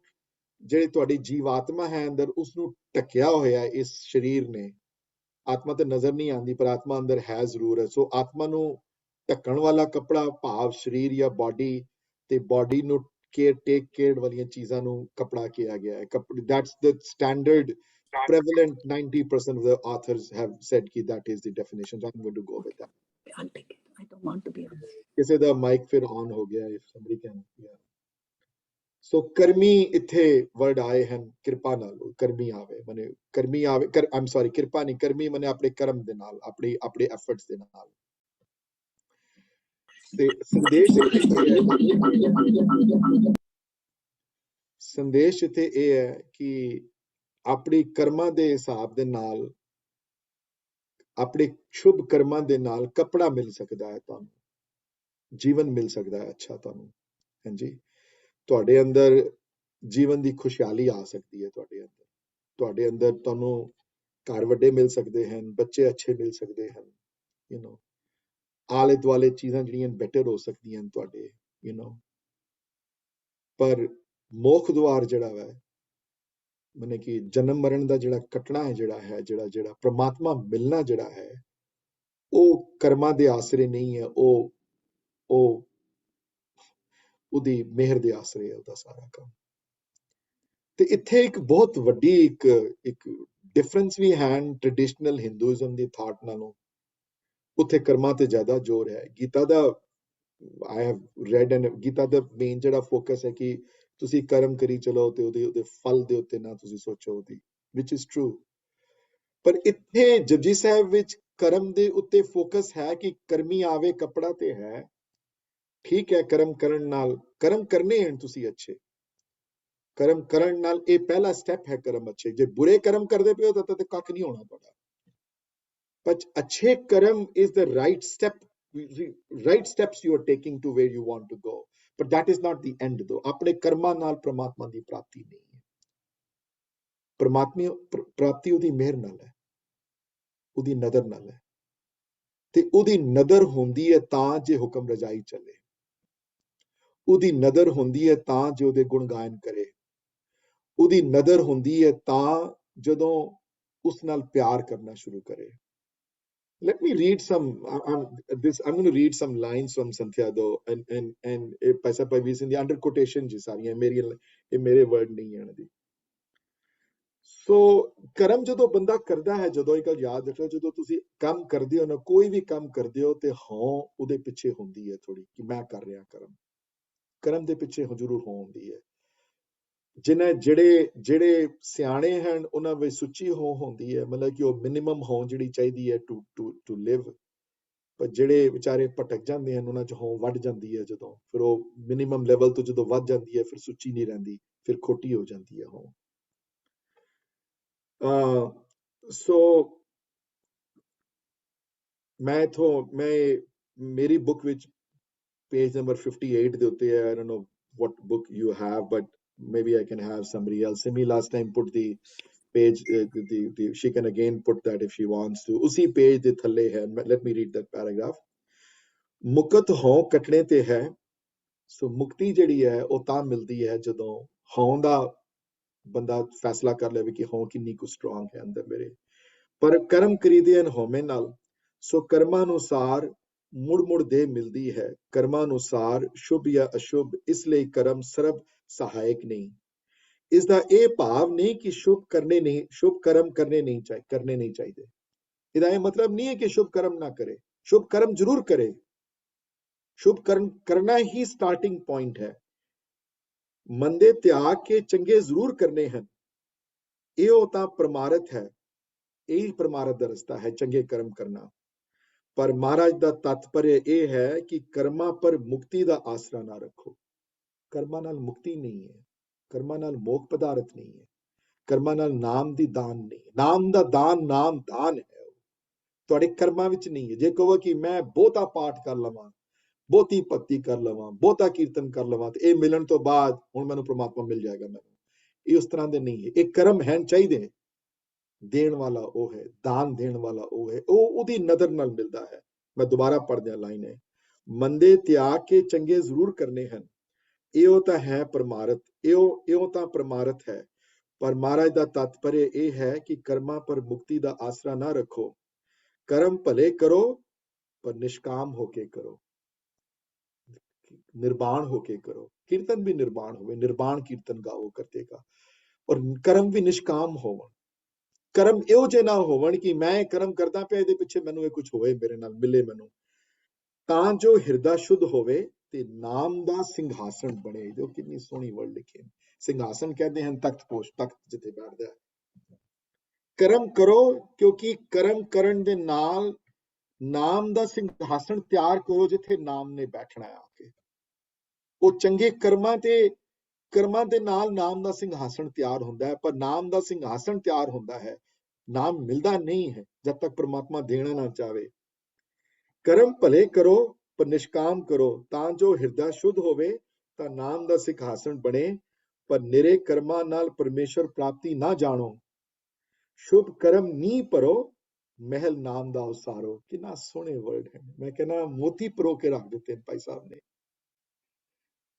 ਜਿਹੜੀ ਤੁਹਾਡੀ ਜੀਵਾਤਮਾ ਹੈ ਅੰਦਰ ਉਸਨੂੰ ਢੱਕਿਆ ਹੋਇਆ ਇਸ ਸਰੀਰ ਨੇ। ਆਤਮਾ ਤੇ ਨਜ਼ਰ ਨਹੀਂ ਆਉਂਦੀ ਪਰ ਆਤਮਾ ਅੰਦਰ ਹੈ ਜ਼ਰੂਰ ਹੈ। ਸੋ ਆਤਮਾ ਨੂੰ ਢੱਕਣ ਵਾਲਾ ਕੱਪੜਾ ਭਾਵ ਸਰੀਰ ਜਾਂ ਬਾਡੀ, ਤੇ ਬਾਡੀ ਨੂੰ ਟੇਕ ਕੇਅਰ ਵਾਲੀਆਂ ਚੀਜ਼ਾਂ ਨੂੰ ਕੱਪੜਾ ਕਿਹਾ ਗਿਆ ਹੈ। That's the standard prevalent 90% of the authors have said ki that is the definition. So I'm going to go with that. I'll take it. I don't want to be on this. ਕਿਸੇ ਦਾ mic ਫਿਰ on ਹੋ ਗਿਆ, if somebody can, yeah. ਸੋ ਕਰਮੀ ਇੱਥੇ word ਆਏ ਹਨ ਕਿਰਪਾ ਨਾਲ, ਕਰਮੀ ਆਵੇ ਮਨੇ ਕਰਮੀ ਆਵੇ, I'm sorry ਕਿਰਪਾ ਨਹੀਂ, ਕਰਮੀ ਮਨੇ ਆਪਣੇ ਕਰਮ ਦੇ ਨਾਲ, ਆਪਣੇ ਐਫਰਟਸ ਦੇ ਨਾਲ। ਤੇ ਸੰਦੇਸ਼ ਇੱਥੇ ਇਹ ਹੈ ਕਿ ਆਪਣੀ ਕਰਮਾਂ ਦੇ ਹਿਸਾਬ ਦੇ ਨਾਲ, ਆਪਣੇ ਸ਼ੁਭ ਕਰਮਾਂ ਦੇ ਨਾਲ ਕੱਪੜਾ ਮਿਲ ਸਕਦਾ ਹੈ ਤੁਹਾਨੂੰ, ਜੀਵਨ ਮਿਲ ਸਕਦਾ ਹੈ ਅੱਛਾ ਤੁਹਾਨੂੰ। ਹਾਂਜੀ, ਤੁਹਾਡੇ ਅੰਦਰ ਜੀਵਨ ਦੀ ਖੁਸ਼ਹਾਲੀ ਆ ਸਕਦੀ ਹੈ, ਤੁਹਾਡੇ ਅੰਦਰ ਤੁਹਾਨੂੰ ਘਰ ਵੱਡੇ ਮਿਲ ਸਕਦੇ ਹਨ, ਬੱਚੇ ਅੱਛੇ ਮਿਲ ਸਕਦੇ ਹਨ, ਆਲੇ ਦੁਆਲੇ ਚੀਜ਼ਾਂ ਜਿਹੜੀਆਂ ਬੈਟਰ ਹੋ ਸਕਦੀਆਂ ਤੁਹਾਡੇ, ਪਰ ਮੋਖ ਦੁਆਰ ਜਿਹੜਾ ਵਾ ਮਨੇ ਕਿ ਜਨਮ ਮਰਨ ਦਾ ਜਿਹੜਾ ਕੱਟਣਾ ਹੈ, ਜਿਹੜਾ ਪ੍ਰਮਾਤਮਾ ਮਿਲਣਾ ਜਿਹੜਾ ਹੈ, ਉਹ ਕਰਮਾਂ ਦੇ ਆਸਰੇ ਨਹੀਂ ਹੈ, ਉਹ ਉਹਦੀ ਮਿਹਰ ਦੇ ਆਸਰੇ ਹੈ ਉਹਦਾ ਸਾਰਾ ਕੰਮ। ਤੇ ਇੱਥੇ ਇੱਕ ਬਹੁਤ ਵੱਡੀ ਇੱਕ ਡਿਫਰੈਂਸ ਵੀ ਹੈ ਟ੍ਰੈਡੀਸ਼ਨਲ ਹਿੰਦੂਇਜ਼ਮ ਦੀ ਥਾਟ ਨਾਲੋਂ। ਉੱਥੇ ਕਰਮਾਂ ਤੇ ਜ਼ਿਆਦਾ ਜ਼ੋਰ ਹੈ। ਗੀਤਾ ਦਾ I have read and Gita ਦਾ ਮੇਨ ਜਿਹੜਾ ਫੋਕਸ ਹੈ ਕਿ ਤੁਸੀਂ ਕਰਮ ਕਰੀ ਚਲੋ ਤੇ ਉਹਦੇ ਫਲ ਦੇ ਉੱਤੇ ਨਾ ਤੁਸੀਂ ਸੋਚੋ ਉਹਦੀ, which is true। ਪਰ ਇੱਥੇ ਜਪਜੀ ਸਾਹਿਬ ਵਿੱਚ ਕਰਮ ਦੇ ਉੱਤੇ ਫੋਕਸ ਹੈ ਕਿ ਕਰਮੀ ਆਵੇ ਕੱਪੜਾ ਤੇ ਹੈ, ਠੀਕ ਹੈ। ਕਰਮ ਕਰਨ ਨਾਲ, ਕਰਮ ਕਰਨੇ ਹਨ ਤੁਸੀਂ ਅੱਛੇ, ਕਰਮ ਕਰਨ ਨਾਲ ਇਹ ਪਹਿਲਾ ਸਟੈਪ ਹੈ ਕਰਮ ਅੱਛੇ। ਜੇ ਬੁਰੇ ਕਰਮ ਕਰਦੇ ਪਏ ਹੋ ਤਾਂ ਕੱਖ ਨਹੀਂ ਹੋਣਾ ਤੁਹਾਡਾ। ਪਰ ਅੱਛੇ ਕਰਮ is the right steps you are taking to where you want to go, but that is not the end though। ਆਪਣੇ ਕਰਮਾਂ ਨਾਲ ਪ੍ਰਮਾਤਮਾ ਦੀ ਪ੍ਰਾਪਤੀ ਨਹੀਂ ਹੈ। ਪ੍ਰਮਾਤਮਾ ਪ੍ਰਾਪਤੀ ਉਹਦੀ ਮਿਹਰ ਨਾਲ ਹੈ, ਉਹਦੀ ਨਜ਼ਰ ਨਾਲ ਹੈ, ਤੇ ਉਹਦੀ ਨਜ਼ਰ ਹੁੰਦੀ ਹੈ ਤਾਂ ਜੇ ਹੁਕਮ ਰਜਾਈ ਚੱਲੇ, ਉਹਦੀ ਨਜ਼ਰ ਹੁੰਦੀ ਹੈ ਤਾਂ ਜੇ ਉਹਦੇ ਗੁਣ ਗਾਇਨ ਕਰੇ, ਉਹਦੀ ਨਜ਼ਰ ਹੁੰਦੀ ਹੈ ਤਾਂ ਜਦੋਂ ਉਸ ਨਾਲ ਪਿਆਰ ਕਰਨਾ ਸ਼ੁਰੂ ਕਰੇ। Let me read some. I'm going to read some lines from Santiago and paisa pavi in the under quotation ji sariyan mere word nahi hai di। So ਕਰਮ ਜਦੋਂ ਬੰਦਾ ਕਰਦਾ ਹੈ, ਜਦੋਂ ਇੱਕ ਗੱਲ ਯਾਦ ਰੱਖੋ, ਜਦੋਂ ਤੁਸੀਂ ਕੰਮ ਕਰਦੇ ਹੋ ਨਾ, ਕੋਈ ਵੀ ਕੰਮ ਕਰਦੇ ਹੋ ਤੇ ਹਾਂ ਉਹਦੇ ਪਿੱਛੇ ਹੁੰਦੀ ਹੈ ਥੋੜੀ ਕਿ ਮੈਂ ਕਰ ਰਿਹਾ ਕਰਮ ਦੇ ਪਿੱਛੇ ਜ਼ਰੂਰ ਹੁੰਦੀ ਹੈ। ਜਿਹੜੇ ਸਿਆਣੇ ਹਨ ਉਹਨਾਂ ਵਿੱਚ ਸੁੱਚੀ ਹੁੰਦੀ ਹੈ, ਮਤਲਬ ਕਿ ਉਹ ਮਿਨੀਮਮ ਹੋਂ ਜਿਹੜੀ ਚਾਹੀਦੀ ਹੈ ਟੂ ਲਿਵ। ਪਰ ਜਿਹੜੇ ਵਿਚਾਰੇ ਭਟਕ ਜਾਂਦੇ ਹਨ ਉਹਨਾਂ 'ਚ ਹੋਂ ਵੱਧ ਜਾਂਦੀ ਹੈ, ਜਦੋਂ ਫਿਰ ਉਹ ਮਿਨੀਮਮ ਲੈਵਲ ਤੋਂ ਜਦੋਂ ਵੱਧ ਜਾਂਦੀ ਹੈ ਫਿਰ ਸੁੱਚੀ ਨਹੀਂ ਰਹਿੰਦੀ, ਫਿਰ ਖੋਟੀ ਹੋ ਜਾਂਦੀ ਹੈ ਹੋਂ। ਸੋ ਮੇਰੀ ਬੁੱਕ ਵਿੱਚ ਪੇਜ ਨੰਬਰ 58 ਦੇ ਉੱਤੇ ਹੈ। I don't know what book you have, but maybe I can have somebody else. Simi last time put the page, she can again put that if she wants to. Usi page de thalle hai, let me read that paragraph. ਮੁਕਤ ਹੋਂ ਕੱਟਣੇ ਤੇ ਹੈ। ਸੋ ਮੁਕਤੀ ਜਿਹੜੀ ਹੈ ਉਹ ਤਾਂ ਮਿਲਦੀ ਹੈ ਜਦੋਂ ਹੋਂ ਦਾ ਬੰਦਾ ਫੈਸਲਾ ਕਰ ਲਵੇ ਕਿ ਹੋਂ ਕਿੰਨੀ ਕੁ ਸਟਰੋਂਗ ਹੈ ਅੰਦਰ ਮੇਰੇ। ਪਰ ਕਰਮ ਕਰੀਦੇ ਹਨ ਹੋਵੇਂ ਨਾਲ, ਸੋ ਕਰਮਾਂ ਅਨੁਸਾਰ ਮੁੜ ਦੇ ਮਿਲਦੀ ਹੈ। ਕਰਮਾਂ ਅਨੁਸਾਰ ਸ਼ੁਭ ਜਾਂ ਅਸ਼ੁਭ, ਇਸ ਲਈ ਕਰਮ ਸਰਬ ਸਹਾਇਕ ਨਹੀਂ। ਇਸ ਦਾ ਇਹ ਭਾਵ ਨਹੀਂ ਕਿ ਸ਼ੁਭ ਕਰਮ ਕਰਨੇ ਨਹੀਂ ਚਾਹੀਦੇ। ਇਹਦਾ ਇਹ ਮਤਲਬ ਨਹੀਂ ਹੈ ਕਿ ਸ਼ੁਭ ਕਰਮ ਨਾ ਕਰੇ, ਸ਼ੁਭ ਕਰਮ ਜ਼ਰੂਰ ਕਰੇ। ਸ਼ੁਭ ਕਰਮ ਕਰਨਾ ਹੀ ਸਟਾਰਟਿੰਗ ਪੁਆਇੰਟ ਹੈ। ਮੰਦੇ ਤਿਆਗ ਕੇ ਚੰਗੇ ਜ਼ਰੂਰ ਕਰਨੇ ਹਨ, ਇਹ ਤਾਂ ਪਰਮਾਰਥ ਹੈ, ਇਹ ਪਰਮਾਰਥ ਦਾ ਰਸਤਾ ਹੈ ਚੰਗੇ ਕਰਮ ਕਰਨਾ। ਪਰ ਮਹਾਰਾਜ ਦਾ ਤਾਤਪਰਯ ਇਹ ਹੈ ਕਿ ਕਰਮਾਂ ਪਰ ਮੁਕਤੀ ਦਾ ਆਸਰਾ ਨਾ ਰੱਖੋ। ਕਰਮਾਂ ਨਾਲ ਮੁਕਤੀ ਨਹੀਂ ਹੈ, ਕਰਮਾਂ ਨਾਲ ਮੋਖ ਪਦਾਰਥ ਨਹੀਂ ਹੈ, ਕਰਮਾਂ ਨਾਲ ਨਾਮ ਦੀ ਦਾਨ ਨਹੀਂ ਹੈ। ਨਾਮ ਦਾ ਦਾਨ ਨਾਮ ਦਾਨ ਹੈ। ਤੁਹਾਡੇ ਕਰਮਾਂ ਵਿੱਚ ਨਹੀਂ ਹੈ। ਜੇ ਕਹੋ ਕਿ ਮੈਂ ਬਹੁਤਾ ਪਾਠ ਕਰ ਲਵਾਂ, ਬਹੁਤੀ ਭਗਤੀ ਕਰ ਲਵਾਂ, ਬਹੁਤਾ ਕੀਰਤਨ ਕਰ ਲਵਾਂ ਤੇ ਇਹ ਮਿਲਣ ਤੋਂ ਬਾਅਦ ਹੁਣ ਮੈਨੂੰ ਪ੍ਰਮਾਤਮਾ ਮਿਲ ਜਾਏਗਾ, ਮੈਨੂੰ ਇਹ ਉਸ ਤਰ੍ਹਾਂ ਦੇ ਨਹੀਂ ਹੈ। ਇਹ ਕਰਮ ਹੈ ਚਾਹੀਦੇ, ਦੇਣ ਵਾਲਾ ਉਹ ਹੈ, ਦਾਨ ਦੇਣ ਵਾਲਾ ਉਹ ਹੈ, ਉਹ ਉਹਦੀ ਨਜ਼ਰ ਨਾਲ ਮਿਲਦਾ ਹੈ। ਮੈਂ ਦੁਬਾਰਾ ਪੜ੍ਹ ਦਿਆਂ ਲਾਈਨ ਹੈ, ਮੰਦੇ ਤਿਆਗ ਕੇ ਚੰਗੇ ਜ਼ਰੂਰ ਕਰਨੇ ਹਨ, ਇਹੋ ਤਾਂ ਹੈ ਪਰਮਾਰਥ, ਇਹੋ ਤਾਂ ਪਰਮਾਰਥ ਹੈ। ਪਰ ਮਹਾਰਾਜ ਦਾ ਤਾਤਪਰਯ ਇਹ ਹੈ ਕਿ ਕਰਮਾਂ ਪਰ ਮੁਕਤੀ ਦਾ ਆਸਰਾ ਨਾ ਰੱਖੋ, ਕਰਮ ਭਲੇ ਕਰੋ ਪਰ ਨਿਸ਼ਕਾਮ ਹੋ ਕੇ ਕਰੋ, ਨਿਰਵਾਣ ਹੋ ਕੇ ਕਰੋ। ਕੀਰਤਨ ਵੀ ਨਿਰਵਾਣ ਹੋਵੇ, ਨਿਰਵਾਣ ਕੀਰਤਨ ਗਾਓ ਕਰਤੇ ਕਾ, ਔਰ ਕਰਮ ਵੀ ਨਿਸ਼ਕਾਮ ਹੋਵਣ। ਕਰਮ ਇਹੋ ਜਿਹੇ ਨਾ ਹੋਵਣ ਕਿ ਮੈਂ ਕਰਮ ਕਰਦਾ ਪਿਆ ਇਹਦੇ ਪਿੱਛੇ ਮੈਨੂੰ ਇਹ ਕੁਝ ਹੋਏ, ਮੇਰੇ ਨਾਲ ਮਿਲੇ ਮੈਨੂੰ, ਤਾਂ ਜੋ ਹਿਰਦਾ ਸ਼ੁੱਧ ਹੋਵੇ ਤੇ ਨਾਮ ਦਾ ਸਿੰਘਾਸਣ ਬਣੇ। ਜੋ ਕਿੰਨੀ ਸੋਹਣੀ ਵਰਡ ਲਿਖੀ ਹੈ, ਸਿੰਘਾਸਣ ਕਹਿੰਦੇ ਹਨ ਤਖਤ ਪੋਸ਼, ਤਖਤ ਜਿੱਥੇ ਬੈਠਦਾ ਹੈ। ਕਰਮ ਕਰੋ, ਕਿਉਂਕਿ ਕਰਮ ਕਰਨ ਦੇ ਨਾਲ ਨਾਮ ਦਾ ਸਿੰਘਾਸਣ ਤਿਆਰ ਕਰੋ ਜਿੱਥੇ ਨਾਮ ਨੇ ਬੈਠਣਾ ਆ ਕੇ। ਉਹ ਚੰਗੇ ਕਰਮਾਂ ਦੇ ਨਾਲ ਨਾਮ ਦਾ ਸਿੰਘਾਸਣ ਤਿਆਰ ਹੁੰਦਾ ਹੈ, ਪਰ ਨਾਮ ਦਾ ਸਿੰਘਾਸਣ ਤਿਆਰ ਹੁੰਦਾ ਹੈ, ਨਾਮ ਮਿਲਦਾ ਨਹੀਂ ਹੈ ਜਦ ਤੱਕ ਪ੍ਰਮਾਤਮਾ ਦੇਣਾ ਨਾ ਚਾਵੇ। ਕਰਮ ਭਲੇ ਕਰੋ ਪਰ ਨਿਸ਼ਕਾਮ ਕਰੋ, ਤਾਂ ਜੋ ਹਿਰਦਾ ਸ਼ੁੱਧ ਹੋਵੇ ਤਾਂ ਨਾਮ ਦਾ ਸਿੰਘਾਸਣ ਬਣੇ, ਪਰ ਨਿਰੇ ਕਰਮਾਂ ਨਾਲ ਪਰਮੇਸ਼ਰ ਪ੍ਰਾਪਤੀ ਨਾ ਜਾਣੋ। ਸ਼ੁਭ ਕਰਮ ਨੀ ਭਰੋ, ਮਹਿਲ ਨਾਮ ਦਾ ਉਸਾਰੋ। ਕਿੰਨਾ ਸੋਹਣੇ ਵਰਡ ਹੈ, ਮੈਂ ਕਹਿੰਦਾ ਮੋਤੀ ਪਰੋ ਕੇ ਰੱਖ ਦਿੱਤੇ ਭਾਈ ਸਾਹਿਬ ਨੇ।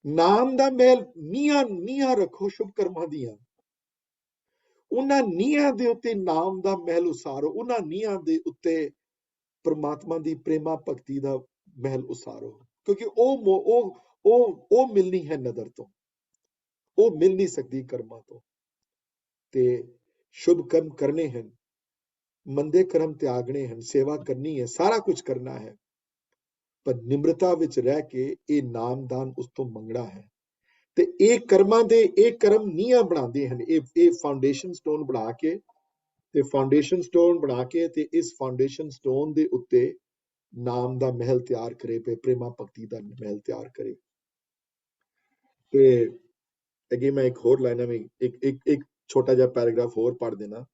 ਨਾਮ ਦਾ ਮਹਿਲ, ਨੀਹਾਂ ਰੱਖੋ ਸ਼ੁਭ ਕਰਮਾਂ ਦੀਆਂ, ਉਹਨਾਂ ਨੀਹਾਂ ਦੇ ਉੱਤੇ ਨਾਮ ਦਾ ਮਹਿਲ ਉਸਾਰੋ, ਉਹਨਾਂ ਨੀਹਾਂ ਦੇ ਉੱਤੇ ਪ੍ਰਮਾਤਮਾ ਦੀ ਪ੍ਰੇਮਾ ਭਗਤੀ ਦਾ ਮਹਿਲ ਉਸਾਰੋ, ਕਿਉਂਕਿ ਉਹ ਮਿਲਣੀ ਹੈ ਨਦਰ ਤੋਂ, ਉਹ ਮਿਲ ਨਹੀਂ ਸਕਦੀ ਕਰਮਾਂ ਤੋਂ। ਤੇ ਸ਼ੁਭ ਕਰਮ ਕਰਨੇ ਹਨ, ਮੰਦੇ ਕਰਮ ਤਿਆਗਣੇ ਹਨ, ਸੇਵਾ ਕਰਨੀ ਹੈ, ਸਾਰਾ ਕੁਝ ਕਰਨਾ ਹੈ, ਪਰ ਨਿਮਰਤਾ ਵਿੱਚ ਰਹਿ ਕੇ ਇਹ ਨਾਮਦਾਨ ਉਸ ਤੋਂ ਮੰਗਣਾ ਹੈ। ਤੇ ਇਹ ਕਰਮਾਂ ਦੇ, ਇਹ ਕਰਮ ਨੀਹਾਂ ਬਣਾਉਂਦੇ ਹਨ, ਇਹ ਫਾਊਂਡੇਸ਼ਨ ਸਟੋਨ ਬਣਾ ਕੇ, ਤੇ ਫਾਊਂਡੇਸ਼ਨ ਸਟੋਨ ਬਣਾ ਕੇ ਤੇ ਇਸ ਫਾਊਂਡੇਸ਼ਨ ਸਟੋਨ ਦੇ ਉੱਤੇ ਨਾਮ ਦਾ ਮਹਿਲ ਤਿਆਰ ਕਰੇ, ਪ੍ਰੇਮਾ ਭਗਤੀ ਦਾ ਮਹਿਲ ਤਿਆਰ ਕਰੇ। ਤੇ ਅੱਗੇ ਮੈਂ ਇੱਕ ਹੋਰ ਲਾਈਨਾਂ ਵਿੱਚ ਇੱਕ ਛੋਟਾ ਜਿਹਾ ਪੈਰਾਗ੍ਰਾਫ ਹੋਰ ਪੜ੍ਹ ਦੇਣਾ।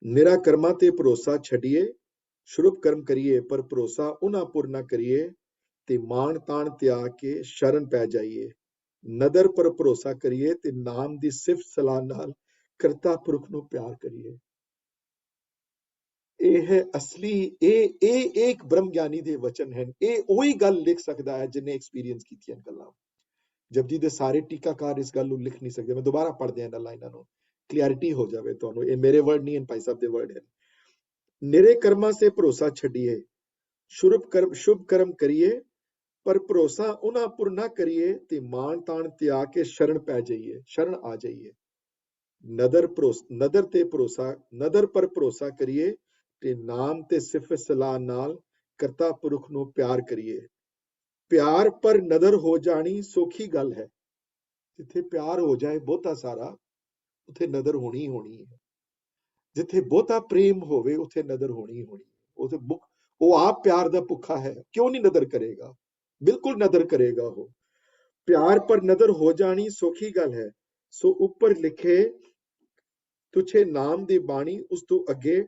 ਨਿਰਾ ਕਰਮਾਂ ਤੇ ਭਰੋਸਾ ਛੱਡੀਏ, ਸ਼ੁਭ ਕਰਮ ਕਰੀਏ ਪਰ ਭਰੋਸਾ ਉਹਨਾਂ ਪੁਰ ਨਾ ਕਰੀਏ, ਤੇ ਮਾਣ ਤਾਣ ਤਿਆਗ ਕੇ ਸ਼ਰਨ ਪੈ ਜਾਈਏ। ਨਦਰ ਪਰ ਭਰੋਸਾ ਕਰੀਏ ਤੇ ਨਾਮ ਦੀ ਸਿਫਤ ਸਲਾਹ ਨਾਲ ਕਰਤਾ ਪੁਰਖ ਨੂੰ ਪਿਆਰ ਕਰੀਏ। ਇਹ ਹੈ ਅਸਲੀ, ਇਹ ਇੱਕ ਬ੍ਰਹਮ ਗਿਆਨੀ ਦੇ ਵਚਨ ਹਨ। ਇਹ ਉਹੀ ਗੱਲ ਲਿਖ ਸਕਦਾ ਹੈ ਜਿਹਨੇ ਐਕਸਪੀਰੀਅੰਸ ਕੀਤੀਆਂ ਗੱਲਾਂ। ਜਪਜੀ ਦੇ ਸਾਰੇ ਟੀਕਾਕਾਰ ਇਸ ਗੱਲ ਨੂੰ ਲਿਖ ਨਹੀਂ ਸਕਦੇ। ਮੈਂ ਦੁਬਾਰਾ ਪੜ੍ਹਦੇ ਇਹਨਾਂ ਲਾਈਨਾਂ ਨੂੰ, ਕਲੈਰਿਟੀ ਹੋ ਜਾਵੇ ਤੁਹਾਨੂੰ। ਇਹ ਮੇਰੇ ਵਰਡ ਨਹੀਂ ਹਨ, ਭਾਈ ਸਾਹਿਬ ਦੇ ਵਰਡ ਹਨ। ਨਿਰੇ ਕਰਮਾਂ ਸੇ ਭਰੋਸਾ ਛੱਡੀਏ, ਸ਼ੁਭ ਕਰਮ ਕਰੀਏ ਪਰ ਭਰੋਸਾ ਉਹਨਾਂ ਪੁਰ ਨਾ ਕਰੀਏ, ਤੇ ਮਾਣ ਤਾਣ ਤਿਆਗ ਕੇ ਸ਼ਰਨ ਪੈ ਜਾਈਏ, ਸ਼ਰਨ ਆ ਜਾਈਏ। ਨਦਰ ਪਰ ਭਰੋਸਾ ਕਰੀਏ ਤੇ ਨਾਮ ਤੇ ਸਿਫਤ ਸਲਾਹ ਨਾਲ ਕਰਤਾ ਪੁਰਖ ਨੂੰ ਪਿਆਰ ਕਰੀਏ। ਪਿਆਰ ਪਰ ਨਦਰ ਹੋ ਜਾਣੀ ਸੌਖੀ ਗੱਲ ਹੈ। ਜਿੱਥੇ ਪਿਆਰ ਹੋ ਜਾਏ ਬਹੁਤਾ ਸਾਰਾ, ਉੱਥੇ ਨਦਰ ਹੋਣੀ ਹੀ ਹੋਣੀ ਹੈ। ਜਿੱਥੇ ਬਹੁਤਾ ਪ੍ਰੇਮ ਹੋਵੇ ਉੱਥੇ ਨਦਰ ਹੋਣੀ ਹੀ ਹੋਣੀ ਹੈ। ਉਹ ਆਪ ਪਿਆਰ ਦਾ ਭੁੱਖਾ ਹੈ, ਕਿਉਂ ਨਹੀਂ ਨਦਰ ਕਰੇਗਾ? ਬਿਲਕੁਲ ਨਦਰ ਕਰੇਗਾ ਉਹ। ਪਿਆਰ ਪਰ ਨਦਰ ਹੋ ਜਾਣੀ ਸੌਖੀ ਗੱਲ ਹੈ, ਸੋ ਉੱਪਰ ਲਿਖੇ ਤੁਛੇ ਨਾਮ ਦੀ ਬਾਣੀ ਉਸ ਤੋਂ ਅੱਗੇ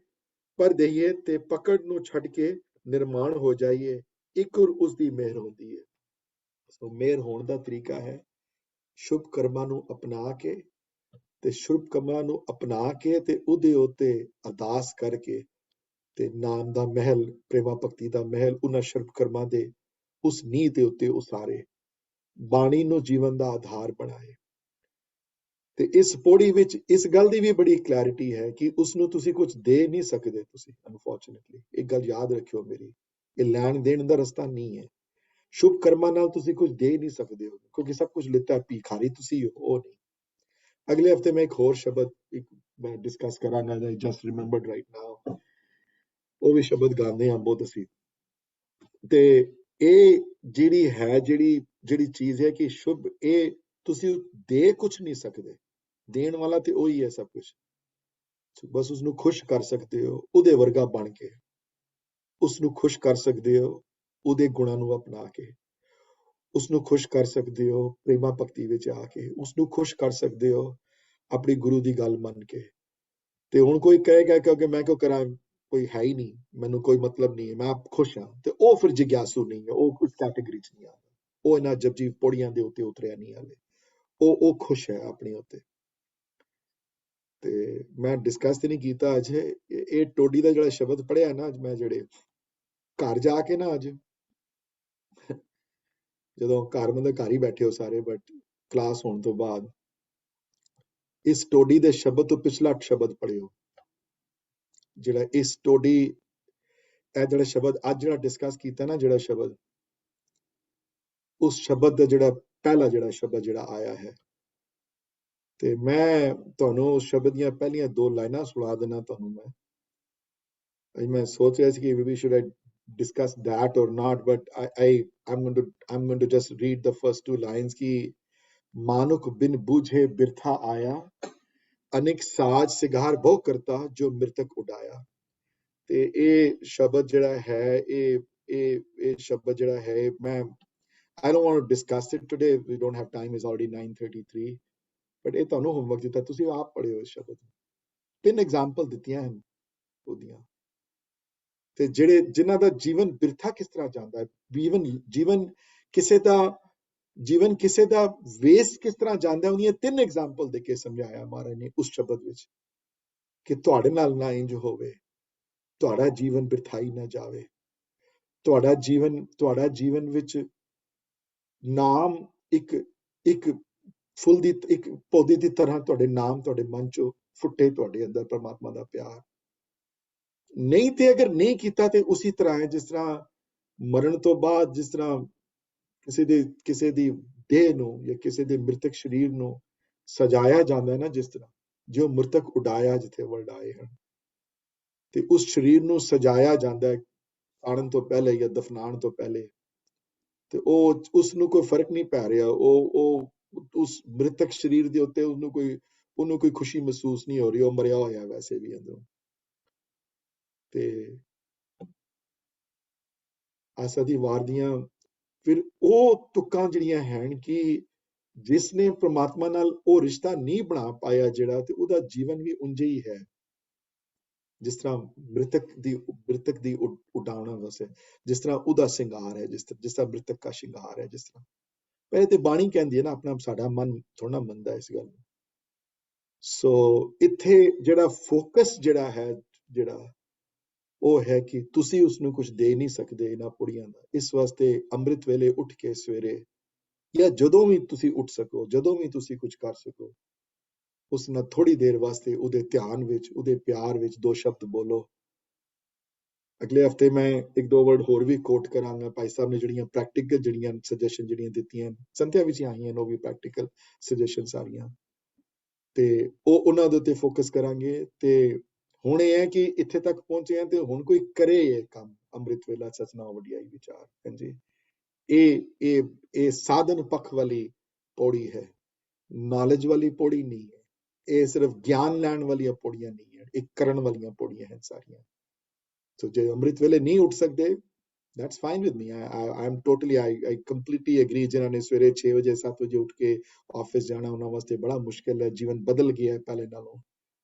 ਪਰ ਦਈਏ, ਤੇ ਪਕੜ ਨੂੰ ਛੱਡ ਕੇ ਨਿਰਮਾਣ ਹੋ ਜਾਈਏ। ਇੱਕ ਉਸ ਦੀ ਮਿਹਰ ਹੁੰਦੀ ਹੈ। ਸੋ ਮਿਹਰ ਹੋਣ ਦਾ ਤਰੀਕਾ ਹੈ ਸ਼ੁਭ ਕਰਮਾਂ ਨੂੰ ਅਪਣਾ ਕੇ, ਤੇ ਸ਼ੁਭ ਕਰਮਾਂ ਨੂੰ ਅਪਣਾ ਕੇ ਤੇ ਉਹਦੇ ਉੱਤੇ ਅਰਦਾਸ ਕਰਕੇ ਤੇ ਨਾਮ ਦਾ ਮਹਿਲ, ਪ੍ਰੇਮਾ ਭਗਤੀ ਦਾ ਮਹਿਲ ਉਹਨਾਂ ਸ਼ੁਭ ਕਰਮਾਂ ਦੇ ਉਸ ਨੀਂਹ ਦੇ ਉੱਤੇ ਉਸਾਰੇ, ਬਾਣੀ ਨੂੰ ਜੀਵਨ ਦਾ ਆਧਾਰ ਬਣਾਏ। ਤੇ ਇਸ ਪੌੜੀ ਵਿੱਚ ਇਸ ਗੱਲ ਦੀ ਵੀ ਬੜੀ ਕਲੈਰਿਟੀ ਹੈ ਕਿ ਉਸ ਨੂੰ ਤੁਸੀਂ ਕੁਝ ਦੇ ਨਹੀਂ ਸਕਦੇ। ਤੁਸੀਂ ਅਨਫੋਰਚੂਨੇਟਲੀ ਇੱਕ ਗੱਲ ਯਾਦ ਰੱਖਿਓ ਮੇਰੀ, ਇਹ ਲੈਣ ਦੇਣ ਦਾ ਰਸਤਾ ਨਹੀਂ ਹੈ। ਸ਼ੁਭ ਕਰਮਾਂ ਨਾਲ ਤੁਸੀਂ ਕੁਝ ਦੇ ਨਹੀਂ ਸਕਦੇ ਹੋ, ਕਿਉਂਕਿ ਸਭ ਕੁਝ ਲਿੱਤਾ ਭਿਖਾਰੀ ਤੁਸੀਂ ਹੋ, ਉਹ ਨਹੀਂ। ਅਗਲੇ ਹਫਤੇ ਮੈਂ ਇੱਕ ਹੋਰ ਸ਼ਬਦ ਮੈਂ ਡਿਸਕਸ ਕਰਾਂਗਾ, ਜਸਟ ਰਿਮੈਂਬਰਡ ਰਾਈਟ ਨਾਓ। ਉਹ ਵੀ ਸ਼ਬਦ ਗਾਉਂਦੇ ਹਾਂ ਬਹੁਤ ਅਸੀਂ। ਤੇ ਇਹ ਜਿਹੜੀ ਚੀਜ਼ ਹੈ ਕਿ ਸ਼ੁਭ, ਇਹ ਤੁਸੀਂ ਦੇ ਕੁਝ ਨਹੀਂ ਸਕਦੇ, ਦੇਣ ਵਾਲਾ ਤੇ ਉਹੀ ਹੈ ਸਭ ਕੁਝ। ਬਸ ਉਸਨੂੰ ਖੁਸ਼ ਕਰ ਸਕਦੇ ਹੋ ਉਹਦੇ ਵਰਗਾ ਬਣ ਕੇ, ਉਸਨੂੰ ਖੁਸ਼ ਕਰ ਸਕਦੇ ਹੋ ਉਹਦੇ ਗੁਣਾਂ ਨੂੰ ਅਪਣਾ ਕੇ, ਉਸਨੂੰ ਖੁਸ਼ ਕਰ ਸਕਦੇ ਹੋ ਪ੍ਰੇਮਾ ਭਗਤੀ ਵਿੱਚ ਆ ਕੇ, ਉਸਨੂੰ ਖੁਸ਼ ਕਰ ਸਕਦੇ ਹੋ ਆਪਣੀ ਗੁਰੂ ਦੀ ਗੱਲ ਮੰਨ ਕੇ। ਤੇ ਹੁਣ ਕੋਈ ਕਹੇਗਾ ਕਿ ਮੈਂ ਕਿਉਂ ਕਰਾਂ, ਕੋਈ ਹੈ ਹੀ ਨਹੀਂ, ਮੈਨੂੰ ਕੋਈ ਮਤਲਬ ਨਹੀਂ ਹੈ, ਮੈਂ ਆਪ ਖੁਸ਼ ਹਾਂ, ਤੇ ਉਹ ਫਿਰ ਜਿਗਿਆਸੂ ਨਹੀਂ ਹੈ, ਉਹ ਉਸ ਕੈਟੇਗਰੀ 'ਚ ਨਹੀਂ ਆਉਂਦਾ, ਉਹ ਇਹਨਾਂ ਜਪਜੀ ਪੌੜੀਆਂ ਦੇ ਉੱਤੇ ਉਤਰਿਆ ਨਹੀਂ ਹਾਲੇ, ਉਹ ਖੁਸ਼ ਹੈ ਆਪਣੇ ਉੱਤੇ। ਤੇ ਮੈਂ ਡਿਸਕਸ ਤੇ ਨਹੀਂ ਕੀਤਾ ਅੱਜ, ਇਹ ਟੋਡੀ ਦਾ ਜਿਹੜਾ ਸ਼ਬਦ ਪੜਿਆ ਨਾ ਅੱਜ ਮੈਂ, ਜਿਹੜੇ ਘਰ ਜਾ ਕੇ ਨਾ ਅੱਜ, ਜਦੋਂ ਘਰ ਮਤਲਬ ਘਰ ਹੀ ਬੈਠੇ ਹੋ ਸਾਰੇ, ਬਟ ਕਲਾਸ ਹੋਣ ਤੋਂ ਬਾਅਦ ਇਸ ਟੋਡੀ ਦੇ ਸ਼ਬਦ ਤੋਂ ਪਿਛਲਾ ਸ਼ਬਦ ਪੜਿਓ, ਜਿਹੜਾ ਇਸ ਟੋਡੀ, ਇਹ ਜਿਹੜਾ ਸ਼ਬਦ ਅੱਜ ਜਿਹੜਾ ਡਿਸਕਸ ਕੀਤਾ ਨਾ, ਜਿਹੜਾ ਸ਼ਬਦ, ਉਸ ਸ਼ਬਦ ਦਾ ਜਿਹੜਾ ਪਹਿਲਾ ਜਿਹੜਾ ਸ਼ਬਦ ਜਿਹੜਾ ਆਇਆ ਹੈ, ਤੇ ਮੈਂ ਤੁਹਾਨੂੰ ਉਸ ਸ਼ਬਦ ਦੀਆਂ ਪਹਿਲੀਆਂ 2 ਲਾਈਨਾਂ ਸੁਣਾ ਦੇਣਾ ਤੁਹਾਨੂੰ। ਮੈਂ ਸੋਚ ਰਿਹਾ ਸੀ ਕਿ maybe should I discuss that or not, but I'm going to just read the first 2 lines कि मानुक बिन बूझे बिरथा आया, अनेक साज सिगार बहु करता जो मृतक उड़ाया। ਤੇ ਇਹ ਸ਼ਬਦ ਜਿਹੜਾ ਹੈ, ਇਹ ਸ਼ਬਦ ਜਿਹੜਾ ਹੈ, ਮੈਂ I don't want to discuss it today, we don't have time, it's already 9:33, but ਇਹ ਤੁਹਾਨੂੰ ਹੋਮਵਰਕ ਦਿੱਤਾ, ਤੁਸੀਂ ਆਪ ਪੜ੍ਹਿਓ ਇਸ ਸ਼ਬਦ। 3 ਐਗਜ਼ਾਮਪਲ ਦਿੱਤੀਆਂ ਹਨ ਉਹਦੀਆਂ, ਤੇ ਜਿਹੜੇ ਜਿਨ੍ਹਾਂ ਦਾ ਜੀਵਨ ਬਿਰਥਾ ਕਿਸ ਤਰ੍ਹਾਂ ਜਾਂਦਾ ਹੈ, ਜੀਵਨ ਕਿਸੇ ਦਾ ਵੇਸਟ ਕਿਸ ਤਰ੍ਹਾਂ ਜਾਂਦਾ, ਉਹਦੀਆਂ 3 ਐਗਜ਼ਾਮਪਲ ਦੇ ਕੇ ਸਮਝਾਇਆ ਮਹਾਰਾਜ ਨੇ ਉਸ ਸ਼ਬਦ ਵਿੱਚ, ਕਿ ਤੁਹਾਡੇ ਨਾਲ ਨਾ ਇੰਜ ਹੋਵੇ, ਤੁਹਾਡਾ ਜੀਵਨ ਬਿਰਥਾਈ ਨਾ ਜਾਵੇ, ਤੁਹਾਡਾ ਜੀਵਨ ਵਿੱਚ ਨਾਮ ਇੱਕ ਫੁੱਲ ਦੀ, ਇੱਕ ਪੌਦੇ ਦੀ ਤਰ੍ਹਾਂ ਤੁਹਾਡੇ ਨਾਮ ਤੁਹਾਡੇ ਮਨ ਚੋਂ ਫੁੱਟੇ, ਤੁਹਾਡੇ ਅੰਦਰ ਪਰਮਾਤਮਾ ਦਾ ਪਿਆਰ। ਨਹੀਂ ਤੇ ਅਗਰ ਨਹੀਂ ਕੀਤਾ ਤੇ ਉਸੇ ਤਰ੍ਹਾਂ ਹੈ, ਜਿਸ ਤਰ੍ਹਾਂ ਮਰਨ ਤੋਂ ਬਾਅਦ, ਜਿਸ ਤਰ੍ਹਾਂ ਕਿਸੇ ਦੀ ਦੇਹ ਨੂੰ ਜਾਂ ਕਿਸੇ ਦੇ ਮ੍ਰਿਤਕ ਸਰੀਰ ਨੂੰ ਸਜਾਇਆ ਜਾਂਦਾ ਹੈ ਨਾ, ਜਿਸ ਤਰ੍ਹਾਂ ਜੋ ਮ੍ਰਿਤਕ ਉਡਾਇਆ, ਜਿੱਥੇ ਵਰਡ ਆਏ ਹਨ, ਤੇ ਉਸ ਸਰੀਰ ਨੂੰ ਸਜਾਇਆ ਜਾਂਦਾ ਹੈ ਆਉਣ ਤੋਂ ਪਹਿਲੇ ਜਾਂ ਦਫਨਾਉਣ ਤੋਂ ਪਹਿਲੇ, ਤੇ ਉਸ ਨੂੰ ਕੋਈ ਫਰਕ ਨਹੀਂ ਪੈ ਰਿਹਾ, ਉਹ ਉਸ ਮ੍ਰਿਤਕ ਸਰੀਰ ਦੇ ਉੱਤੇ ਉਹਨੂੰ ਕੋਈ ਖੁਸ਼ੀ ਮਹਿਸੂਸ ਨਹੀਂ ਹੋ ਰਹੀ, ਉਹ ਮਰਿਆ ਹੋਇਆ ਵੈਸੇ ਵੀ ਅੰਦਰੋਂ। ਤੇ ਆਸਾ ਦੀ ਵਾਰ ਦੀਆਂ ਫਿਰ ਉਹ ਤੁਕਾਂ ਜਿਹੜੀਆਂ ਹਨ ਕਿ ਜਿਸ ਨੇ ਪ੍ਰਮਾਤਮਾ ਨਾਲ ਉਹ ਰਿਸ਼ਤਾ ਨਹੀਂ ਬਣਾ ਪਾਇਆ ਜਿਹੜਾ, ਤੇ ਉਹਦਾ ਜੀਵਨ ਵੀ ਉਂਝ ਹੀ ਹੈ, ਜਿਸ ਤਰ੍ਹਾਂ ਮ੍ਰਿਤਕ ਦੀ ਉਡਾਉਣਾ ਵਸੇ, ਜਿਸ ਤਰ੍ਹਾਂ ਉਹਦਾ ਸ਼ਿੰਗਾਰ ਹੈ, ਜਿਸ ਤਰ੍ਹਾਂ ਮ੍ਰਿਤਕ ਦਾ ਸ਼ਿੰਗਾਰ ਹੈ, ਜਿਸ ਤਰ੍ਹਾਂ ਪਹਿਲੇ ਤੇ ਬਾਣੀ ਕਹਿੰਦੀ ਹੈ ਨਾ, ਆਪਣਾ ਸਾਡਾ ਮਨ ਥੋੜਾ ਮੰਨਦਾ ਇਸ ਗੱਲ ਨੂੰ। ਸੋ ਇੱਥੇ ਜਿਹੜਾ ਫੋਕਸ ਜਿਹੜਾ ਹੈ, ਜਿਹੜਾ ਉਹ ਹੈ ਕਿ ਤੁਸੀਂ ਉਸਨੂੰ ਕੁਝ ਦੇ ਨਹੀਂ ਸਕਦੇ ਇਹਨਾਂ ਪੁੜੀਆਂ ਦਾ, ਇਸ ਵਾਸਤੇ ਅੰਮ੍ਰਿਤ ਵੇਲੇ ਉੱਠ ਕੇ ਸਵੇਰੇ, ਜਾਂ ਜਦੋਂ ਵੀ ਤੁਸੀਂ ਉੱਠ ਸਕੋ, ਜਦੋਂ ਵੀ ਤੁਸੀਂ ਕੁਝ ਕਰ ਸਕੋ, ਉਸ ਨਾਲ ਥੋੜੀ ਦੇਰ ਵਾਸਤੇ ਉਹਦੇ ਧਿਆਨ ਵਿੱਚ, ਉਹਦੇ ਪਿਆਰ ਵਿੱਚ 2 ਸ਼ਬਦ ਬੋਲੋ। ਅਗਲੇ ਹਫਤੇ ਮੈਂ 1-2 ਵਰਡ ਹੋਰ ਵੀ ਕੋਟ ਕਰਾਂਗਾ। ਭਾਈ ਸਾਹਿਬ ਨੇ ਜਿਹੜੀਆਂ ਪ੍ਰੈਕਟੀਕਲ ਜਿਹੜੀਆਂ ਸੁਜੈਸ਼ਨ ਜਿਹੜੀਆਂ ਦਿੱਤੀਆਂ, ਸੰਧਿਆ ਵਿੱਚ ਆਈਆਂ, ਉਹ ਵੀ ਪ੍ਰੈਕਟੀਕਲ ਸੁਜੈਸ਼ਨ ਸਾਰੀਆਂ, ਤੇ ਉਹ ਉਹਨਾਂ ਦੇ ਉੱਤੇ ਫੋਕਸ ਕਰਾਂਗੇ। ਤੇ ਹੁਣ ਇਹ ਹੈ ਕਿ ਇੱਥੇ ਤੱਕ ਪਹੁੰਚੇ ਹਾਂ, ਤੇ ਹੁਣ ਕੋਈ ਕਰੇ ਇਹ ਕੰਮ, ਅੰਮ੍ਰਿਤ ਵੇਲਾ ਸਚਨਾ ਵਡਿਆਈ ਵਿਚਾਰ। ਹਾਂਜੀ, ਇਹ ਸਾਧਨ ਪੱਖ ਵਾਲੀ ਪੌੜੀ ਹੈ, ਨੌਲੇਜ ਵਾਲੀ ਪੌੜੀ ਨਹੀਂ ਹੈ, ਇਹ ਸਿਰਫ ਗਿਆਨ ਲੈਣ ਵਾਲੀਆਂ ਪੌੜੀਆਂ ਨਹੀਂ ਹੈ, ਇਹ ਕਰਨ ਵਾਲੀਆਂ ਪੌੜੀਆਂ ਹਨ ਸਾਰੀਆਂ। ਸੋ ਜੇ ਅੰਮ੍ਰਿਤ ਵੇਲੇ ਨਹੀਂ ਉੱਠ ਸਕਦੇ, that's fine with me, I completely agree। ਜਿਨ੍ਹਾਂ ਨੇ ਸਵੇਰੇ 6 ਵਜੇ 7 ਵਜੇ ਉੱਠ ਕੇ ਆਫਿਸ ਜਾਣਾ, ਉਹਨਾਂ ਵਾਸਤੇ ਬੜਾ ਮੁਸ਼ਕਿਲ ਹੈ, ਜੀਵਨ ਬਦਲ ਗਿਆ ਹੈ ਪਹਿਲੇ ਨਾਲੋਂ,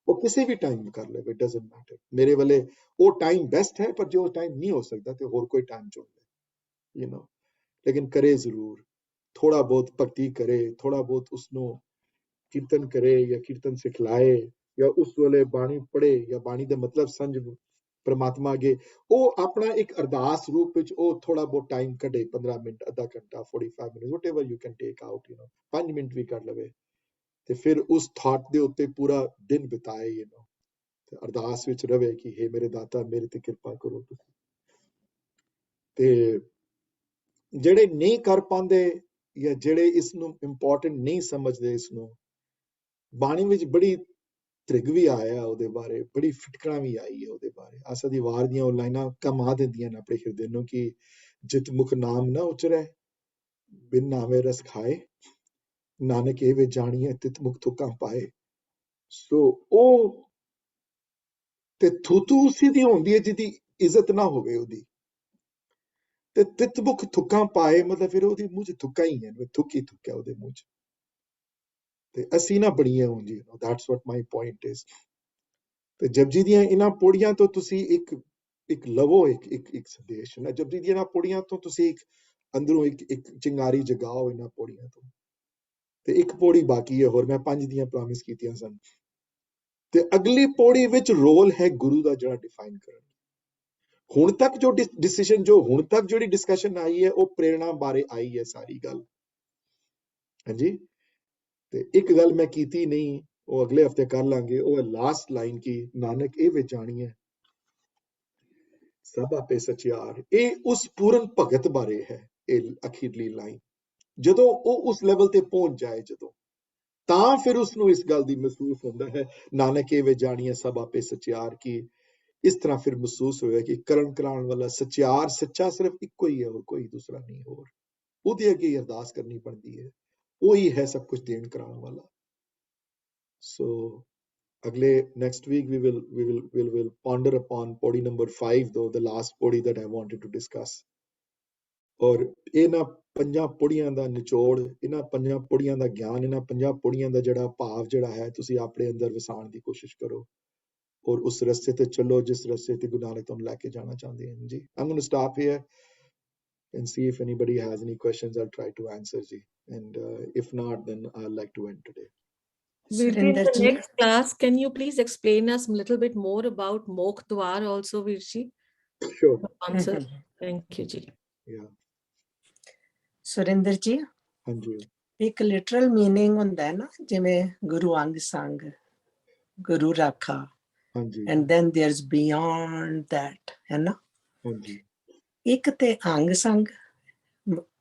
ਉਹ ਕਿਸੇ ਵੀ ਟਾਈਮ ਕਰ ਲਵੇ, it doesn't matter। ਮੇਰੇ ਵੱਲੇ ਉਹ ਟਾਈਮ ਬੈਸਟ ਹੈ, ਪਰ ਜੋ ਟਾਈਮ ਨਹੀਂ ਹੋ ਸਕਦਾ ਤੇ ਹੋਰ ਕੋਈ ਟਾਈਮ ਚੁਣ ਲੈ, ਲੇਕਿਨ ਕਰੇ ਜ਼ਰੂਰ, ਥੋੜਾ ਬਹੁਤ ਭਗਤੀ ਕਰੇ, ਥੋੜਾ ਬਹੁਤ ਉਸਨੂੰ ਕੀਰਤਨ ਕਰੇ ਜਾਂ ਕੀਰਤਨ ਸਿਖਲਾਏ, ਜਾਂ ਉਸ ਵੇਲੇ ਬਾਣੀ ਪੜ੍ਹੇ ਜਾਂ ਬਾਣੀ ਦਾ ਮਤਲਬ ਸਮਝ ਪਰਮਾਤਮਾ ਅੱਗੇ, ਉਹ ਆਪਣਾ ਇੱਕ ਅਰਦਾਸ ਰੂਪ ਵਿੱਚ ਉਹ ਥੋੜਾ ਬਹੁਤ ਟਾਈਮ ਕੱਢੇ, 15 ਮਿੰਟ, ਅੱਧਾ ਘੰਟਾ, 45 minute, whatever you can take out, 5 minute ਵੀ ਕੱਢ ਲਵੇ, ਤੇ ਫਿਰ ਉਸ ਥਾਟ ਦੇ ਉੱਤੇ ਪੂਰਾ ਦਿਨ ਬਿਤਾਏ, ਤੇ ਅਰਦਾਸ ਵਿੱਚ ਰਵੇ ਕਿ ਹੇ ਮੇਰੇ ਦਾਤਾ, ਮੇਰੇ ਤੇ ਕਿਰਪਾ ਕਰੋ ਤੁਸੀਂ। ਤੇ ਜਿਹੜੇ ਨਹੀਂ ਕਰ ਪਾਉਂਦੇ ਜਾਂ ਜਿਹੜੇ ਇਸ ਨੂੰ ਇੰਪੋਰਟੈਂਟ ਨਹੀਂ ਸਮਝਦੇ, ਇਸ ਨੂੰ ਬਾਣੀ ਵਿੱਚ ਬੜੀ ਤ੍ਰਿਗ ਵੀ ਆਇਆ ਉਹਦੇ ਬਾਰੇ, ਬੜੀ ਫਿਟਕਣਾ ਵੀ ਆਈ ਹੈ ਉਹਦੇ ਬਾਰੇ। ਆਸਾ ਦੀ ਵਾਰ ਦੀਆਂ ਉਹ ਲਾਈਨਾਂ ਕਮਾ ਦਿੰਦੀਆਂ ਨੇ ਆਪਣੇ ਹਿਰਦੇ ਨੂੰ ਕਿ ਜਿਤ ਮੁਖ ਨਾਮ ਨਾ ਉਚਰੈ, ਬਿਨ ਨਾਵੇਂ ਰਸ ਖਾਏ, ਨਾਨਕ ਇਹ ਵੇ ਜਾਣੀਏ ਤਿਤ ਮੁਖ ਤੁਕਾਂ ਪਾਏ। ਸੋ ਉਹ ਤੇ ਥੂਤੂ ਉਸੀ ਦੀ ਹੁੰਦੀ ਹੈ ਜਿਹਦੀ ਇੱਜ਼ਤ ਨਾ ਹੋਵੇ ਉਹਦੀ, ਤੇ ਤਿਤ ਮੁਖ ਤੁਕਾਂ ਪਾਏ ਮਤਲਬ ਫਿਰ ਉਹਦੀ ਮੂੰਹ 'ਚ ਥੁੱਕਾ ਹੀ ਹੈ, ਥੁੱਕ ਹੀ ਥੁੱਕਿਆ ਉਹਦੇ ਮੂੰਹ 'ਚ, ਤੇ ਅਸੀਂ ਨਾ ਬਣੀਏ ਉਂਝ। That's what my point is। ਤੇ ਜਪਜੀ ਦੀਆਂ ਇਹਨਾਂ ਪੌੜੀਆਂ ਤੋਂ ਤੁਸੀਂ ਇੱਕ ਲਵੋ ਇੱਕ ਸੰਦੇਸ਼ ਨਾ ਜਪਜੀ ਦੀਆਂ ਇਹਨਾਂ ਪੌੜੀਆਂ ਤੋਂ ਤੁਸੀਂ ਇੱਕ ਅੰਦਰੋਂ ਇੱਕ ਚਿੰਗਾਰੀ ਜਗਾਓ ਇਹਨਾਂ ਪੌੜੀਆਂ ਤੋਂ ਤੇ ਇੱਕ ਪੌੜੀ ਬਾਕੀ ਹੈ ਹੋਰ ਮੈਂ 5 ਦੀਆਂ ਪ੍ਰੋਮਿਸ ਕੀਤੀਆਂ ਸਨ ਤੇ ਅਗਲੀ ਪੌੜੀ ਵਿੱਚ ਰੋਲ ਹੈ ਗੁਰੂ ਦਾ ਜਿਹੜਾ ਡਿਫਾਈਨ ਕਰਨ ਹੁਣ ਤੱਕ ਜੋ ਡਿਸੀਜਨ ਜੋ ਹੁਣ ਤੱਕ ਜਿਹੜੀ ਡਿਸਕਸ਼ਨ ਆਈ ਹੈ ਉਹ ਪ੍ਰੇਰਣਾ ਬਾਰੇ ਆਈ ਹੈ ਸਾਰੀ ਗੱਲ ਹਾਂਜੀ ਤੇ ਇੱਕ ਗੱਲ ਮੈਂ ਕੀਤੀ ਨਹੀਂ ਉਹ ਅਗਲੇ ਹਫਤੇ ਕਰ ਲਾਂਗੇ ਉਹ ਲਾਸਟ ਲਾਈਨ ਕੀ ਨਾਨਕ ਇਹ ਵਿੱਚ ਜਾਣੀ ਹੈ ਸਭ ਆਪੇ ਸਚਿਆਰ ਇਹ ਉਸ ਪੂਰਨ ਭਗਤ ਬਾਰੇ ਹੈ ਇਹ ਅਖੀਰਲੀ ਲਾਈਨ ਜਦੋਂ ਉਹ ਉਸ ਲੈਵਲ ਤੇ ਪਹੁੰਚ ਜਾਏ ਜਦੋਂ ਤਾਂ ਫਿਰ ਉਸ ਨੂੰ ਇਸ ਗੱਲ ਦੀ ਮਹਿਸੂਸ ਹੁੰਦਾ ਹੈ ਨਾਨਕ ਇਹ ਵਿੱਚ ਜਾਣੀ ਹੈ ਸਭ ਆਪੇ ਸਚਿਆਰ ਕੀ ਇਸ ਤਰ੍ਹਾਂ ਫਿਰ ਮਹਿਸੂਸ ਹੋਇਆ ਕਿ ਕਰਨ ਕਰਾਉਣ ਵਾਲਾ ਸਚਿਆਰ ਸੱਚਾ ਸਿਰਫ ਇੱਕੋ ਹੀ ਹੈ ਹੋਰ ਕੋਈ ਦੂਸਰਾ ਨਹੀਂ ਹੋਰ ਉਹਦੇ ਅੱਗੇ ਅਰਦਾਸ ਕਰਨੀ ਪੜਦੀ ਹੈ ਉਹੀ ਹੈ ਸਭ ਕੁਝ ਦੇਣ ਕਰਾਉਣ ਵਾਲਾ ਸੋ ਅਗਲੇ next week we will ponder upon podi number 5 though the last podi that I wanted to discuss ਔਰ ਇਹਨਾਂ ਪੰਜਾਂ ਪੌੜੀਆਂ ਦਾ ਨਿਚੋੜ ਇਹਨਾਂ ਪੰਜਾਂ ਪੌੜੀਆਂ ਦਾ ਗਿਆਨ ਇਹਨਾਂ ਪੰਜਾਂ ਪੌੜੀਆਂ ਦਾ ਜਿਹੜਾ ਭਾਵ ਜਿਹੜਾ ਹੈ ਤੁਸੀਂ ਆਪਣੇ ਅੰਦਰ ਵਸਾਉਣ ਦੀ ਕੋਸ਼ਿਸ਼ ਕਰੋ ਔਰ ਉਸ ਰਸਤੇ ਤੇ ਚੱਲੋ ਜਿਸ ਰਸਤੇ ਤੇ ਗੁਰੂ ਨਾਨਕ ਤੁਹਾਨੂੰ ਲੈ ਕੇ ਜਾਣਾ ਚਾਹੁੰਦੇ ਹਨ ਜੀ I'm going to stop here and see if anybody has any questions I'll try to answer ji and if not then I'd like to end today. In the next class, can you please explain us a little bit more about Mokh Dwar also, Virji? Sure. Answer. Thank you, Ji. Yeah. Surinder ਜੀ ਹਾਂਜੀ ਇੱਕ literal meaning ਹੁੰਦਾ ਹੈ ਨਾ ਜਿਵੇਂ ਗੁਰੂ ਅੰਗ ਸੰਗ ਗੁਰੂ ਰਾਖਾ ਹਾਂਜੀ and then there's beyond that ਹੈ ਨਾ ਹਾਂਜੀ ਇੱਕ ਤੇ ਅੰਗ ਸੰਗ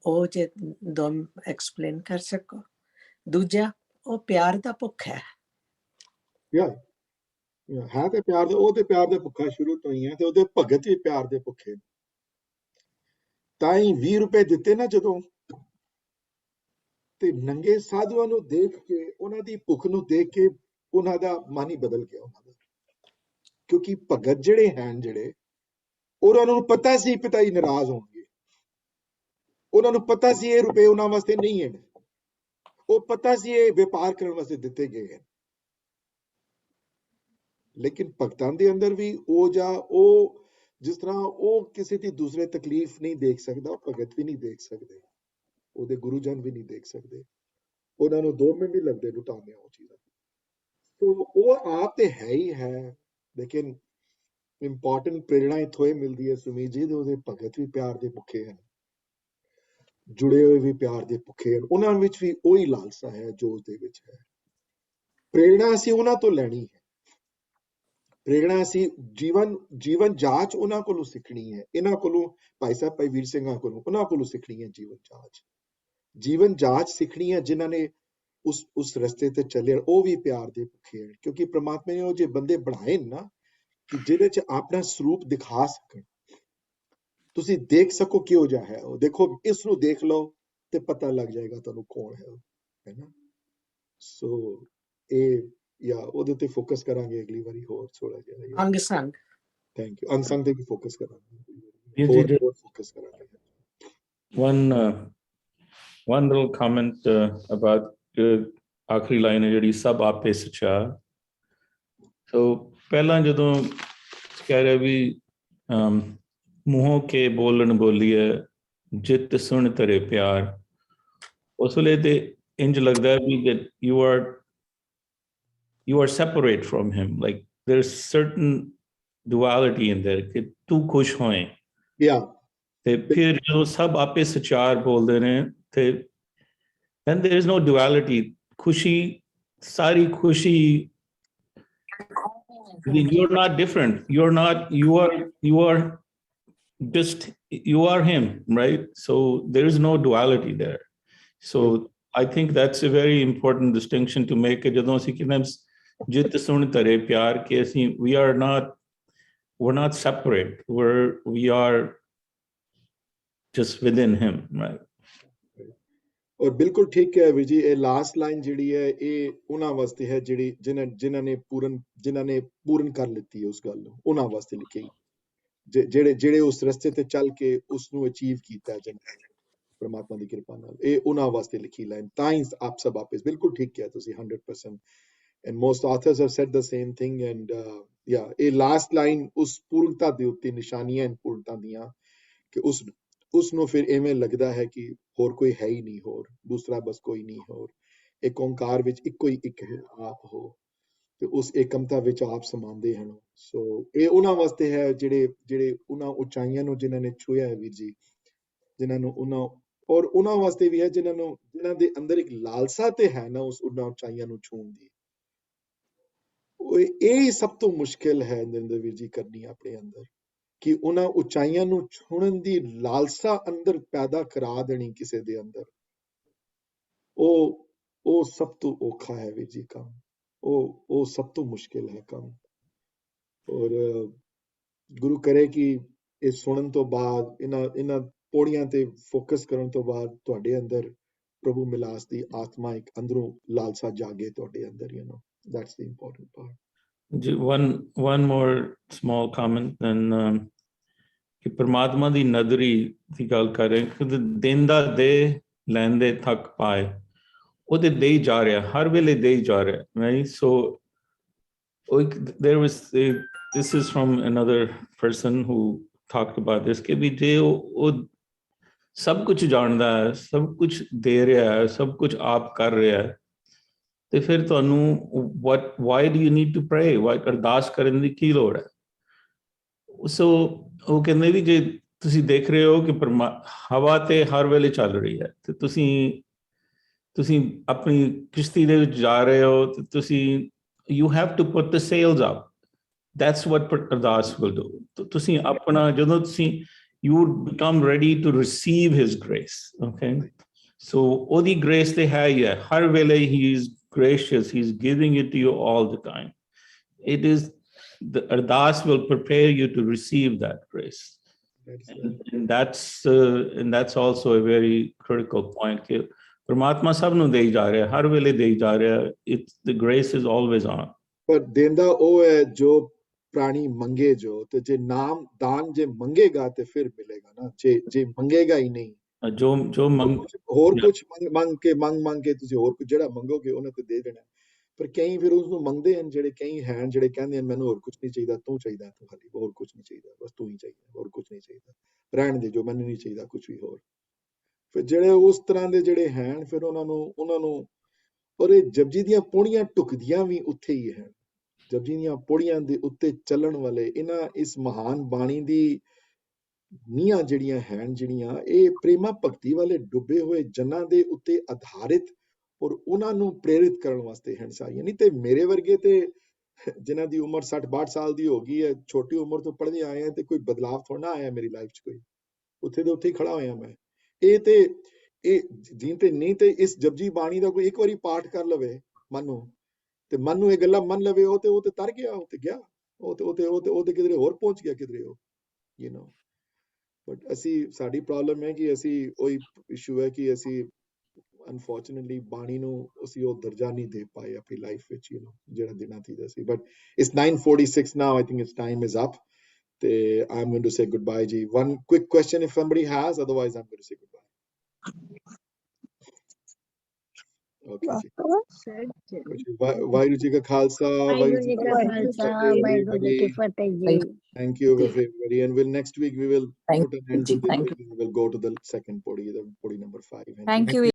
ਉਹ ਜੇ ਦੋ ਐਕਸਪਲੇਨ ਕਰ ਸਕੋ ਦੂਜਾ ਉਹ ਪਿਆਰ ਦਾ ਭੁੱਖ ਹੈ ਯਾ ਹੈ ਤੇ ਪਿਆਰ ਦਾ ਉਹ ਤੇ ਪਿਆਰ ਦੇ ਭੁੱਖਾ ਸ਼ੁਰੂ ਤੋਂ ਹੀ ਹੈ ਤੇ ਉਹਦੇ ਭਗਤ ਵੀ ਪਿਆਰ ਦੇ ਭੁੱਖੇ ਤਾਂ ਹੀ 20 ਰੁਪਏ ਦਿੱਤੇ ਨਾ ਜਦੋਂ ਤੇ ਨੰਗੇ ਸਾਧੂਆਂ ਨੂੰ ਦੇਖ ਕੇ ਉਹਨਾਂ ਦੀ ਭੁੱਖ ਨੂੰ ਦੇਖ ਕੇ ਉਹਨਾਂ ਦਾ ਮਨ ਹੀ ਬਦਲ ਗਿਆ ਉਹਨਾਂ ਦਾ ਕਿਉਂਕਿ ਭਗਤ ਜਿਹੜੇ ਹਨ ਜਿਹੜੇ ਉਹਨਾਂ ਨੂੰ ਪਤਾ ਸੀ ਪਿਤਾ ਜੀ ਨਾਰਾਜ਼ ਹੋਣਗੇ ਉਹਨਾਂ ਨੂੰ ਪਤਾ ਸੀ ਇਹ ਰੁਪਏ ਉਹਨਾਂ ਵਾਸਤੇ ਨਹੀਂ ਹਨ ਉਹ ਪਤਾ ਸੀ ਇਹ ਵਪਾਰ ਕਰਨ ਵਾਸਤੇ ਦਿੱਤੇ ਗਏ ਹਨ ਲੇਕਿਨ ਭਗਤਾਂ ਦੇ ਅੰਦਰ ਵੀ ਉਹ ਜਿਸ ਤਰ੍ਹਾਂ ਉਹ ਕਿਸੇ ਦੀ ਦੂਸਰੇ ਤਕਲੀਫ ਨਹੀਂ ਦੇਖ ਸਕਦਾ ਭਗਤ ਵੀ ਨਹੀਂ ਦੇਖ ਸਕਦੇ ਉਹਦੇ ਗੁਰੂਜਨ ਵੀ ਨਹੀਂ ਦੇਖ ਸਕਦੇ ਉਹਨਾਂ ਨੂੰ 2 ਮਿੰਟ ਹੀ ਲੱਗਦੇ ਲੁਟਾਉਂਦੇ ਉਹ ਚੀਜ਼ਾਂ तो वो आप ते है ही है लेकिन इंपॉर्टेंट प्रेरणा इत्थों ही मिलती है सुमीत जी ਉਹਦੇ ਭਗਤ ਵੀ ਪਿਆਰ ਦੇ ਭੁੱਖੇ ਹਨ ਜੁੜੇ ਹੋਏ ਵੀ ਪਿਆਰ ਦੇ ਭੁੱਖੇ ਹਨ ਉਹਨਾਂ ਵਿੱਚ ਵੀ ਉਹੀ ਲਾਲਸਾ ਹੈ ਜੋ ਉਸਦੇ ਵਿੱਚ ਹੈ ਪ੍ਰੇਰਣਾ ਅਸੀਂ ਉਹਨਾਂ ਤੋਂ ਲੈਣੀ ਹੈ ਪ੍ਰੇਰਣਾ ਅਸੀਂ ਜੀਵਨ ਜਾਂਚ ਉਹਨਾਂ ਕੋਲੋਂ ਸਿੱਖਣੀ ਹੈ ਇਹਨਾਂ ਕੋਲੋਂ ਭਾਈ ਸਾਹਿਬ ਭਾਈ ਵੀਰ ਸਿੰਘਾਂ ਕੋਲੋਂ ਉਹਨਾਂ ਕੋਲੋਂ ਸਿੱਖਣੀ ਹੈ ਜੀਵਨ ਜਾਂਚ ਸਿੱਖਣੀ ਹੈ ਜਿਨ੍ਹਾਂ ਨੇ ਉਸ ਰਸਤੇ ਤੇ ਚੱਲੇ ਉਹ ਵੀ ਪਿਆਰ ਦੇ ਭੁੱਖੇ ਹਨ ਕਿਉਂਕਿ ਪ੍ਰਮਾਤਮਾ ਨੇ ਉਹ ਜੇ ਬੰਦੇ ਬਣਾਏ ਨਾ ਕਿ ਜਿਹਦੇ ਚ ਆਪਣਾ ਸਰੂਪ ਦਿਖਾ ਸਕਣ ਤੁਸੀਂ ਦੇਖ ਸਕੋ ਕਿਹੋ ਜਿਹਾ ਹੈ ਉਹ ਦੇਖੋ ਇਸ ਨੂੰ ਦੇਖ ਲਓ ਤੇ ਪਤਾ ਲੱਗ ਜਾਏਗਾ ਤੁਹਾਨੂੰ ਕੌਣ ਹੈ ਉਹ ਹੈ ਨਾ ਸੋ ਇਹ ਜਾਂ ਉਹਦੇ ਤੇ ਫੋਕਸ ਕਰਾਂਗੇ ਅਗਲੀ ਵਾਰੀ ਹੋਰ ਥੋੜਾ ਜਿਹਾ ਅੰਗ ਸੰਗ ਥੈਂਕ ਯੂ ਅੰਗ ਸੰਗ ਤੇ ਵੀ ਫੋਕਸ ਕਰਾਂਗੇ ਹੋਰ ਫੋਕਸ ਕਰਾਂਗੇ one little comment about ਆਖਰੀ ਲਾਈਨ ਹੈ ਜਿਹੜੀ ਸਭ ਆਪੇ ਸਚਿਆਰ ਸੋ ਪਹਿਲਾਂ ਜਦੋਂ ਕਹਿ ਰਿਹਾ ਵੀ ਮੂੰਹੋਂ ਕੇ ਬੋਲਣ ਬੋਲੀਏ ਜਿੱਤ ਸੁਣ ਤੇਰੇ ਪਿਆਰ ਉਸ ਵੇਲੇ ਤੇ ਇੰਜ ਲੱਗਦਾ ਵੀ that you are separate from him like there's certain duality in there ਕਿ ਤੂੰ ਖੁਸ਼ ਹੋਏ ਤੇ ਫਿਰ ਜਦੋਂ ਸਭ ਆਪੇ ਸਚਿਆਰ ਬੋਲਦੇ ਨੇ ਤੇ then there is no duality khushi sari khushi you're not different you are just you are him right so there is no duality there so I think that's a very important distinction to make jadon assi kinam jit sun tare pyar ke assi we're not separate we are just within him right ਔਰ ਬਿਲਕੁਲ ਠੀਕ ਹੈ ਵੀਰ ਜੀ ਇਹ last line ਜਿਹੜੀ ਹੈ ਇਹ ਉਹਨਾਂ ਵਾਸਤੇ ਹੈ ਜਿਹੜੀ ਜਿਨ੍ਹਾਂ ਨੇ ਪੂਰਨ ਕਰ ਲਿੱਤੀ ਹੈ ਉਸ ਗੱਲ ਨੂੰ ਉਹਨਾਂ ਵਾਸਤੇ ਲਿਖੀ ਜਿਹੜੇ ਉਸ ਰਸਤੇ ਤੇ ਚੱਲ ਕੇ ਉਸ ਨੂੰ ਅਚੀਵ ਕੀਤਾ ਜਿਨ੍ਹਾਂ ਨੇ ਪਰਮਾਤਮਾ ਦੀ ਕਿਰਪਾ ਨਾਲ ਇਹ ਉਹਨਾਂ ਵਾਸਤੇ ਲਿਖੀ ਲਾਈਨ ਤਾਂ ਹੀ ਆਪ ਸਭ ਆਪੇ ਬਿਲਕੁਲ ਠੀਕ ਕਿਹਾ ਤੁਸੀਂ 100% and most authors have said the same thing and या ਇਹ ਲਾਸਟ ਲਾਈਨ ਉਸ ਪੂਰਨਤਾ ਦੇ ਉੱਤੇ ਨਿਸ਼ਾਨੀਆਂ ਹਨ ਪੂਰਨਤਾ ਦੀਆਂ ਕਿ ਉਸ ਨੂੰ ਫਿਰ ਐਵੇਂ ਲੱਗਦਾ ਹੈ ਕਿ ਹੋਰ ਕੋਈ ਹੈ ਹੀ ਨਹੀਂ, ਹੋਰ ਦੂਸਰਾ ਬਸ ਕੋਈ ਨਹੀਂ, ਹੋਰ ਇੱਕ ਓਂਕਾਰ ਵਿੱਚ ਇੱਕੋ ਹੀ ਇੱਕ ਹੈ, ਆਪ ਹੋ, ਤੇ ਉਸ ਏਕਮਤਾ ਵਿੱਚ ਆਪ ਸਮਾਉਂਦੇ ਹਨ। ਸੋ ਇਹ ਉਹਨਾਂ ਵਾਸਤੇ ਹੈ ਜਿਹੜੇ ਉਹਨਾਂ ਉਚਾਈਆਂ ਨੂੰ ਜਿਨ੍ਹਾਂ ਨੇ ਛੂਇਆ ਹੈ ਵੀਰ ਜੀ, ਜਿਨ੍ਹਾਂ ਨੂੰ ਉਹਨਾਂ ਵਾਸਤੇ ਵੀ ਹੈ ਜਿਨ੍ਹਾਂ ਦੇ ਅੰਦਰ ਇੱਕ ਲਾਲਸਾ ਤੇ ਹੈ ਨਾ ਉਹਨਾਂ ਉਚਾਈਆਂ ਨੂੰ ਛੂਹਣ ਦੀ। ਇਹ ਸਭ ਤੋਂ ਮੁਸ਼ਕਿਲ ਹੈ ਨਰਿੰਦਰ ਵੀਰ ਜੀ ਕਰਨੀ ਆਪਣੇ ਅੰਦਰ, ਕਿ ਉਹਨਾਂ ਉਚਾਈਆਂ ਨੂੰ ਛੂਹਣ ਦੀ ਲਾਲਸਾ ਅੰਦਰ ਪੈਦਾ ਕਰਾ ਦੇਣੀ ਕਿਸੇ ਦੇ ਅੰਦਰ। ਉਹ ਸਭ ਤੋਂ ਔਖਾ ਹੈ ਵੀਰ ਜੀ ਕੰਮ, ਉਹ ਸਭ ਤੋਂ ਮੁਸ਼ਕਿਲ ਹੈ ਕੰਮ। ਔਰ ਗੁਰੂ ਕਰੇ ਕਿ ਇਹ ਸੁਣਨ ਤੋਂ ਬਾਅਦ ਇਹਨਾਂ ਪੌੜੀਆਂ ਤੇ ਫੋਕਸ ਕਰਨ ਤੋਂ ਬਾਅਦ ਤੁਹਾਡੇ ਅੰਦਰ ਪ੍ਰਭੂ ਮਿਲਾਸ ਦੀ ਆਤਮਾ ਇੱਕ ਅੰਦਰੋਂ ਲਾਲਸਾ ਜਾਗੇ ਤੁਹਾਡੇ ਅੰਦਰ, that's the important part. One more small comment then ਕਿ ਪਰਮਾਤਮਾ ਦੀ ਨਦਰੀ ਦੀ ਗੱਲ ਕਰ ਰਹੇ ਕਿ ਦੇਂਦਾ ਦੇ ਲੈਂਦੇ ਥੱਕ ਪਾਏ, ਉਹਦੇ ਦੇ ਹੀ ਜਾ ਰਿਹਾ, ਹਰ ਵੇਲੇ ਦੇ ਹੀ ਜਾ ਰਿਹਾ, right? So there was this is from another person who talked about this ਕਿ ਵੀ ਜੇ ਉਹ ਸਭ ਕੁਝ ਜਾਣਦਾ ਹੈ, ਸਭ ਕੁਝ ਦੇ ਰਿਹਾ ਹੈ, ਸਭ ਕੁਝ ਆਪ ਕਰ ਰਿਹਾ ਹੈ, ਤੇ ਫਿਰ ਤੁਹਾਨੂੰ why do you need to pray? why ਅਰਦਾਸ ਕਰਨ ਦੀ ਕੀ ਲੋੜ ਹੈ? ਸੋ ਉਹ ਕਹਿੰਦੇ ਵੀ ਜੇ ਤੁਸੀਂ ਦੇਖ ਰਹੇ ਹੋ ਕਿ ਹਵਾ ਤੇ ਹਰ ਵੇਲੇ ਚੱਲ ਰਹੀ ਹੈ, ਤੇ ਤੁਸੀਂ ਆਪਣੀ ਕਿਸ਼ਤੀ ਦੇ ਵਿੱਚ ਜਾ ਰਹੇ ਹੋ, ਤੇ ਤੁਸੀਂ you have to put the sails up. That's what ਅਰਦਾਸ will do. ਤੁਸੀਂ ਆਪਣਾ ਜਦੋਂ ਤੁਸੀਂ you become ready to receive his grace, okay? So ਉਹਦੀ grace ਤੇ ਹੈ ਹੀ ਹੈ, ਹਰ ਵੇਲੇ he is gracious, he is giving it to you all the time. It is the ardas will prepare you to receive that grace. And that's also a very critical point. कि परमात्मा सब ਨੂੰ ਦੇਈ ਜਾ ਰਿਹਾ, ਹਰ ਵੇਲੇ ਦੇਈ ਜਾ ਰਿਹਾ, the grace is always on. ਪਰ ਦੇਂਦਾ ਉਹ ਹੈ ਜੋ ਪ੍ਰਾਣੀ ਮੰਗੇ, ਜੋ ਤੇ ਜੇ ਨਾਮ ਦਾਨ ਜੇ ਮੰਗੇਗਾ ਤੇ ਫਿਰ ਮਿਲੇਗਾ ਨਾ, ਜੇ ਮੰਗੇਗਾ ਹੀ ਨਹੀਂ, ਜੋ ਹੋਰ ਕੁਝ ਮੰਗ ਕੇ ਤੁਸੀਂ ਹੋਰ ਕੁਝ ਜਿਹੜਾ ਮੰਗੋਗੇ ਉਹਨਾਂ ਤੇ ਦੇ ਦੇਣਾ। ਪਰ ਕਈ ਫਿਰ ਉਸ ਨੂੰ ਮੰਗਦੇ ਹਨ, ਜਿਹੜੇ ਕਈ ਹਨ ਜਿਹੜੇ ਕਹਿੰਦੇ ਹਨ ਮੈਨੂੰ ਹੋਰ ਕੁਝ ਨਹੀਂ ਚਾਹੀਦਾ, ਤੂੰ ਚਾਹੀਦਾ, ਤੂੰ ਖਾਲੀ, ਹੋਰ ਕੁਝ ਨਹੀਂ ਚਾਹੀਦਾ, ਬਸ ਤੂੰ ਹੀ ਚਾਹੀਦਾ, ਹੋਰ ਕੁਝ ਨਹੀਂ ਚਾਹੀਦਾ, ਰਹਿਣ ਦੇ ਜੋ ਮੈਨੂੰ ਨਹੀਂ ਚਾਹੀਦਾ ਕੁਝ ਵੀ ਹੋਰ। ਫਿਰ ਜਿਹੜੇ ਉਸ ਤਰ੍ਹਾਂ ਦੇ ਜਿਹੜੇ ਹਨ ਫਿਰ ਉਹਨਾਂ ਨੂੰ ਔਰ ਇਹ ਜਪਜੀ ਦੀਆਂ ਪੌੜੀਆਂ ਢੁਕਦੀਆਂ ਵੀ ਉੱਥੇ ਹੀ ਹਨ। ਜਪਜੀ ਦੀਆਂ ਪੌੜੀਆਂ ਦੇ ਉੱਤੇ ਚੱਲਣ ਵਾਲੇ ਇਸ ਮਹਾਨ ਬਾਣੀ ਦੀ ਨੀਆਂ ਜਿਹੜੀਆਂ ਹਨ, ਇਹ ਪ੍ਰੇਮਾ ਭਗਤੀ ਵਾਲੇ ਡੁੱਬੇ ਹੋਏ ਜਨਾਂ ਦੇ ਉੱਤੇ ਆਧਾਰਿਤ ਔਰ ਉਹਨਾਂ ਨੂੰ ਪ੍ਰੇਰਿਤ ਕਰਨ ਵਾਸਤੇ ਹਨ ਸਾਰੀਆਂ। ਨਹੀਂ ਤੇ ਮੇਰੇ ਵਰਗੇ ਤੇ ਜਿਨ੍ਹਾਂ ਦੀ ਉਮਰ 60-62 ਸਾਲ ਦੀ ਹੋ ਗਈ ਹੈ, ਛੋਟੀ ਉਮਰ ਤੋਂ ਪੜ੍ਹਦੇ ਆਏ ਆ, ਤੇ ਕੋਈ ਬਦਲਾਵ ਥੋੜਾ ਨਾ ਆਇਆ ਮੇਰੀ ਲਾਈਫ 'ਚ, ਕੋਈ ਉੱਥੇ ਦੇ ਉੱਥੇ ਹੀ ਖੜਾ ਹੋਇਆ ਮੈਂ। ਇਹ ਜੀ ਤੇ ਨਹੀਂ ਤੇ ਇਸ ਜਪਜੀ ਬਾਣੀ ਦਾ ਕੋਈ ਇੱਕ ਵਾਰੀ ਪਾਠ ਕਰ ਲਵੇ ਮਨ ਨੂੰ ਇਹ ਗੱਲਾਂ ਮੰਨ ਲਵੇ, ਉਹ ਤੇ ਤਰ ਗਿਆ, ਉਹ ਤੇ ਗਿਆ, ਉਹ ਤੇ ਕਿਧਰੇ ਹੋਰ ਪਹੁੰਚ ਗਿਆ, ਕਿਧਰੇ ਉਹ ਬਟ ਸਾਡੀ ਪ੍ਰੋਬਲਮ ਹੈ ਕਿ ਅਸੀਂ ਉਹੀ ਇਸ਼ੂ ਹੈ ਕਿ ਅਸੀਂ ਅਨਫੋਰਚੂਨੇਟਲੀ ਬਾਣੀ ਨੂੰ ਅਸੀਂ ਉਹ ਦਰਜਾ ਨਹੀਂ ਦੇ ਪਾਏ ਆਪਣੀ ਲਾਈਫ ਵਿੱਚ, ਜਿਹੜਾ ਦੇਣਾ ਚਾਹੀਦਾ ਸੀ। But it's 9:46 now, I think its time is up, ਤੇ I'm going to say goodbye ji. One quick question if somebody has, otherwise I'm going to say goodbye. Okay ji. Waheguru ji ਕਾ ਖਾਲਸਾ, ਵਾਹਿਗੁਰੂ ਜੀ ਕੀ ਫਤਿਹ। Thank you very, and next week we will put an end to this. We will go to the second podi, the podi number 5. Thank you.